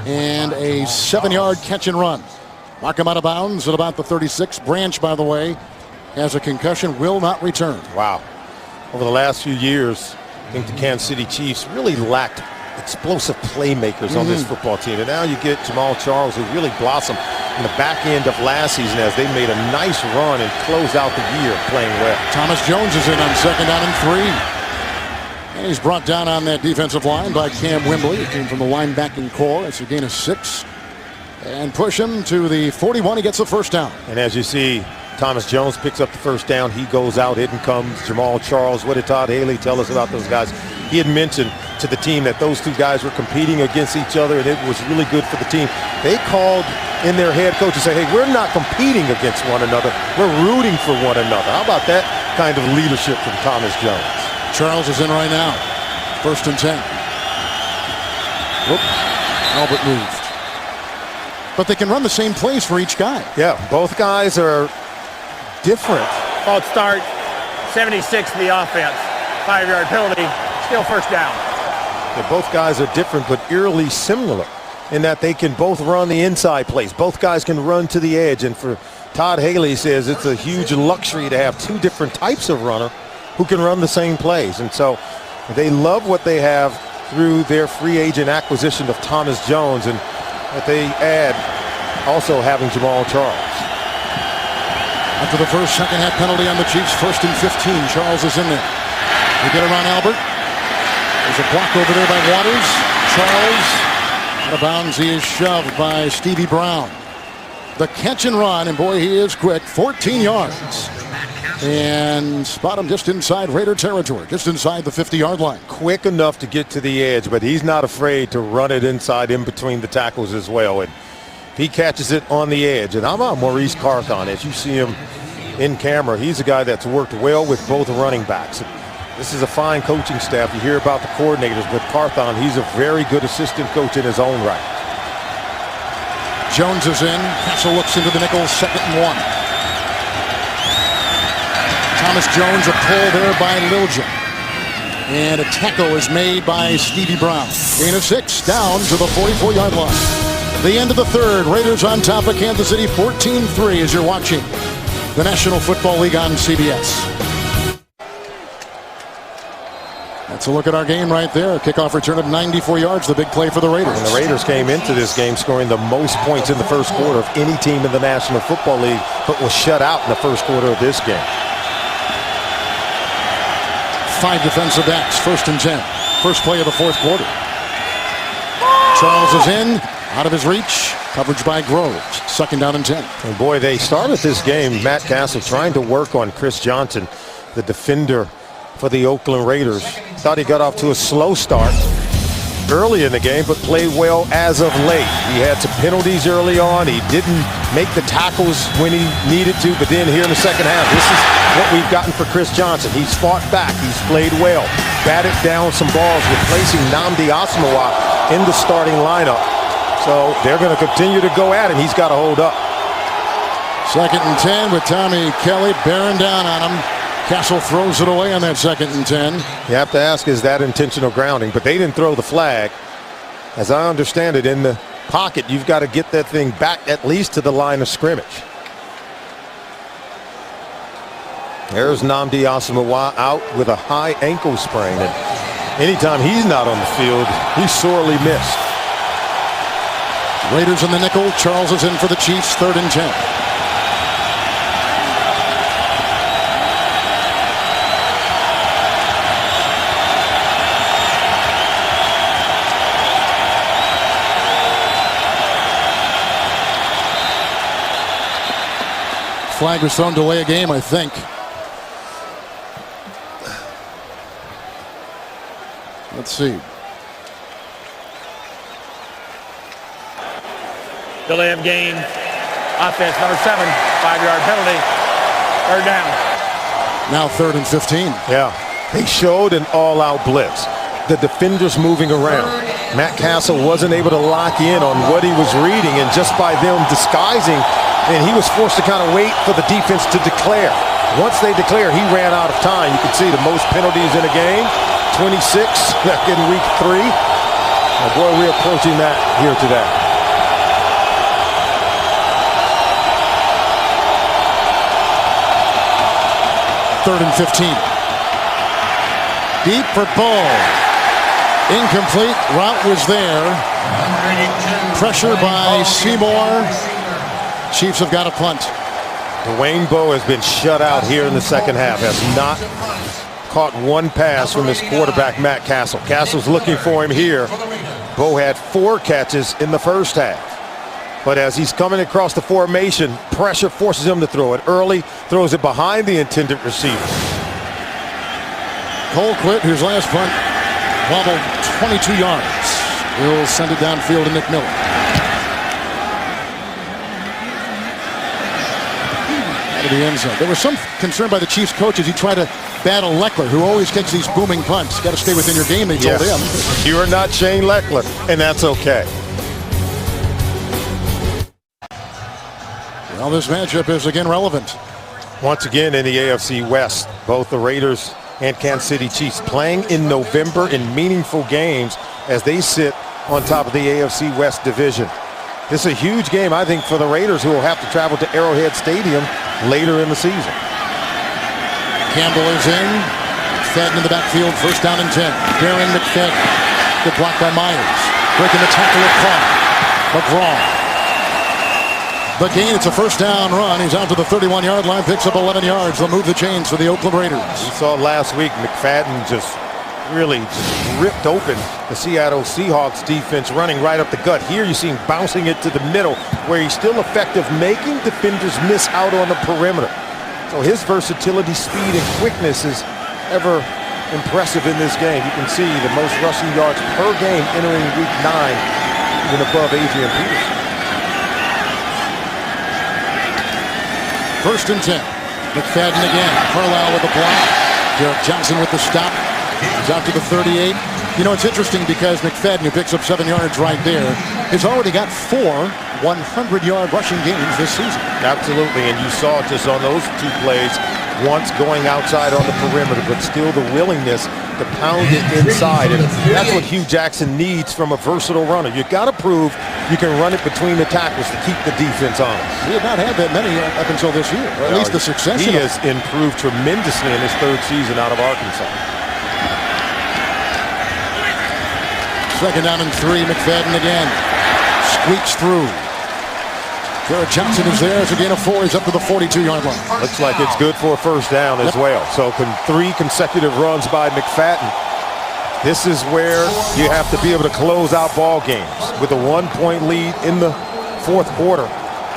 and a 7-yard catch and run. Mark him out of bounds at about the 36. Branch, by the way, has a concussion, will not return. Wow. Over the last few years, I think the Kansas City Chiefs really lacked explosive playmakers on this football team. And now you get Jamal Charles, who really blossomed in the back end of last season as they made a nice run and closed out the year playing well. Thomas Jones is in on 2nd down and 3. And he's brought down on that defensive line by Cam Wembley. He came from the linebacking core. It's a gain of 6. And push him to the 41. He gets the 1st down. And as you see, Thomas Jones picks up the 1st down. He goes out. In comes Jamal Charles. What did Todd Haley tell us about those guys? He had mentioned to the team that those 2 guys were competing against each other, and it was really good for the team. They called in their head coach and say, hey, we're not competing against one another. We're rooting for one another. How about that kind of leadership from Thomas Jones? Charles is in right now. 1st and 10. Whoop. Albert moved. But they can run the same plays for each guy. Yeah, both guys are different. False start, 76 to the offense. 5-yard penalty, still 1st down. Yeah, both guys are different but eerily similar in that they can both run the inside plays. Both guys can run to the edge. And for Todd Haley says it's a huge luxury to have 2 different types of runner who can run the same plays. And so they love what they have through their free agent acquisition of Thomas Jones, and that they add also having Jamal Charles. After the first second half penalty on the Chiefs, 1st and 15. Charles is in there. They get around Albert. There's a block over there by Waters. Charles out of bounds. He is shoved by Stevie Brown. The catch and run, and boy, he is quick. 14 yards. and spot him just inside Raider territory, just inside the 50-yard line. Quick enough to get to the edge, but he's not afraid to run it inside in between the tackles as well. And if he catches it on the edge, and I'm on Maurice Carthon, as you see him in camera, he's a guy that's worked well with both running backs. This is a fine coaching staff. You hear about the coordinators, but Carthon, he's a very good assistant coach in his own right. Jones is in. Castle looks into the nickel, 2nd and 1. Thomas Jones, a pull there by Lilja. And a tackle is made by Stevie Brown. Gain of 6, down to the 44-yard line. The end of the 3rd. Raiders on top of Kansas City, 14-3 as you're watching the National Football League on CBS. That's a look at our game right there. A kickoff return of 94 yards, the big play for the Raiders. And the Raiders came into this game scoring the most points in the first quarter of any team in the National Football League, but was shut out in the first quarter of this game. 5 defensive backs, 1st and 10. First play of the 4th quarter. Charles is in, out of his reach. Coverage by Groves. 2nd down and 10. And boy, they started this game, Matt Castle, trying to work on Chris Johnson, the defender for the Oakland Raiders. Thought he got off to a slow start early in the game, but played well as of late. He had some penalties early on. He didn't make the tackles when he needed to, but then here in the second half, this is what we've gotten for Chris Johnson. He's fought back. He's played well. Batted down some balls, replacing Nnamdi Asomugha in the starting lineup. So they're going to continue to go at him. He's got to hold up. 2nd and 10 with Tommy Kelly bearing down on him. Castle throws it away on that 2nd and 10. You have to ask, is that intentional grounding? But they didn't throw the flag. As I understand it, in the pocket, you've got to get that thing back at least to the line of scrimmage. There's Nnamdi Asomugha out with a high ankle sprain. And anytime he's not on the field, he's sorely missed. Raiders in the nickel. Charles is in for the Chiefs, 3rd and 10. Flag was thrown to delay a game, I think. Let's see. Delay of game. Offense number 7. 5-yard penalty. 3rd down. Now 3rd and 15. Yeah, they showed an all-out blitz. The defenders moving around. Matt Castle wasn't able to lock in on what he was reading, and just by them disguising, and he was forced to kind of wait for the defense to declare. Once they declare, he ran out of time. You can see the most penalties in a game, 26 in week 3. Oh boy, we're approaching that here today. Third and 15. Deep for Bull. Incomplete. Route was there. Pressure by Seymour. Chiefs have got a punt. Dwayne Bowe has been shut out here in the second half. Has not caught one pass from his quarterback, Matt Castle. Castle's looking for him here. Bowe had 4 catches in the first half. But as he's coming across the formation, pressure forces him to throw it early, throws it behind the intended receiver. Colquitt, whose last punt wobbled 22 yards. He'll send it downfield to Nick Miller. Out of the end zone. There was some concern by the Chiefs coaches. He tried to battle Leckler, who always kicks these booming punts. Got to stay within your game, they told him. You are not Shane Leckler, and that's okay. Well, this matchup is again relevant. Once again in the AFC West, both the Raiders and Kansas City Chiefs playing in November in meaningful games as they sit on top of the AFC West division. This is a huge game, I think, for the Raiders, who will have to travel to Arrowhead Stadium later in the season. Campbell is in. McFadden in the backfield, 1st down and 10. Darren McFadden. Good block by Myers. Breaking the tackle at Clark. McGraw. The gain, it's a 1st down run. He's out to the 31-yard line, picks up 11 yards. They'll move the chains for the Oakland Raiders. We saw last week McFadden just really ripped open the Seattle Seahawks defense, running right up the gut. Here you see him bouncing it to the middle, where he's still effective, making defenders miss out on the perimeter. So his versatility, speed, and quickness is ever impressive in this game. You can see the most rushing yards per game entering week 9, even above Adrian Peterson. 1st and 10. McFadden again. Carlisle with the block. Derek Johnson with the stop. He's out to the 38. You know, it's interesting because McFadden, who picks up 7 yards right there, has already got 4 100-yard rushing games this season. Absolutely, and you saw it just on those 2 plays, once going outside on the perimeter, but still the willingness to pound it inside. And that's what Hugh Jackson needs from a versatile runner. You've got to prove you can run it between the tackles to keep the defense honest. He had not had that many up until this year, or at least the success. He has improved tremendously in his 3rd season out of Arkansas. 2nd down and 3. McFadden again. Squeaks through. Derek Johnson is there. It's a gain of 4. He's up to the 42-yard line. Looks like it's good for a 1st down as well. So 3 consecutive runs by McFadden. This is where you have to be able to close out ball games with a 1-point lead in the 4th quarter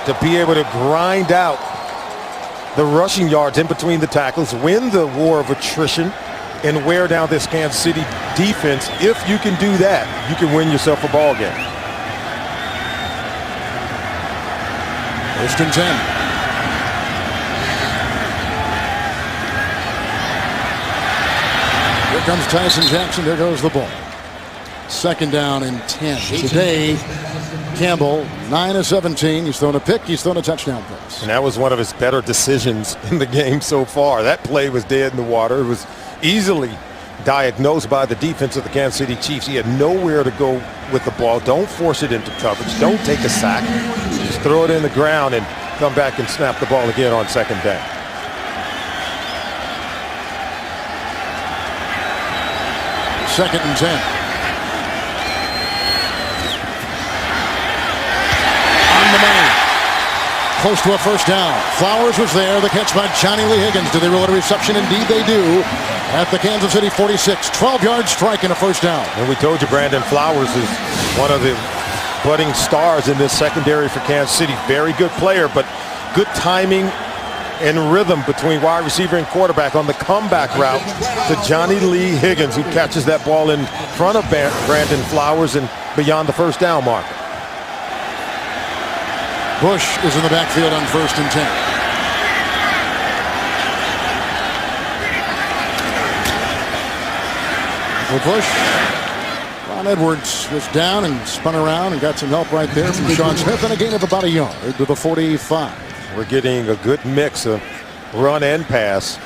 to be able to grind out the rushing yards in between the tackles, win the war of attrition, and wear down this Kansas City defense. If you can do that, you can win yourself a ball game. 1st and 10. Here comes Tyson Jackson. There goes the ball. 2nd down and 10. Today, Campbell, 9 of 17. He's thrown a pick. He's thrown a touchdown pass. And that was one of his better decisions in the game so far. That play was dead in the water. It was easily diagnosed by the defense of the Kansas City Chiefs. He had nowhere to go with the ball. Don't force it into coverage. Don't take a sack. Just throw it in the ground and come back and snap the ball again on 2nd down. Second and 10. On the money. Close to a 1st down. Flowers was there. The catch by Johnny Lee Higgins. Do they rule it a reception? Indeed they do. At the Kansas City 46. 12-yard strike and a 1st down. And we told you Brandon Flowers is one of the budding stars in this secondary for Kansas City. Very good player, but good timing and rhythm between wide receiver and quarterback on the comeback route to Johnny Lee Higgins, who catches that ball in front of Brandon Flowers and beyond the 1st down mark. Bush is in the backfield on 1st and 10. Well, Bush, Ron Edwards was down and spun around and got some help right there from Sean Smith, and a gain of about a yard to the 45. We're getting a good mix of run and pass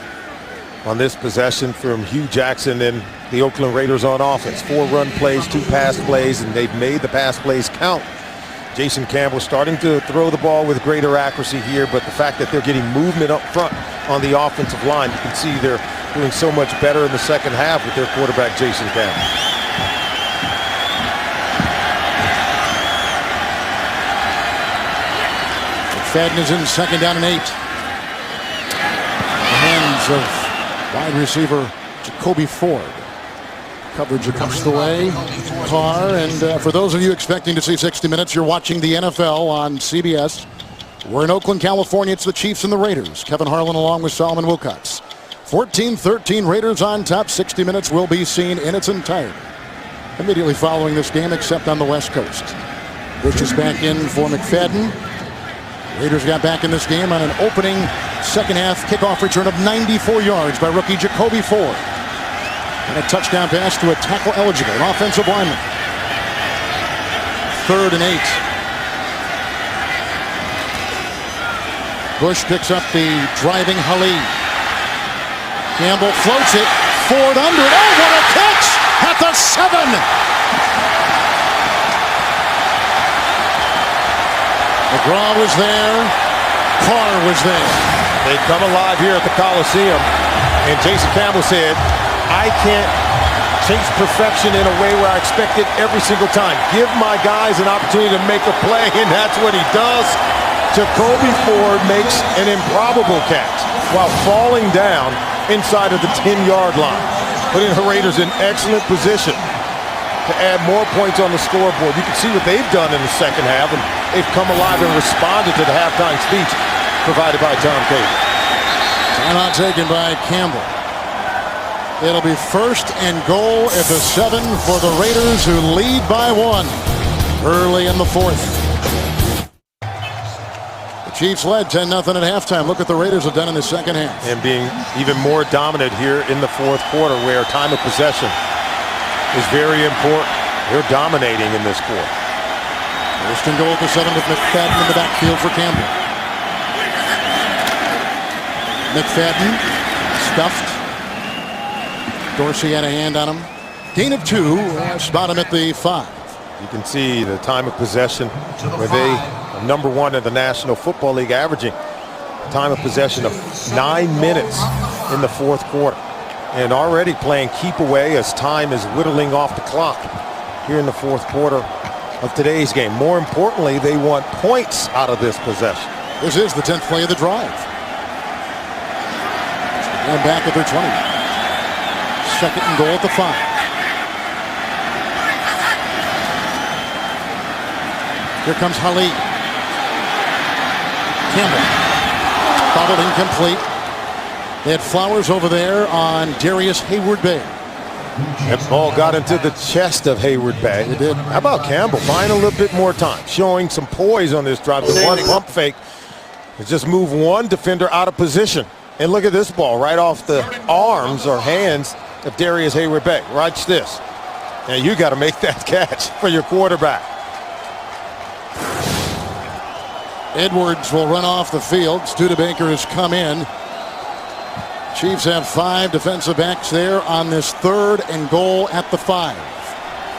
on this possession from Hugh Jackson and the Oakland Raiders on offense. 4 run plays, 2 pass plays, and they've made the pass plays count. Jason Campbell starting to throw the ball with greater accuracy here, but the fact that they're getting movement up front on the offensive line, you can see they're doing so much better in the 2nd half with their quarterback, Jason Campbell. McFadden is in 2nd down and 8. The hands of wide receiver Jacoby Ford. Coverage across the way. Carr, and for those of you expecting to see 60 Minutes, you're watching the NFL on CBS. We're in Oakland, California. It's the Chiefs and the Raiders. Kevin Harlan along with Solomon Wilcox. 14-13 Raiders on top. 60 Minutes will be seen in its entirety immediately following this game, except on the West Coast. Bush is back in for McFadden. Raiders got back in this game on an opening 2nd half kickoff return of 94 yards by rookie Jacoby Ford. And a touchdown pass to a tackle eligible, an offensive lineman. 3rd and 8. Bush picks up the driving Halil. Campbell floats it. Ford under it. Oh, what a catch at the 7. McGraw was there. Carr was there. They come alive here at the Coliseum, and Jason Campbell said, I can't chase perfection in a way where I expect it every single time. Give my guys an opportunity to make a play, and that's what he does. Jacoby Ford makes an improbable catch while falling down inside of the 10-yard line, putting the Raiders in excellent position to add more points on the scoreboard. You can see what they've done in the 2nd half, and they've come alive and responded to the halftime speech provided by Tom Cable. Timeout taken by Campbell. It'll be 1st and goal at the 7 for the Raiders, who lead by 1 early in the 4th. The Chiefs led 10-0 at halftime. Look what the Raiders have done in the second half. And being even more dominant here in the 4th quarter, where time of possession is very important. They're dominating in this quarter. 1st and goal at the 7 with McFadden in the backfield for Campbell. McFadden stuffed. Dorsey had a hand on him. Gain of 2. Spot him at the 5. You can see the time of possession where they are number 1 in the National Football League, averaging time of possession of 9 minutes in the 4th quarter. And already playing keep away as time is whittling off the clock here in the 4th quarter of today's game. More importantly, they want points out of this possession. This is the 10th play of the drive. And back at their 20. 2nd and goal at the 5. Here comes Halil. Campbell. Bobbled incomplete. They had Flowers over there on Darius Hayward-Bay. That ball got into the chest of Hayward-Bay. It did. How about Campbell buying a little bit more time, showing some poise on this drive. The one pump fake is just move one defender out of position. And look at this ball right off the arms or hands of Darius Hayward-Bay. Watch this. And you got to make that catch for your quarterback. Edwards will run off the field. Studebaker has come in. Chiefs have 5 defensive backs there on this 3rd and goal at the 5.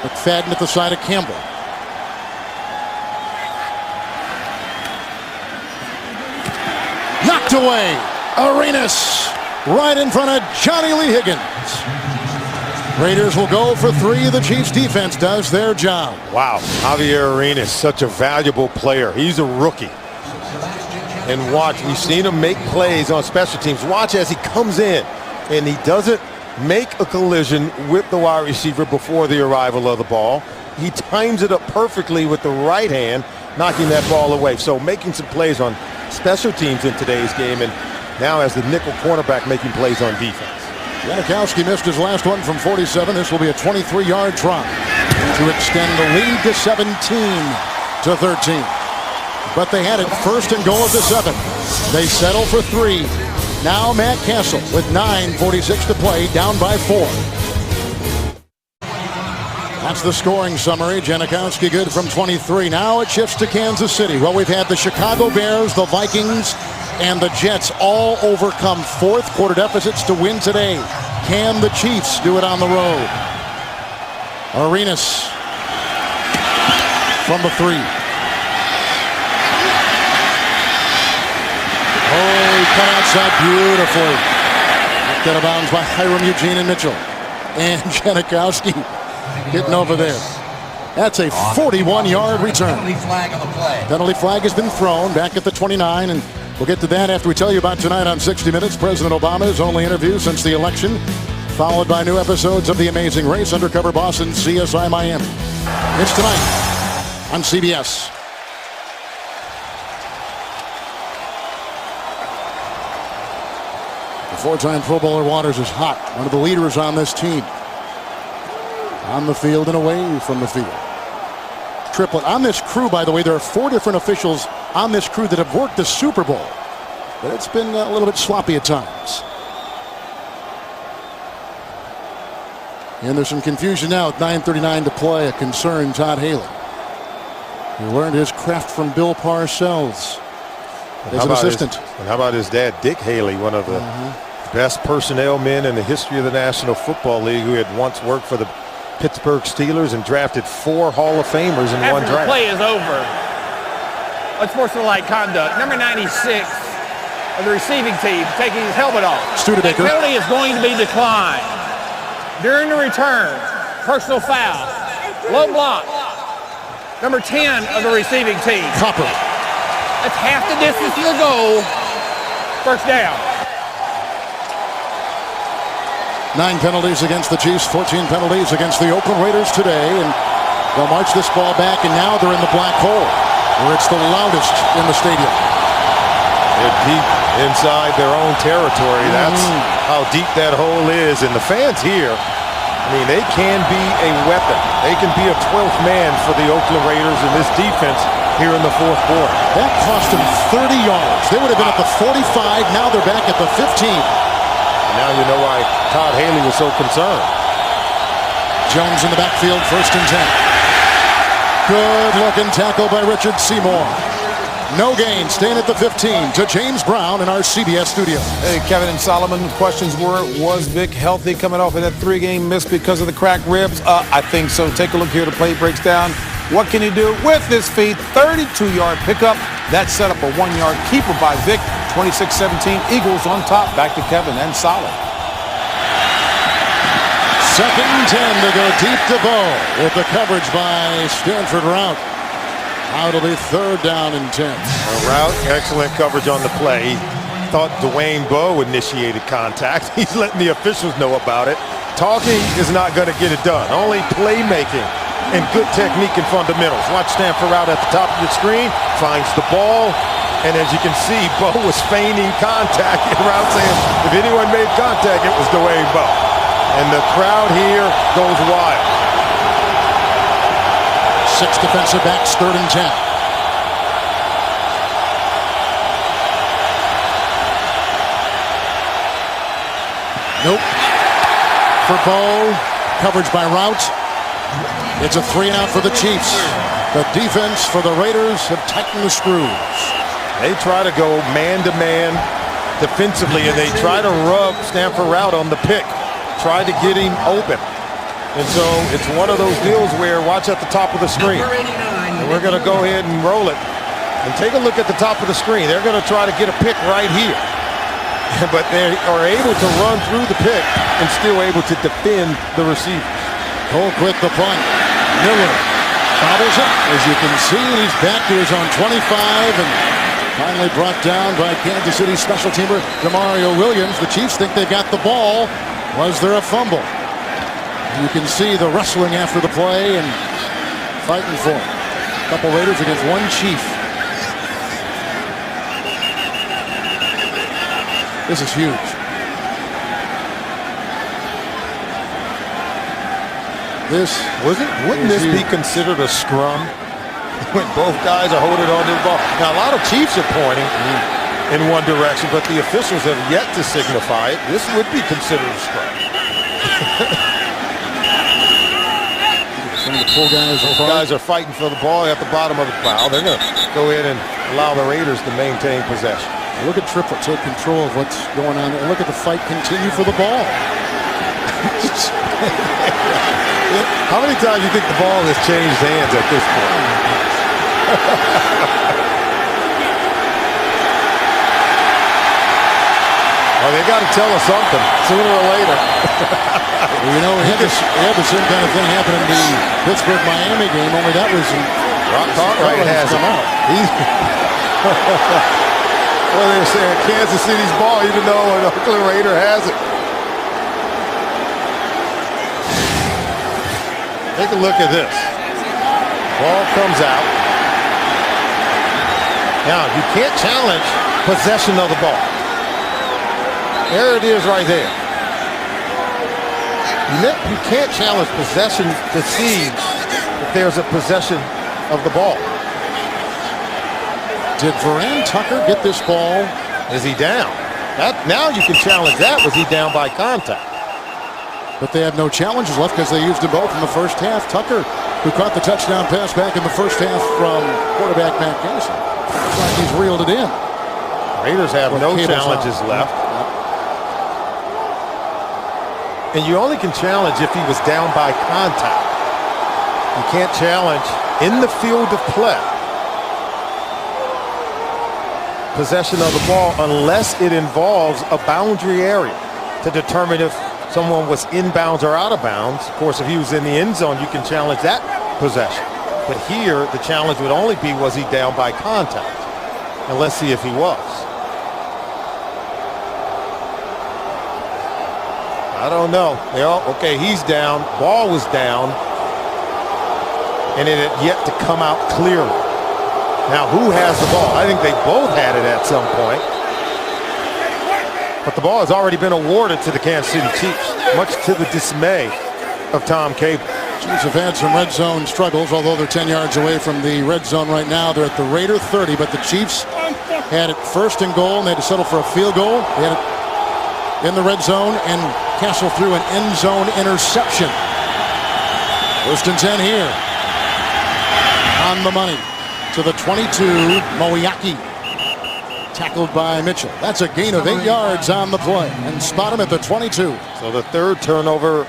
McFadden at the side of Campbell. Knocked away. Arenas right in front of Johnny Lee Higgins. Raiders will go for 3. The Chiefs defense does their job. Wow, Javier Arenas, such a valuable player. He's a rookie. And watch, we've seen him make plays on special teams. Watch as he comes in and he doesn't make a collision with the wide receiver before the arrival of the ball. He times it up perfectly with the right hand, knocking that ball away. So making some plays on special teams in today's game, and now as the nickel cornerback making plays on defense. Janikowski missed his last one from 47. This will be a 23-yard try to extend the lead to 17 to 13. But they had it 1st and goal at the 7. They settle for 3. Now Matt Castle with 9:46 to play, down by 4. That's the scoring summary. Janikowski good from 23. Now it shifts to Kansas City. Well, we've had the Chicago Bears, the Vikings, and the Jets all overcome 4th quarter deficits to win today. Can the Chiefs do it on the road? Arenas from the 3. Oh, he cut outside beautifully. Knocked out of bounds by Hiram, Eugene, and Mitchell. And Janikowski getting over there. That's a 41-yard return. Penalty flag on the play. Penalty flag has been thrown back at the 29, and we'll get to that after we tell you about tonight on 60 Minutes. President Obama's only interview since the election, followed by new episodes of The Amazing Race, Undercover Boss, and CSI Miami. It's tonight on CBS. The 4-time Pro Bowler Waters is hot, one of the leaders on this team. On the field and away from the field. Triplet. On this crew, by the way, there are 4 different officials on this crew that have worked the Super Bowl. But it's been a little bit sloppy at times. And there's some confusion now with 9:39 to play. A concerned Todd Haley. He learned his craft from Bill Parcells as an assistant. And how about his dad, Dick Haley, one of the best personnel men in the history of the National Football League, who had once worked for the Pittsburgh Steelers and drafted 4 Hall of Famers in one After the draft. play is over, unsportsmanlike conduct. Number 96 of the receiving team taking his helmet off. Studebaker. The penalty is going to be declined. During the return, personal foul, low block. Number 10 of the receiving team. Copper. That's half the distance to the goal. First down. 9 penalties against the Chiefs, 14 penalties against the Oakland Raiders today, and they'll march this ball back, and now they're in the black hole, where it's the loudest in the stadium. They're deep inside their own territory. That's how deep that hole is. And the fans here, I mean, they can be a weapon. They can be a 12th man for the Oakland Raiders in this defense here in the fourth quarter. That cost them 30 yards. They would have been at the 45. Now they're back at the 15. Now you know why Todd Haley was so concerned. Jones in the backfield, 1st and 10. Good looking tackle by Richard Seymour. No gain, staying at the 15 to James Brown in our CBS studio. Hey, Kevin and Solomon, questions were, was Vic healthy coming off of that 3-game miss because of the cracked ribs? I think so. Take a look here. The play breaks down. What can he do with his feet? 32-yard pickup. That set up a 1-yard keeper by Vic. 26-17, Eagles on top. Back to Kevin and Solomon. 2nd and 10 to go deep to Bo with the coverage by Stanford Rout. Now it'll be 3rd down and 10. Rout, excellent coverage on the play. Thought Dwayne Bowe initiated contact. He's letting the officials know about it. Talking is not going to get it done. Only playmaking and good technique and fundamentals. Watch Stanford Rout at the top of the screen. Finds the ball. And as you can see, Bowe was feigning contact. And Rout saying, if anyone made contact, it was Dwayne Bowe. And the crowd here goes wild. 6 defensive backs, 3rd and 10. Nope. For Bo, coverage by Rout. It's a 3-and-out for the Chiefs. The defense for the Raiders have tightened the screws. They try to go man-to-man defensively, and they try to rub Stanford Rout on the pick. Try to get him open. And so it's one of those deals where watch at the top of the screen. And we're going to go ahead and roll it. And take a look at the top of the screen. They're going to try to get a pick right here. But they are able to run through the pick and still able to defend the receiver. Colquitt the punt. Miller bobbles it. As you can see, he's back to his own 25 and finally brought down by Kansas City special teamer Demario Williams. The Chiefs think they got the ball. Was there a fumble? You can see the wrestling after the play and fighting for it. A couple Raiders against one Chief. This is huge. Wouldn't this be considered a scrum when both guys are holding on to the ball? Now a lot of Chiefs are pointing in one direction, but the officials have yet to signify it. This would be considered a scrum. Some of the poor guys Those guys are fighting for the ball at the bottom of the pile. They're going to go ahead and allow the Raiders to maintain possession. Look at Triplett take control of what's going on. And look at the fight continue for the ball. How many times do you think the ball has changed hands at this point? Well, they got to tell us something sooner or later. Well, you know, we had the same kind of thing happen in the Pittsburgh-Miami game, only that was Rock Cartwright has come out. Well, they're saying Kansas City's ball, even though an Oakland Raider has it. Take a look at this. Ball comes out. Now, you can't challenge possession of the ball. There it is right there. You can't challenge possession to see if there's a possession of the ball. Did Vernon Tucker get this ball? Is he down? Now you can challenge that. Was he down by contact? But they have no challenges left because they used them both in the first half. Tucker, who caught the touchdown pass back in the first half from quarterback Matt Casey. Looks like he's reeled it in. Raiders have no challenges left. And you only can challenge if he was down by contact. You can't challenge in the field of play possession of the ball unless it involves a boundary area to determine if someone was inbounds or out of bounds. Of course, if he was in the end zone, you can challenge that possession. But here, the challenge would only be, was he down by contact? And let's see if he was. I don't know. Okay, he's down. Ball was down. And it had yet to come out clearly. Now, who has the ball? I think they both had it at some point. But the ball has already been awarded to the Kansas City Chiefs, much to the dismay of Tom Cable. Chiefs have had some red zone struggles, although they're 10 yards away from the red zone right now. They're at the Raider 30, but the Chiefs had it first and goal, and they had to settle for a field goal. They had it in the red zone, and Castle threw an end zone interception. First and 10 here. On the money to the 22, Moiaki. Tackled by Mitchell. That's a gain of 8 yards on the play, and spot him at the 22. So the third turnover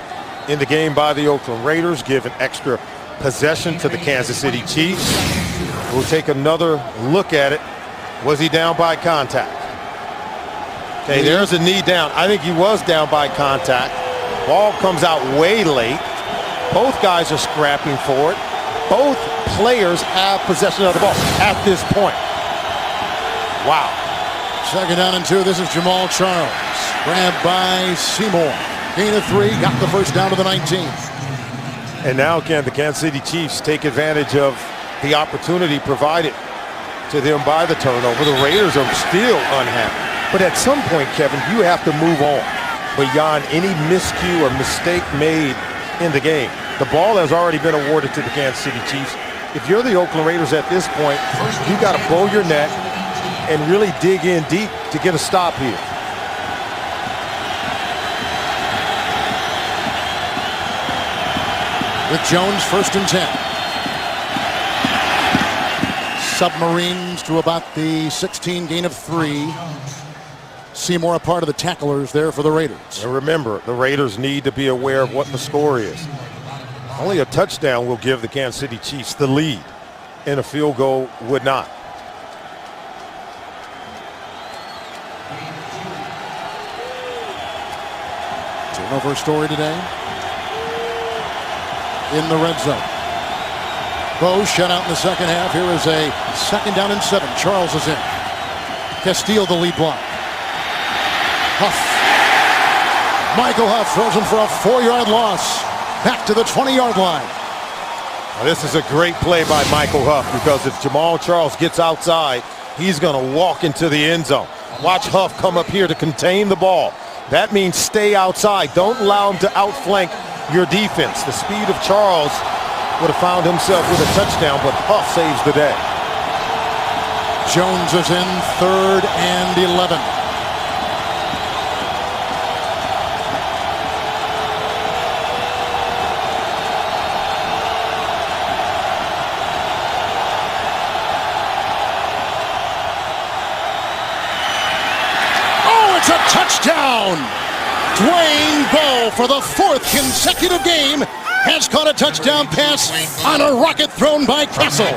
in the game by the Oakland Raiders, give an extra possession to the Kansas City Chiefs. We'll take another look at it. Was he down by contact? Okay, there's a knee down. I think he was down by contact. Ball comes out way late. Both guys are scrapping for it. Both players have possession of the ball at this point. Wow. Second down and 2. This is Jamal Charles. Grabbed by Seymour. Gain of 3. Got the first down to the 19. And now can the Kansas City Chiefs take advantage of the opportunity provided to them by the turnover. The Raiders are still unhappy. But at some point, Kevin, you have to move on beyond any miscue or mistake made in the game. The ball has already been awarded to the Kansas City Chiefs. If you're the Oakland Raiders at this point, you got to bow your neck and really dig in deep to get a stop here. With Jones, first and 10. Submarines to about the 16, gain of 3. Seymour a part of the tacklers there for the Raiders. And remember, the Raiders need to be aware of what the score is. Only a touchdown will give the Kansas City Chiefs the lead, and a field goal would not. Turnover story today in the red zone. Bo shut out in the second half. Here is a second down and 7. Charles is in. Castile the lead block. Huff. Michael Huff throws him for a 4-yard loss. Back to the 20-yard line. Now, this is a great play by Michael Huff, because if Jamal Charles gets outside, he's going to walk into the end zone. Watch Huff come up here to contain the ball. That means stay outside. Don't allow him to outflank your defense. The speed of Charles would have found himself with a touchdown, but Huff saves the day. Jones is in, 3rd and 11. Oh, it's a touchdown! Dwayne Bowe, for the 4th consecutive game, has caught a touchdown pass on a rocket thrown by Castle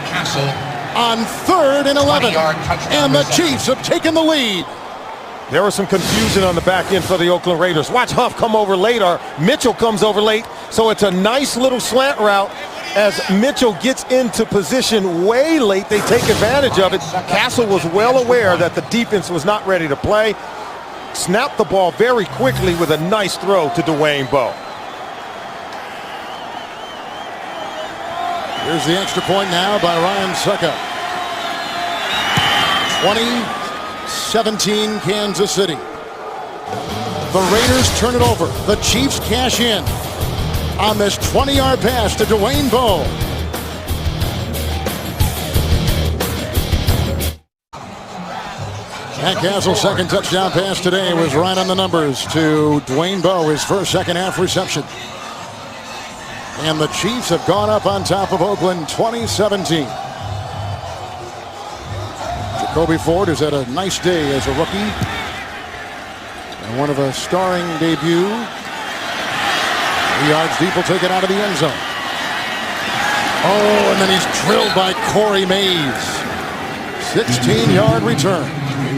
on 3rd and 11. And the Chiefs have taken the lead. There was some confusion on the back end for the Oakland Raiders. Watch Huff come over late, or Mitchell comes over late. So it's a nice little slant route. As Mitchell gets into position way late, they take advantage of it. Castle was well aware that the defense was not ready to play. Snapped the ball very quickly with a nice throw to Dwayne Bowe. Here's the extra point now by Ryan Sucka. 20-17 Kansas City. The Raiders turn it over. The Chiefs cash in on this 20-yard pass to Dwayne Bowe. Matt Castle's second touchdown pass today was right on the numbers to Dwayne Bowe, his first second-half reception. And the Chiefs have gone up on top of Oakland 20-17. Jacoby Ford has had a nice day as a rookie. And one of a starring debut. 3 yards deep, will take it out of the end zone. Oh, and then he's drilled by Corey Mays. 16-yard return.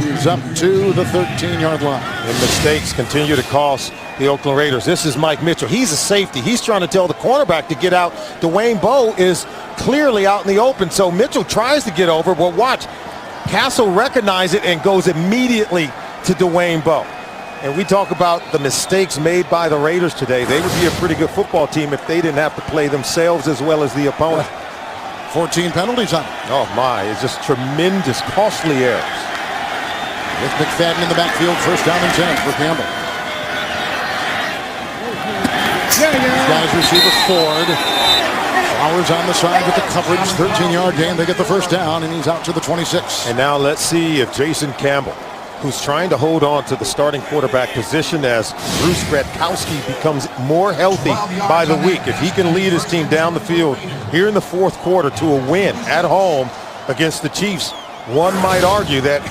He's up to the 13-yard line. And mistakes continue to cost the Oakland Raiders. This is Mike Mitchell. He's a safety. He's trying to tell the cornerback to get out. Dwayne Bowe is clearly out in the open. So Mitchell tries to get over, but watch. Castle recognizes it and goes immediately to Dwayne Bowe. And we talk about the mistakes made by the Raiders today. They would be a pretty good football team if they didn't have to play themselves as well as the opponent. 14 penalties on him. Oh my, it's just tremendous, costly errors. With McFadden in the backfield, first down and 10 for Campbell. Guys, receiver Ford. Flowers on the side with the coverage, 13-yard gain. They get the first down, and he's out to the 26. And now let's see if Jason Campbell, who's trying to hold on to the starting quarterback position as Bruce Gradkowski becomes more healthy by the week. If he can lead his team down the field here in the fourth quarter to a win at home against the Chiefs, one might argue that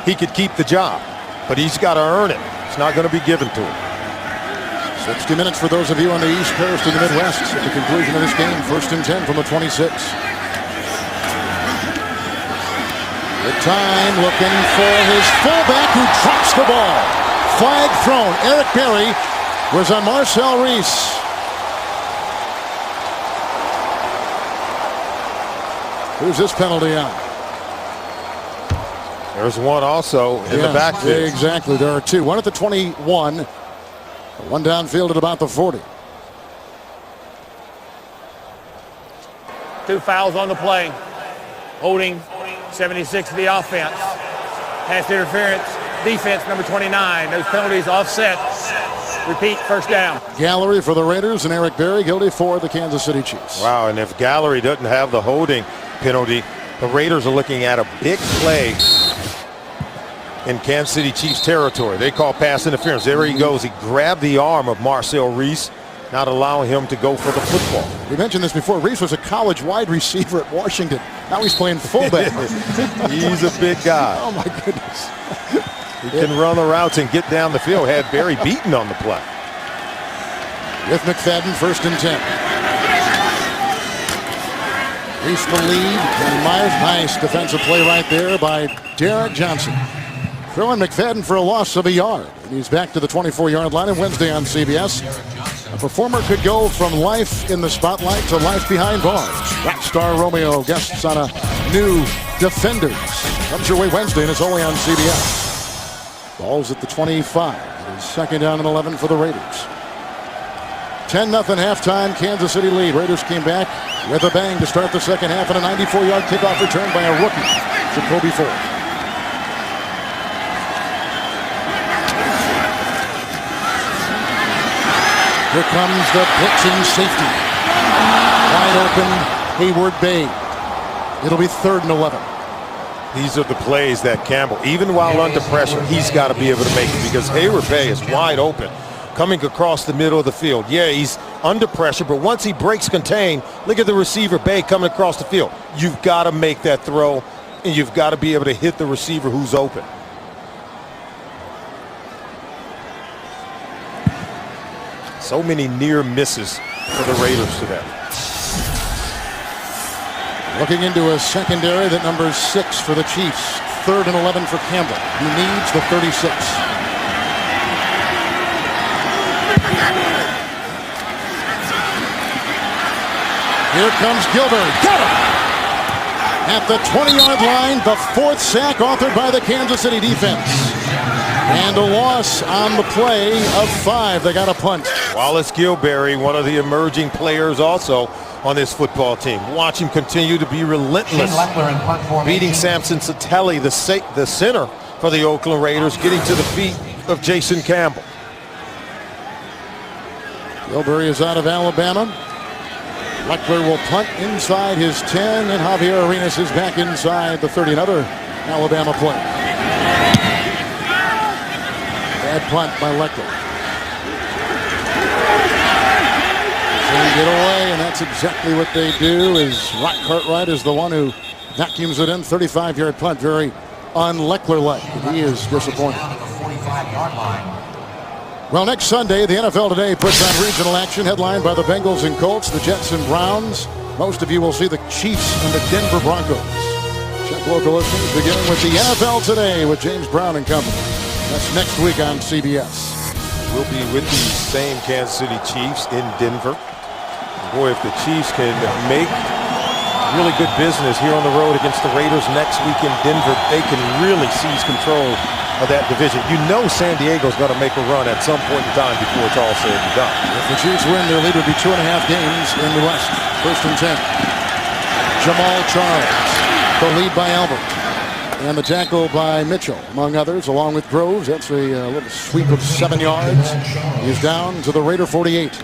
he could keep the job, but he's got to earn it. It's not going to be given to him. 60 minutes for those of you on the East Coast and the Midwest at the conclusion of this game. First and 10 from the 26. Good time looking for his fullback who drops the ball. Flag thrown. Eric Berry was on Marcel Reese. Who's this penalty on? There's one also in the backfield. Exactly. There are two. One at the 21. One downfield at about the 40. Two fouls on the play. Holding 76 of the offense. Pass interference. Defense number 29. Those penalties offset. Repeat, first down. Gallery for the Raiders and Eric Berry guilty for the Kansas City Chiefs. Wow, and if Gallery doesn't have the holding penalty, the Raiders are looking at a big play in Kansas City Chiefs territory. They call pass interference. There he goes. He grabbed the arm of Marcel Reese, not allowing him to go for the football. We mentioned this before. Reese was a college wide receiver at Washington. Now he's playing fullback. He's a big guy. Oh, my goodness. He can run the routes and get down the field. Had Berry beaten on the play. With McFadden, first and 10. Reese the lead. And Myers, nice defensive play right there by Derek Johnson. Throwing McFadden for a loss of a yard. And he's back to the 24-yard line on Wednesday on CBS. A performer could go from life in the spotlight to life behind bars. Rock star Romeo guests on a new Defenders. Comes your way Wednesday, and it's only on CBS. Ball's at the 25. It is second down and 11 for the Raiders. 10-0 halftime, Kansas City lead. Raiders came back with a bang to start the second half, and a 94-yard kickoff return by a rookie, Jacoby Ford. Here comes the blitzing safety. Wide open, Hayward Bay. It'll be 3rd and 11. These are the plays that Campbell, even while under pressure, he's got to be able to make it because Hayward Bay is wide open, coming across the middle of the field. Yeah, he's under pressure, but once he breaks contain, look at the receiver Bay coming across the field. You've got to make that throw, and you've got to be able to hit the receiver who's open. So many near misses for the Raiders today. Looking into a secondary that numbers 6 for the Chiefs. 3rd and 11 for Campbell. He needs the 36. Here comes Gilbert. Got him! At the 20-yard line, the 4th sack authored by the Kansas City defense. And a loss on the play of 5. They got a punt. Wallace Gilberry, one of the emerging players also on this football team. Watch him continue to be relentless, beating Samson Satelli, the center for the Oakland Raiders, getting to the feet of Jason Campbell. Gilberry is out of Alabama. Leckler will punt inside his 10, and Javier Arenas is back inside the 30. Another Alabama play. Bad punt by Leckler. They get away, and that's exactly what they do. Is Rock Cartwright is the one who vacuums it in. 35-yard punt, very un-Leckler-like. He is disappointed. Well, next Sunday, the NFL Today puts on regional action, headlined by the Bengals and Colts, the Jets and Browns. Most of you will see the Chiefs and the Denver Broncos. Check local listings, beginning with the NFL Today with James Brown and company. That's next week on CBS. We'll be with the same Kansas City Chiefs in Denver. Boy, if the Chiefs can make really good business here on the road against the Raiders next week in Denver, they can really seize control of that division. You know San Diego's going to make a run at some point in time before it's all said and done. If the Chiefs win, their lead would be 2.5 games in the West. First and 10. Jamal Charles. The lead by Albert. And the tackle by Mitchell, among others, along with Groves. That's a little sweep of 7 yards. He's down to the Raider 48.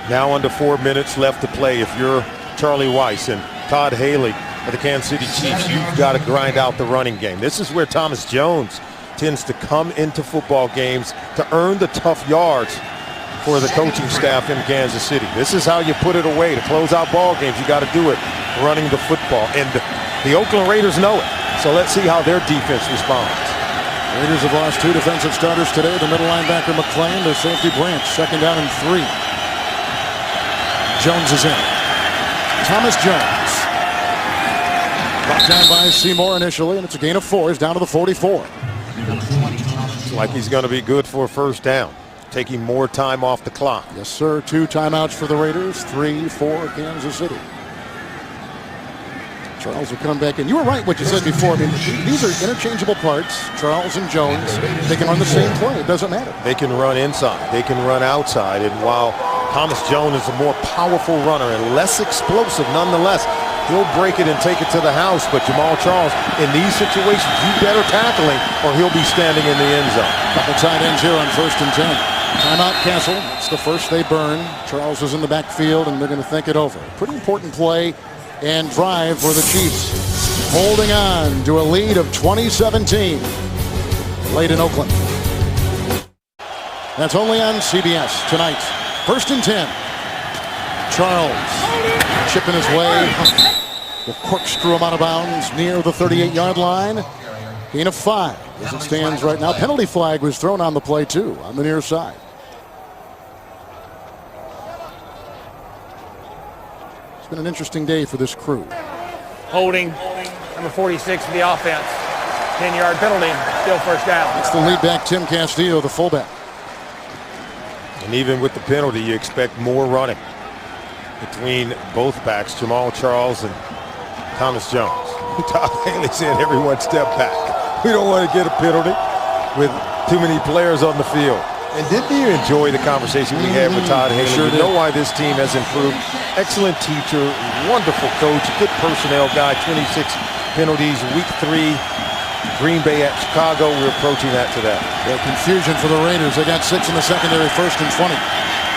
Now under 4 minutes left to play. If you're Charlie Weiss and Todd Haley of the Kansas City Chiefs, you've got to grind out the running game. This is where Thomas Jones tends to come into football games to earn the tough yards for the coaching staff in Kansas City. This is how you put it away. To close out ball games, you got to do it running the football. And the Oakland Raiders know it. So let's see how their defense responds. Raiders have lost 2 defensive starters today. The middle linebacker McClain, their safety Branch. 2nd down and 3. Jones is in. Thomas Jones. Brought down by Seymour initially, and it's a gain of 4. He's down to the 44. It's like he's going to be good for a first down. Taking more time off the clock. Yes, sir. 2 timeouts for the Raiders. 3 for Kansas City. Charles will come back in. You were right what you said before. I mean, these are interchangeable parts. Charles and Jones, they can run the same play. It doesn't matter. They can run inside. They can run outside. And while Thomas Jones is a more powerful runner and less explosive, nonetheless, he'll break it and take it to the house. But Jamal Charles, in these situations, you better tackle him or he'll be standing in the end zone. Couple tight ends here on 1st and 10. Timeout Castle. It's the first they burn. Charles is in the backfield, and they're going to think it over. Pretty important play and drive for the Chiefs, holding on to a lead of 2017 late in Oakland. That's only on CBS tonight. 1st and 10. Charles chipping his way. The corkscrew him out of bounds near the 38-yard line. Gain of 5 as it stands right now. Penalty flag was thrown on the play too on the near side. It's been an interesting day for this crew. Holding, number 46 for the offense. 10-yard penalty, still first down. That's the lead back, Tim Castillo, the fullback. And even with the penalty, you expect more running between both backs, Jamal Charles and Thomas Jones. Todd Haley said everyone step back. We don't want to get a penalty with too many players on the field. And didn't you enjoy the conversation we had with Todd Haley? Sure you know why this team has improved. Excellent teacher, wonderful coach, good personnel guy, 26 penalties, week 3, Green Bay at Chicago. We're approaching that today. The confusion for the Raiders. They got 6 in the secondary, 1st and 20.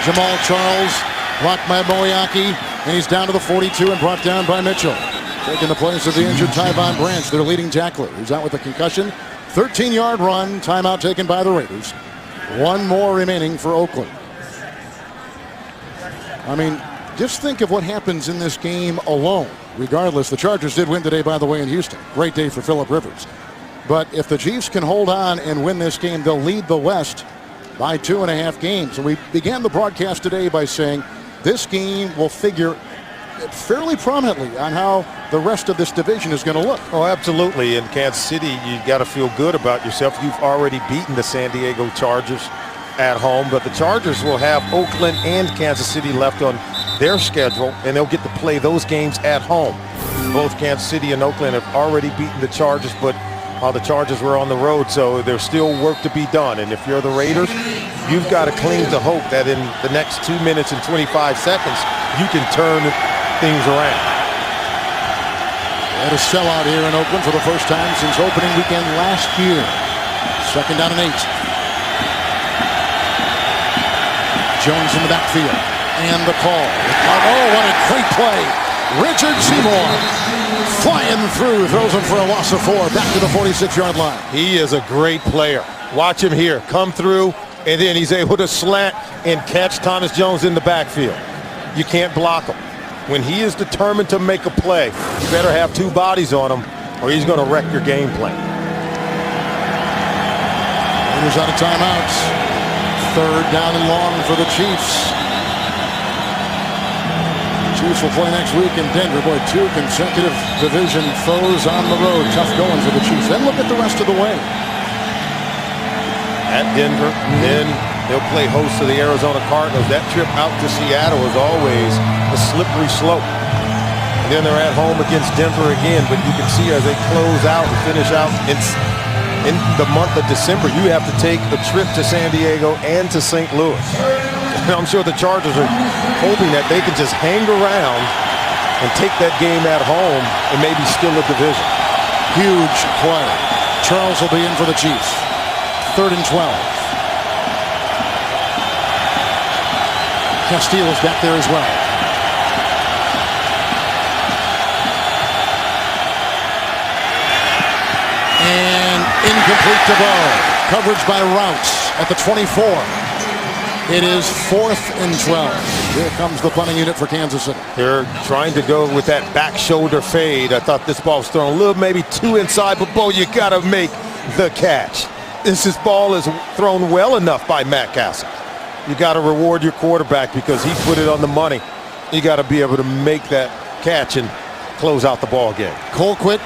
Jamal Charles blocked by Moriarty, and he's down to the 42 and brought down by Mitchell. Taking the place of the injured Tyvon Branch, their leading tackler. He's out with a concussion. 13-yard run, timeout taken by the Raiders. 1 more remaining for Oakland. I mean, just think of what happens in this game alone. Regardless, the Chargers did win today, by the way, in Houston. Great day for Phillip Rivers. But if the Chiefs can hold on and win this game, they'll lead the West by 2.5 games. And we began the broadcast today by saying this game will figure fairly prominently on how the rest of this division is going to look. Oh, absolutely. In Kansas City, you got to feel good about yourself. You've already beaten the San Diego Chargers at home, but the Chargers will have Oakland and Kansas City left on their schedule, and they'll get to play those games at home. Both Kansas City and Oakland have already beaten the Chargers, but the Chargers were on the road, so there's still work to be done. And if you're the Raiders, you've got to cling to hope that in the next 2 minutes and 25 seconds, you can turn things around. They had a sellout here in Oakland for the first time since opening weekend last year. 2nd down and 8. Jones in the backfield. And the call. Oh, what a great play. Richard Seymour flying through, throws him for a loss of 4, back to the 46-yard line. He is a great player. Watch him here. Come through, and then he's able to slant and catch Thomas Jones in the backfield. You can't block him. When he is determined to make a play, you better have 2 bodies on him, or he's going to wreck your game plan. Raiders out of timeouts. 3rd down and long for the Chiefs. Chiefs will play next week in Denver. Boy, 2 consecutive division foes on the road. Tough going for the Chiefs. Then look at the rest of the way. At Denver, then they'll play host to the Arizona Cardinals. That trip out to Seattle is always a slippery slope. And then they're at home against Denver again, but you can see as they close out and finish out in the month of December, you have to take a trip to San Diego and to St. Louis. And I'm sure the Chargers are hoping that they can just hang around and take that game at home and maybe steal a division. Huge play. Charles will be in for the Chiefs. 3rd and 12. Castillo's back there as well. And incomplete to Bo. Coverage by Routes at the 24. It is 4th and 12. Here comes the punting unit for Kansas City. They're trying to go with that back shoulder fade. I thought this ball was thrown a little, maybe too inside, but Bo, you got to make the catch. This ball is thrown well enough by Matt Castle. You got to reward your quarterback because he put it on the money. You got to be able to make that catch and close out the ball game. Colquitt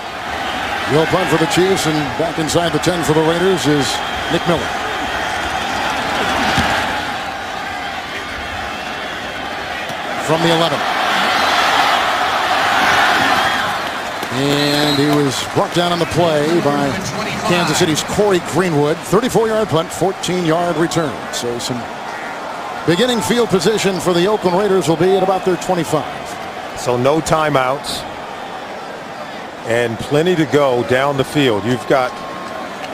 will punt for the Chiefs, and back inside the 10 for the Raiders is Nick Miller. From the 11. And he was brought down on the play by Kansas City's Corey Greenwood. 34-yard punt, 14-yard return. So some beginning field position for the Oakland Raiders will be at about their 25. So no timeouts and plenty to go down the field. You've got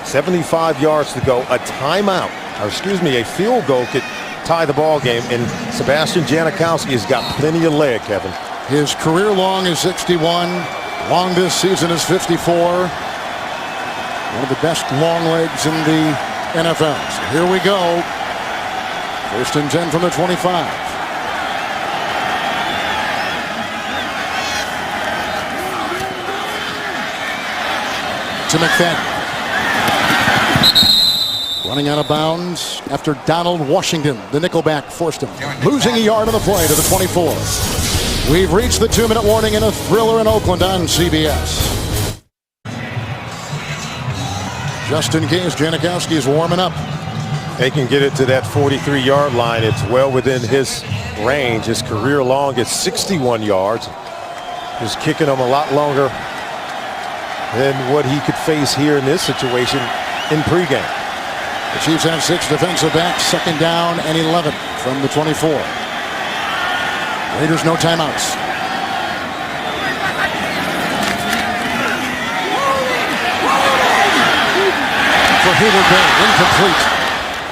75 yards to go. A timeout, or excuse me, a field goal could tie the ball game, and Sebastian Janikowski has got plenty of leg, Kevin. His career long is 61. Long this season is 54. One of the best long legs in the NFL. So here we go. 1st and 10 from the 25. To McFadden. Running out of bounds after Donald Washington, the nickelback, forced him. Losing a yard on the play to the 24. We've reached the 2-minute warning in a thriller in Oakland on CBS. Just in case, Janikowski is warming up. They can get it to that 43-yard line. It's well within his range. His career long is 61 yards. He's kicking them a lot longer than what he could face here in this situation in pregame. The Chiefs have 6 defensive backs, 2nd down and 11 from the 24. Raiders no timeouts. For Hayward Bay, incomplete.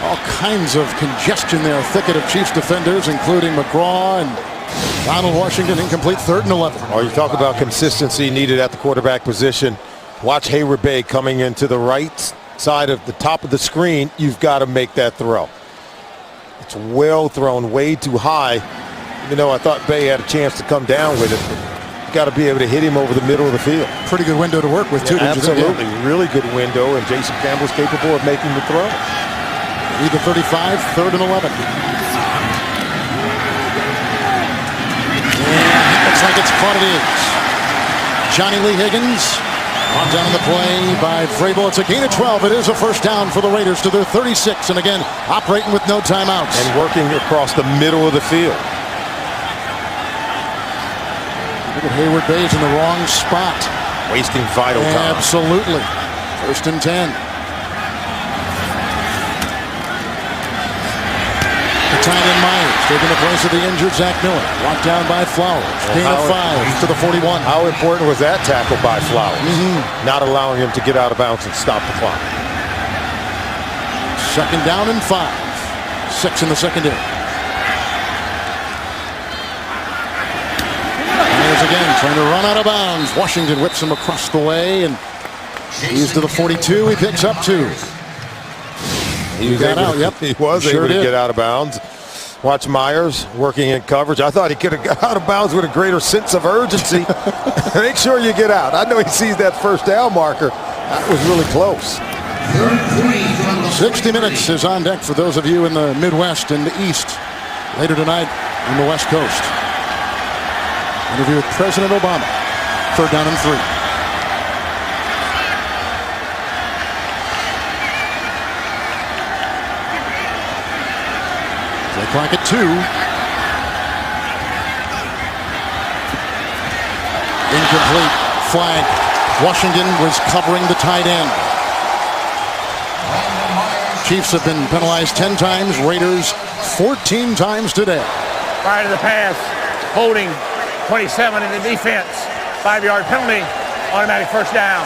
All kinds of congestion there, thicket of Chiefs defenders, including McGraw and Donald Washington, incomplete, 3rd and 11. Oh, you talk about consistency needed at the quarterback position. Watch Hayward Bay coming into the right side of the top of the screen. You've got to make that throw. It's well thrown, way too high. Even though I thought Bay had a chance to come down with it, you got to be able to hit him over the middle of the field. Pretty good window to work with, too. Yeah, absolutely, really good window, and Jason Campbell's capable of making the throw. Lead the 35, 3rd and 11. And looks like it's caught. It is. Johnny Lee Higgins on down on the play by Vrabel. It's a gain of 12. It is a 1st down for the Raiders to their 36. And again, operating with no timeouts. And working across the middle of the field. Look at Hayward Bay's in the wrong spot. Wasting vital time. Absolutely. 1st and 10. Tight end Myers taking the place of the injured Zach Miller. Locked down by Flowers. Gain of 5 to the 41. How important was that tackle by Flowers? Not allowing him to get out of bounds and stop the clock. 2nd down and 5. 6 in the secondary. Myers again trying to run out of bounds. Washington whips him across the way, and he's to the 42. He picks up 2. He was able to get out of bounds. Watch Myers working in coverage. I thought he could have got out of bounds with a greater sense of urgency. Make sure you get out. I know he sees that 1st down marker. That was really close. 60 minutes is on deck for those of you in the Midwest and the East. Later tonight on the West Coast. Interview with President Obama. 3rd down and 3. Clock at 2. Incomplete. Flag. Washington was covering the tight end. Chiefs have been penalized 10 times. Raiders 14 times today. Prior to the pass, holding 27 in the defense. 5-yard penalty, automatic first down.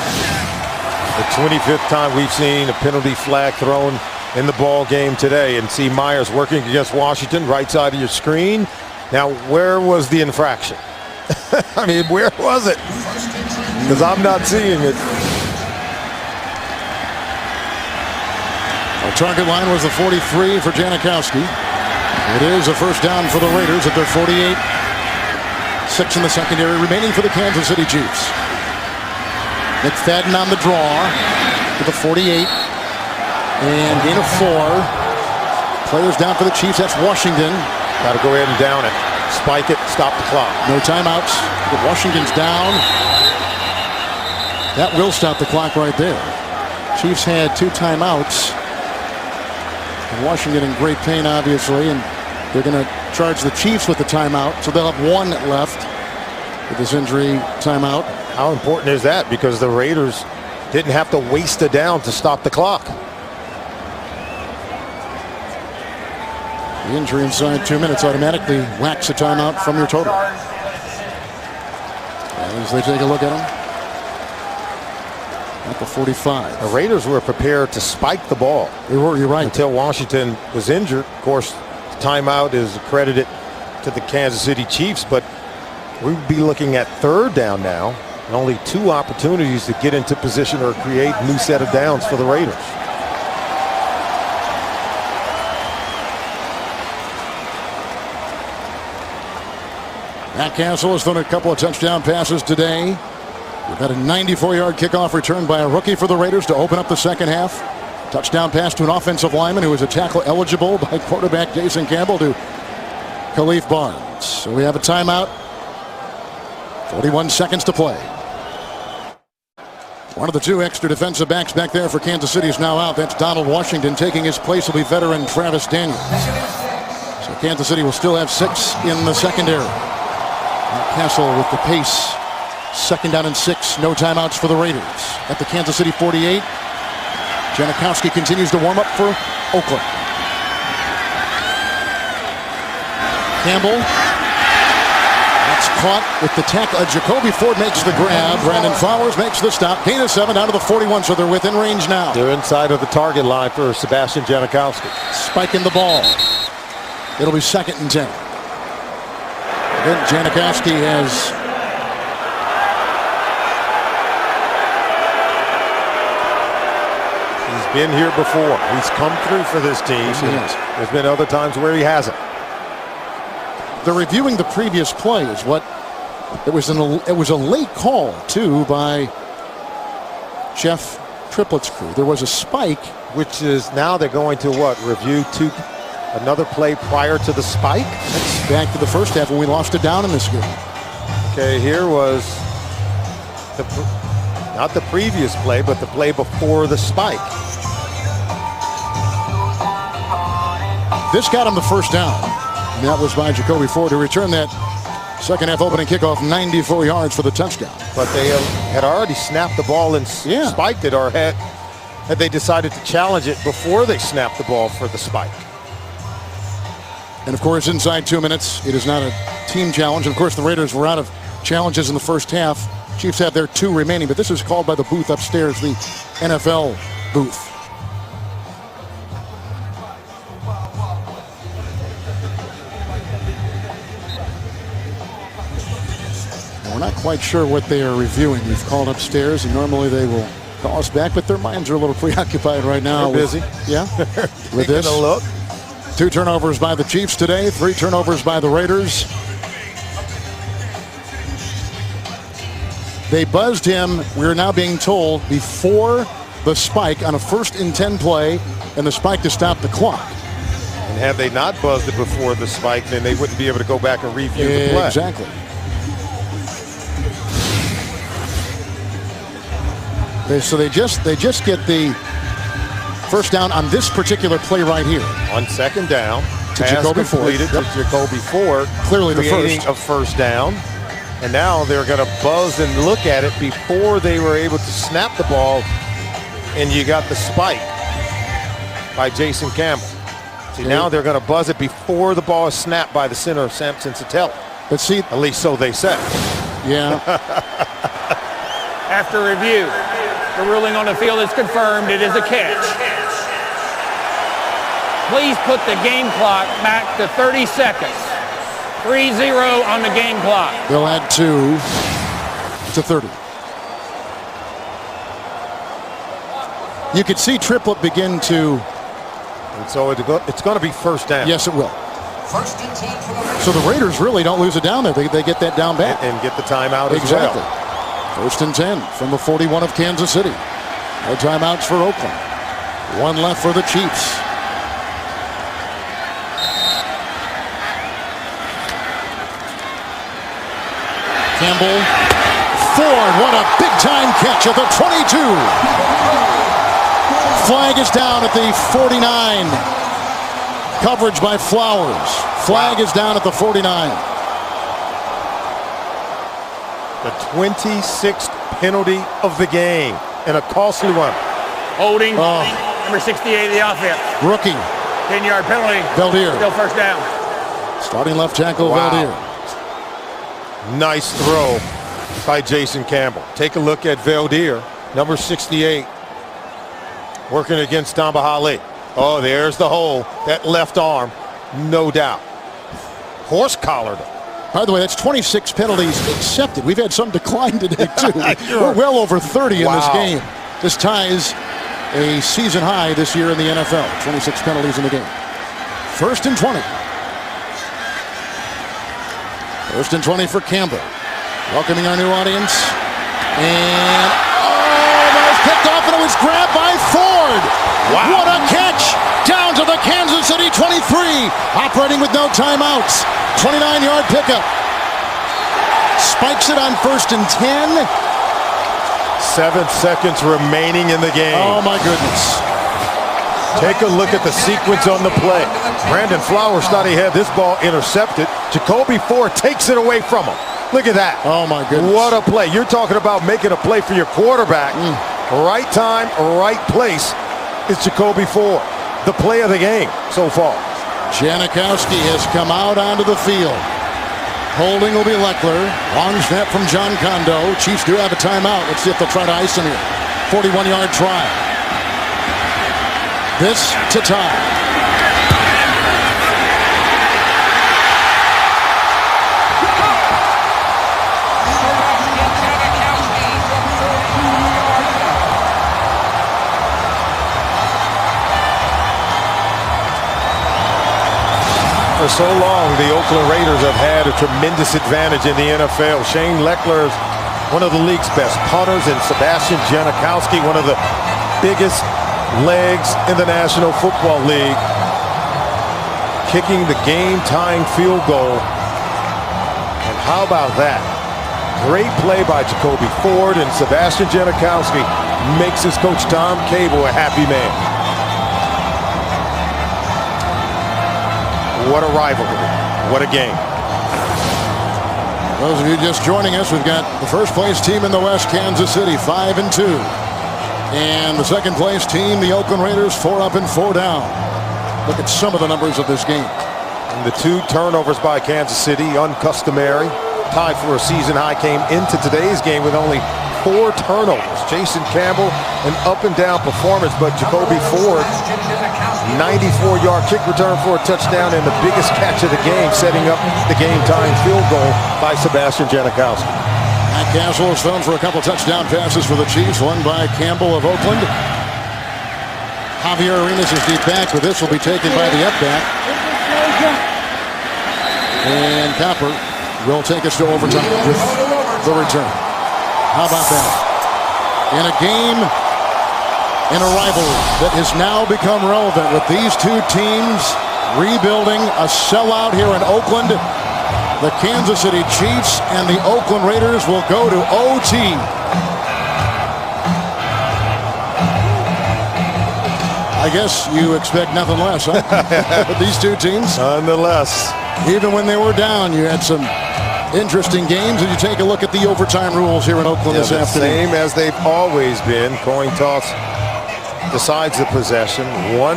The 25th time we've seen a penalty flag thrown in the ball game today. And see Myers working against Washington, right side of your screen. Now, where was the infraction? I mean, where was it? Because I'm not seeing it. Our target line was the 43 for Janikowski. It is a first down for the Raiders at their 48. 6 in the secondary remaining for the Kansas City Chiefs. McFadden on the draw to the 48. And gain of 4. Players down for the Chiefs. That's Washington. Got to go ahead and down it. Spike it, stop the clock. No timeouts. But Washington's down. That will stop the clock right there. Chiefs had 2 timeouts. And Washington in great pain, obviously, and they're going to charge the Chiefs with the timeout, so they'll have 1 left with this injury timeout. How important is that? Because the Raiders didn't have to waste a down to stop the clock. The injury inside 2 minutes automatically whacks a timeout from your total. As they take a look at him. At the 45. The Raiders were prepared to spike the ball. They were, you're right. Until Washington was injured. Of course, the timeout is accredited to the Kansas City Chiefs, but we'd be looking at 3rd down now. And only 2 opportunities to get into position or create a new set of downs for the Raiders. Matt Castle has thrown a couple of touchdown passes today. We've had a 94-yard kickoff return by a rookie for the Raiders to open up the second half. Touchdown pass to an offensive lineman who was a tackle eligible by quarterback Jason Campbell to Khalif Barnes. So we have a timeout. 41 seconds to play. One of the 2 extra defensive backs back there for Kansas City is now out. That's Donald Washington. Taking his place will be veteran Travis Daniels. So Kansas City will still have 6 in the secondary. Castle with the pace. 2nd down and 6. No timeouts for the Raiders. At the Kansas City 48. Janikowski continues to warm up for Oakland. Campbell. That's caught with the tackle. Jacoby Ford makes the grab. Brandon Flowers makes the stop. Gain of 7 down to the 41, so they're within range now. They're inside of the target line for Sebastian Janikowski. Spiking the ball. It'll be 2nd and 10. Then Janikowski has been here before. He's come through for this team. Yes, there's been other times where he hasn't. They're reviewing the previous play. Is what it was. It was a late call too by Jeff Triplett's crew. There was a spike, which is now they're going to what? Review another play prior to the spike. That's back to the first half when we lost a down in this game. Okay, here was not the previous play, but the play before the spike. This got him the first down. And that was by Jacoby Ford to return that second half opening kickoff 94 yards for the touchdown. But they had already snapped the ball and spiked it, or had they decided to challenge it before they snapped the ball for the spike. And of course, inside 2 minutes, it is not a team challenge. And of course, the Raiders were out of challenges in the first half. Chiefs have their 2 remaining, but this is called by the booth upstairs, the NFL booth. We're not quite sure what they are reviewing. We've called upstairs, and normally they will call us back, but their minds are a little preoccupied right now. They're busy. With this. A look. 2 turnovers by the Chiefs today, 3 turnovers by the Raiders. They buzzed him, we're now being told, before the spike on a 1st and 10 play, and the spike to stop the clock. And had they not buzzed it before the spike, then they wouldn't be able to go back and review the play. Exactly. So they just get the first down on this particular play right here. On 2nd down, to Jacoby Ford. To Jacoby Ford. Clearly the first. A first down. And now they're going to buzz and look at it before they were able to snap the ball. And you got the spike by Jason Campbell. See, now they're going to buzz it before the ball is snapped by the center, Samson Satella. But see, At least so they say. yeah, After review, the ruling on the field is confirmed. It is a catch. Please put the game clock back to 30 seconds. 3-0 on the game clock. they'll add 2 to 30. You could see Triplett begin to. And so it's going to be first down. Yes, it will. First and 10 for the Raiders. So the Raiders really don't lose it down there. They get that down back. And get the timeout Exactly. as well. First and 10 from the 41 of Kansas City. No timeouts for Oakland. 1 left for the Chiefs. Campbell, Ford, what a big-time catch at the 22. Flag is down at the 49. Coverage by Flowers. Flag is down at the 49. The 26th penalty of the game, and a costly one. Holding. Oh. Number 68 of the offense. Rookie, 10-yard penalty. Valdir. Still first down. Starting left tackle, Wow. Valdir. Nice throw by Jason Campbell. Take a look at Valdir, number 68, working against Dambahale. Oh, there's the hole. That left arm, no doubt. Horse collared him. By the way, that's 26 penalties accepted. We've had some decline today, too. We're well over 30 in this Wow. game. This ties a season high this year in the NFL. 26 penalties in the game. First and 20. First and 20 for Campbell. Welcoming our new audience. And, that was picked off, and it was grabbed by Ford. Wow. What a catch! Down to the Kansas City 23. Operating with no timeouts. 29-yard pickup. Spikes it on first and 10. 7 seconds remaining in the game. Oh, my goodness. Take a look at the sequence on the play. Brandon Flowers thought he had this ball intercepted. Jacoby Ford takes it away from him. Look at that. Oh, my goodness. What a play. You're talking about making a play for your quarterback. Right time, right place. It's Jacoby Ford. The play of the game so far. Janikowski has come out onto the field. Holding will be Leckler. Long snap from John Kondo. Chiefs do have a timeout. Let's see if they'll try to ice him here. 41-yard try. This to tie. For so long, the Oakland Raiders have had a tremendous advantage in the NFL. Shane Leckler is one of the league's best punters, and Sebastian Janikowski, one of the biggest legs in the National Football League, kicking the game-tying field goal. And how about that? Great play by Jacoby Ford, and Sebastian Janikowski makes his coach Tom Cable a happy man. What a rivalry. What a game. Those of you just joining us, we've got the first place team in the West, Kansas City, 5-2. And the second place team, the Oakland Raiders, 4 up and 4 down. Look at some of the numbers of this game. And the 2 turnovers by Kansas City, uncustomary. Tied for a season high, came into today's game with only 4 turnovers. Jason Campbell, an up and down performance, but Jacoby Ford, 94-yard kick return for a touchdown, and the biggest catch of the game, setting up the game-tying field goal by Sebastian Janikowski. Matt Castle is thrown for a couple touchdown passes for the Chiefs, one by Campbell of Oakland. Javier Arenas is deep back, but this will be taken by the up back. And Copper will take us to overtime with the return. How about that? In a game, in a rivalry that has now become relevant with these 2 teams rebuilding, a sellout here in Oakland. The Kansas City Chiefs and the Oakland Raiders will go to OT. I guess you expect nothing less, huh? With these 2 teams. Nonetheless. Even when they were down, you had some interesting games. And you take a look at the overtime rules here in Oakland this afternoon. Same as they've always been. Coin toss decides the possession. 1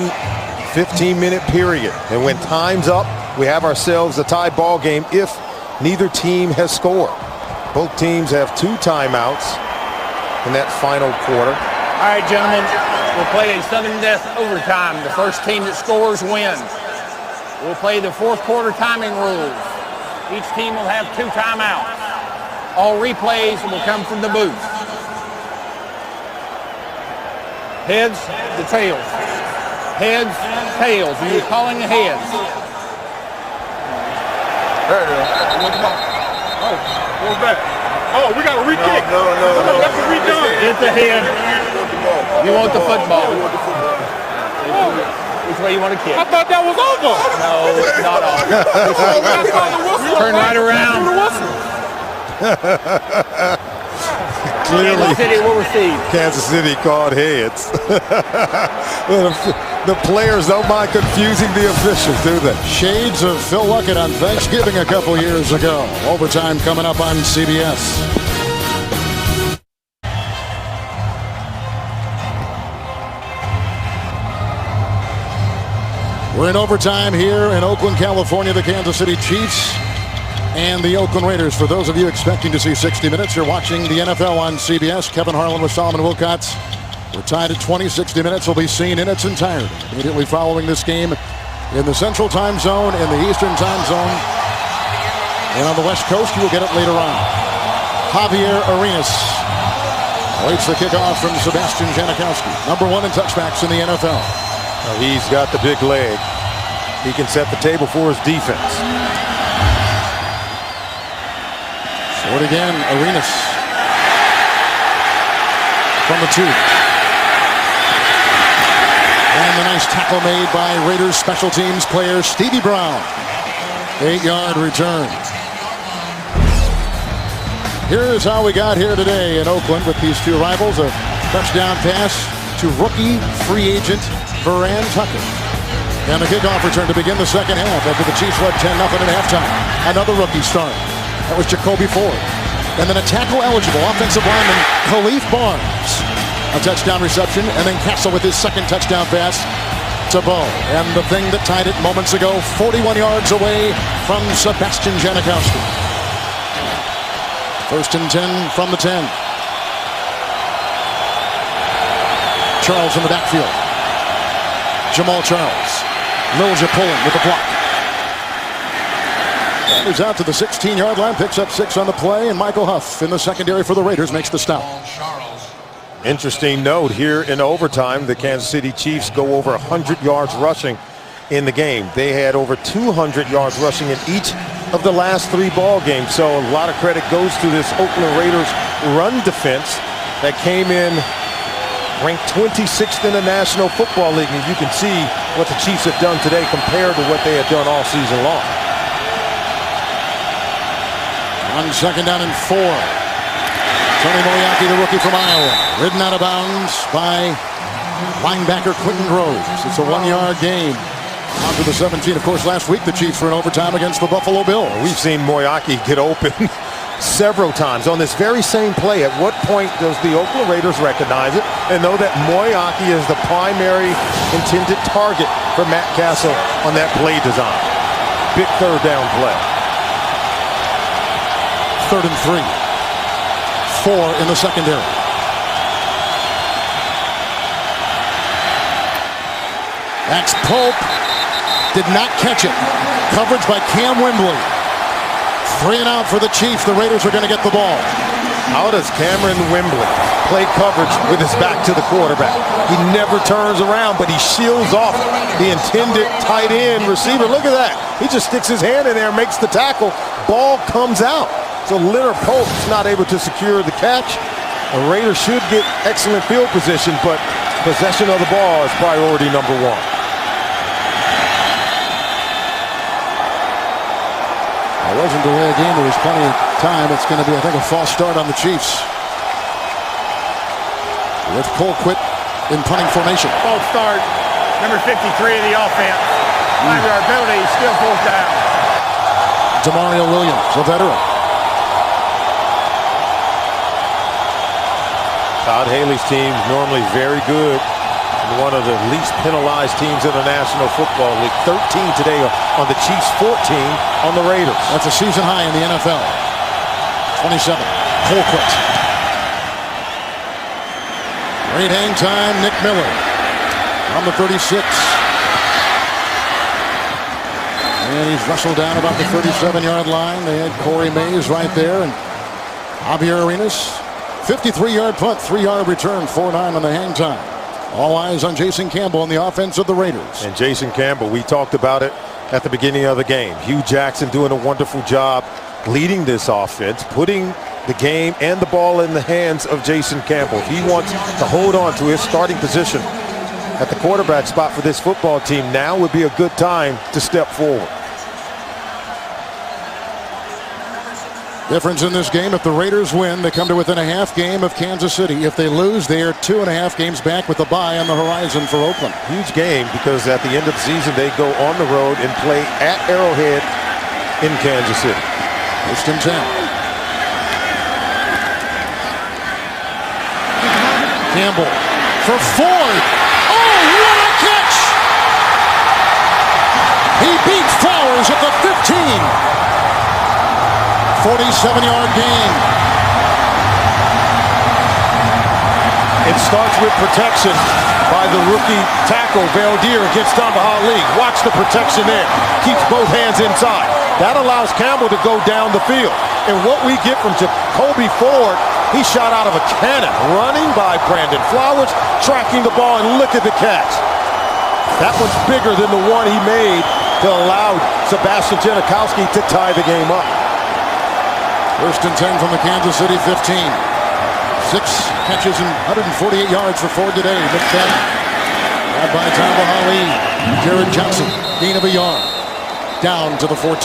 15-minute period. And when time's up, we have ourselves a tie ball game if neither team has scored. Both teams have 2 timeouts in that final quarter. All right, gentlemen, we'll play a sudden death overtime. The first team that scores wins. We'll play the fourth quarter timing rules. Each team will have 2 timeouts. All replays will come from the booth. Heads, the tails. Heads, tails. And you're calling the heads. There you go. Oh, what's that? Oh, we got a re-kick. No. That's a redone. It's the head. You want the football. Which way you want to kick? I thought that was over. No, it's not over. Turn right around. Clearly, Kansas City will receive. Kansas City called heads. The players don't mind confusing the officials, do they? Shades of Phil Luckett on Thanksgiving a couple years ago. Overtime coming up on CBS. We're in overtime here in Oakland, California. The Kansas City Chiefs and the Oakland Raiders. For those of you expecting to see 60 minutes, you're watching the NFL on CBS. Kevin Harlan with Solomon Wilcots. We're tied at 20. 60 minutes will be seen in its entirety immediately following this game in the Central Time Zone, in the Eastern Time Zone, and on the West Coast. You will get it later on. Javier Arenas waits the kickoff from Sebastian Janikowski, number 1 in touchbacks in the NFL. He's got the big leg. He can set the table for his defense. For it again, Arenas from the 2. And the nice tackle made by Raiders special teams player Stevie Brown. 8-yard return. Here's how we got here today in Oakland with these 2 rivals. A touchdown pass to rookie free agent Verran Tucker. And the kickoff return to begin the second half after the Chiefs led 10-0 at halftime. Another rookie start. That was Jacoby Ford. And then a tackle-eligible offensive lineman, Khalif Barnes. A touchdown reception, and then Castle with his second touchdown pass to Bo. And the thing that tied it moments ago, 41 yards away from Sebastian Janikowski. 1st and 10 from the 10. Charles in the backfield. Jamal Charles. Milja pulling with the block. He's out to the 16-yard line, picks up 6 on the play, and Michael Huff in the secondary for the Raiders makes the stop. Interesting note here in overtime, the Kansas City Chiefs go over 100 yards rushing in the game. They had over 200 yards rushing in each of the last 3 ball games. So a lot of credit goes to this Oakland Raiders run defense that came in ranked 26th in the National Football League. And you can see what the Chiefs have done today compared to what they had done all season long. On 2nd down and 4. Tony Moriarty, the rookie from Iowa, ridden out of bounds by linebacker Quentin Groves. It's a 1-yard gain. On to the 17. Of course, last week the Chiefs were in overtime against the Buffalo Bills. We've seen Moriarty get open several times on this very same play. At what point does the Oakland Raiders recognize it and know that Moriarty is the primary intended target for Matt Castle on that play design? Big 3rd down play. 3rd and 3. 4 in the secondary. Max Pope did not catch it. Coverage by Cam Wembley. 3 and out for the Chiefs. The Raiders are going to get the ball. How does Cameron Wembley play coverage with his back to the quarterback? He never turns around, but he shields off the intended tight end receiver. Look at that. He just sticks his hand in there and makes the tackle. Ball comes out. So Leonard Pope is not able to secure the catch. The Raiders should get excellent field position, but possession of the ball is priority number 1. It wasn't delay a game. There was plenty of time. It's going to be, I think, a false start on the Chiefs. With Colquitt in punting formation. False start. Number 53 of the offense. 5-yard penalty, still 4th down. Demario Williams, a veteran. Todd Haley's team is normally very good in one of of the least penalized teams in the National Football League. 13 today on the Chiefs, 14 on the Raiders. That's a season high in the NFL. 27. Colquitt. Great hang time. Nick Miller on the 36. And he's wrestled down about the 37-yard line. They had Corey Mays right there. And Javier Arenas, 53-yard punt, 3-yard return, 4-9 on the hang time. All eyes on Jason Campbell on the offense of the Raiders. And Jason Campbell, we talked about it at the beginning of the game. Hugh Jackson doing a wonderful job leading this offense, putting the game and the ball in the hands of Jason Campbell. If he wants to hold on to his starting position at the quarterback spot for this football team, now would be a good time to step forward. Difference in this game: if the Raiders win, they come to within a half game of Kansas City. If they lose, they are 2.5 games back with a bye on the horizon for Oakland. Huge game, because at the end of the season they go on the road and play at Arrowhead in Kansas City. First and 10. Campbell for Ford. Oh, what a catch! He beats Flowers at the 15. 47-yard gain. It starts with protection by the rookie tackle Valdir against Tamba Ali. Watch the protection there. Keeps both hands inside. That allows Campbell to go down the field. And what we get from Jacoby Ford, he shot out of a cannon, running by Brandon Flowers, tracking the ball, and look at the catch. That one's bigger than the one he made to allow Sebastian Janikowski to tie the game up. First and 10 from the Kansas City 15. 6 catches and 148 yards for Ford today. Look back. Grabbed by Tamba Ali. Jared Johnson, gain of a yard. Down to the 14.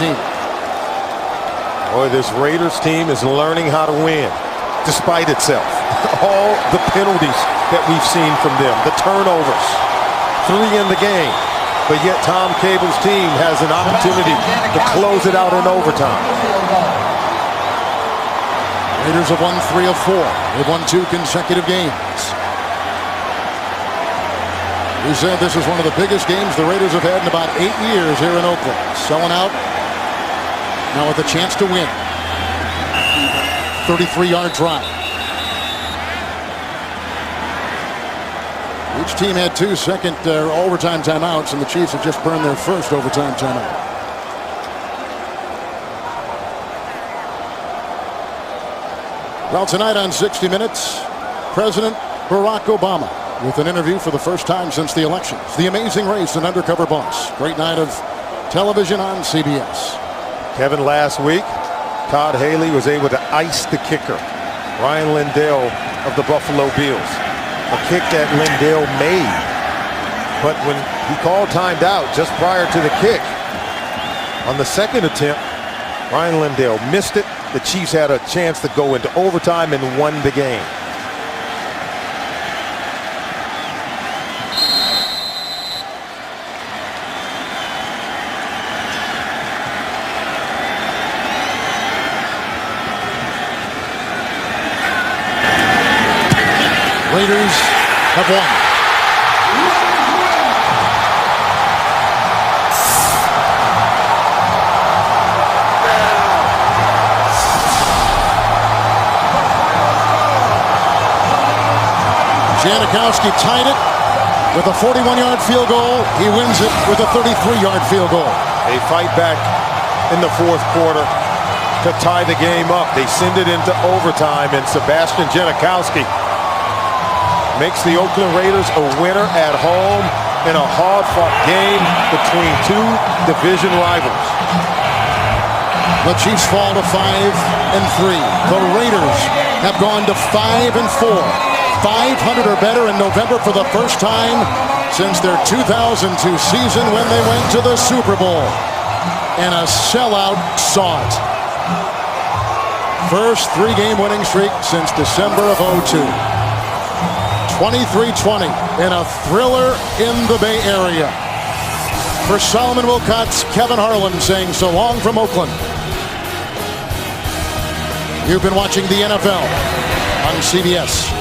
Boy, this Raiders team is learning how to win, despite itself. All the penalties that we've seen from them, the turnovers, 3 in the game. But yet Tom Cable's team has an opportunity to close it out in overtime. Raiders have won 3 of 4. They've won 2 consecutive games. We said this is one of the biggest games the Raiders have had in about 8 years here in Oakland. Selling out, now with a chance to win. 33-yard drive. Each team had 2 second overtime timeouts, and the Chiefs have just burned their first overtime timeout. Well, tonight on 60 Minutes, President Barack Obama with an interview for the first time since the elections. The Amazing Race and Undercover Boss. Great night of television on CBS. Kevin, last week, Todd Haley was able to ice the kicker, Ryan Lindell of the Buffalo Bills. A kick that Lindell made. But when he called timed out just prior to the kick, on the second attempt, Ryan Lindell missed it. The Chiefs had a chance to go into overtime and won the game. Raiders have won. Janikowski tied it with a 41-yard field goal. He wins it with a 33-yard field goal. They fight back in the fourth quarter to tie the game up. They send it into overtime, and Sebastian Janikowski makes the Oakland Raiders a winner at home in a hard-fought game between 2 division rivals. The Chiefs fall to 5-3. The Raiders have gone to 5-4. 500 or better in November for the first time since their 2002 season when they went to the Super Bowl. And a sellout saw it. First 3-game winning streak since December of 2002. 23-20 in a thriller in the Bay Area. For Solomon Wilcott's Kevin Harlan saying so long from Oakland. You've been watching the NFL on CBS.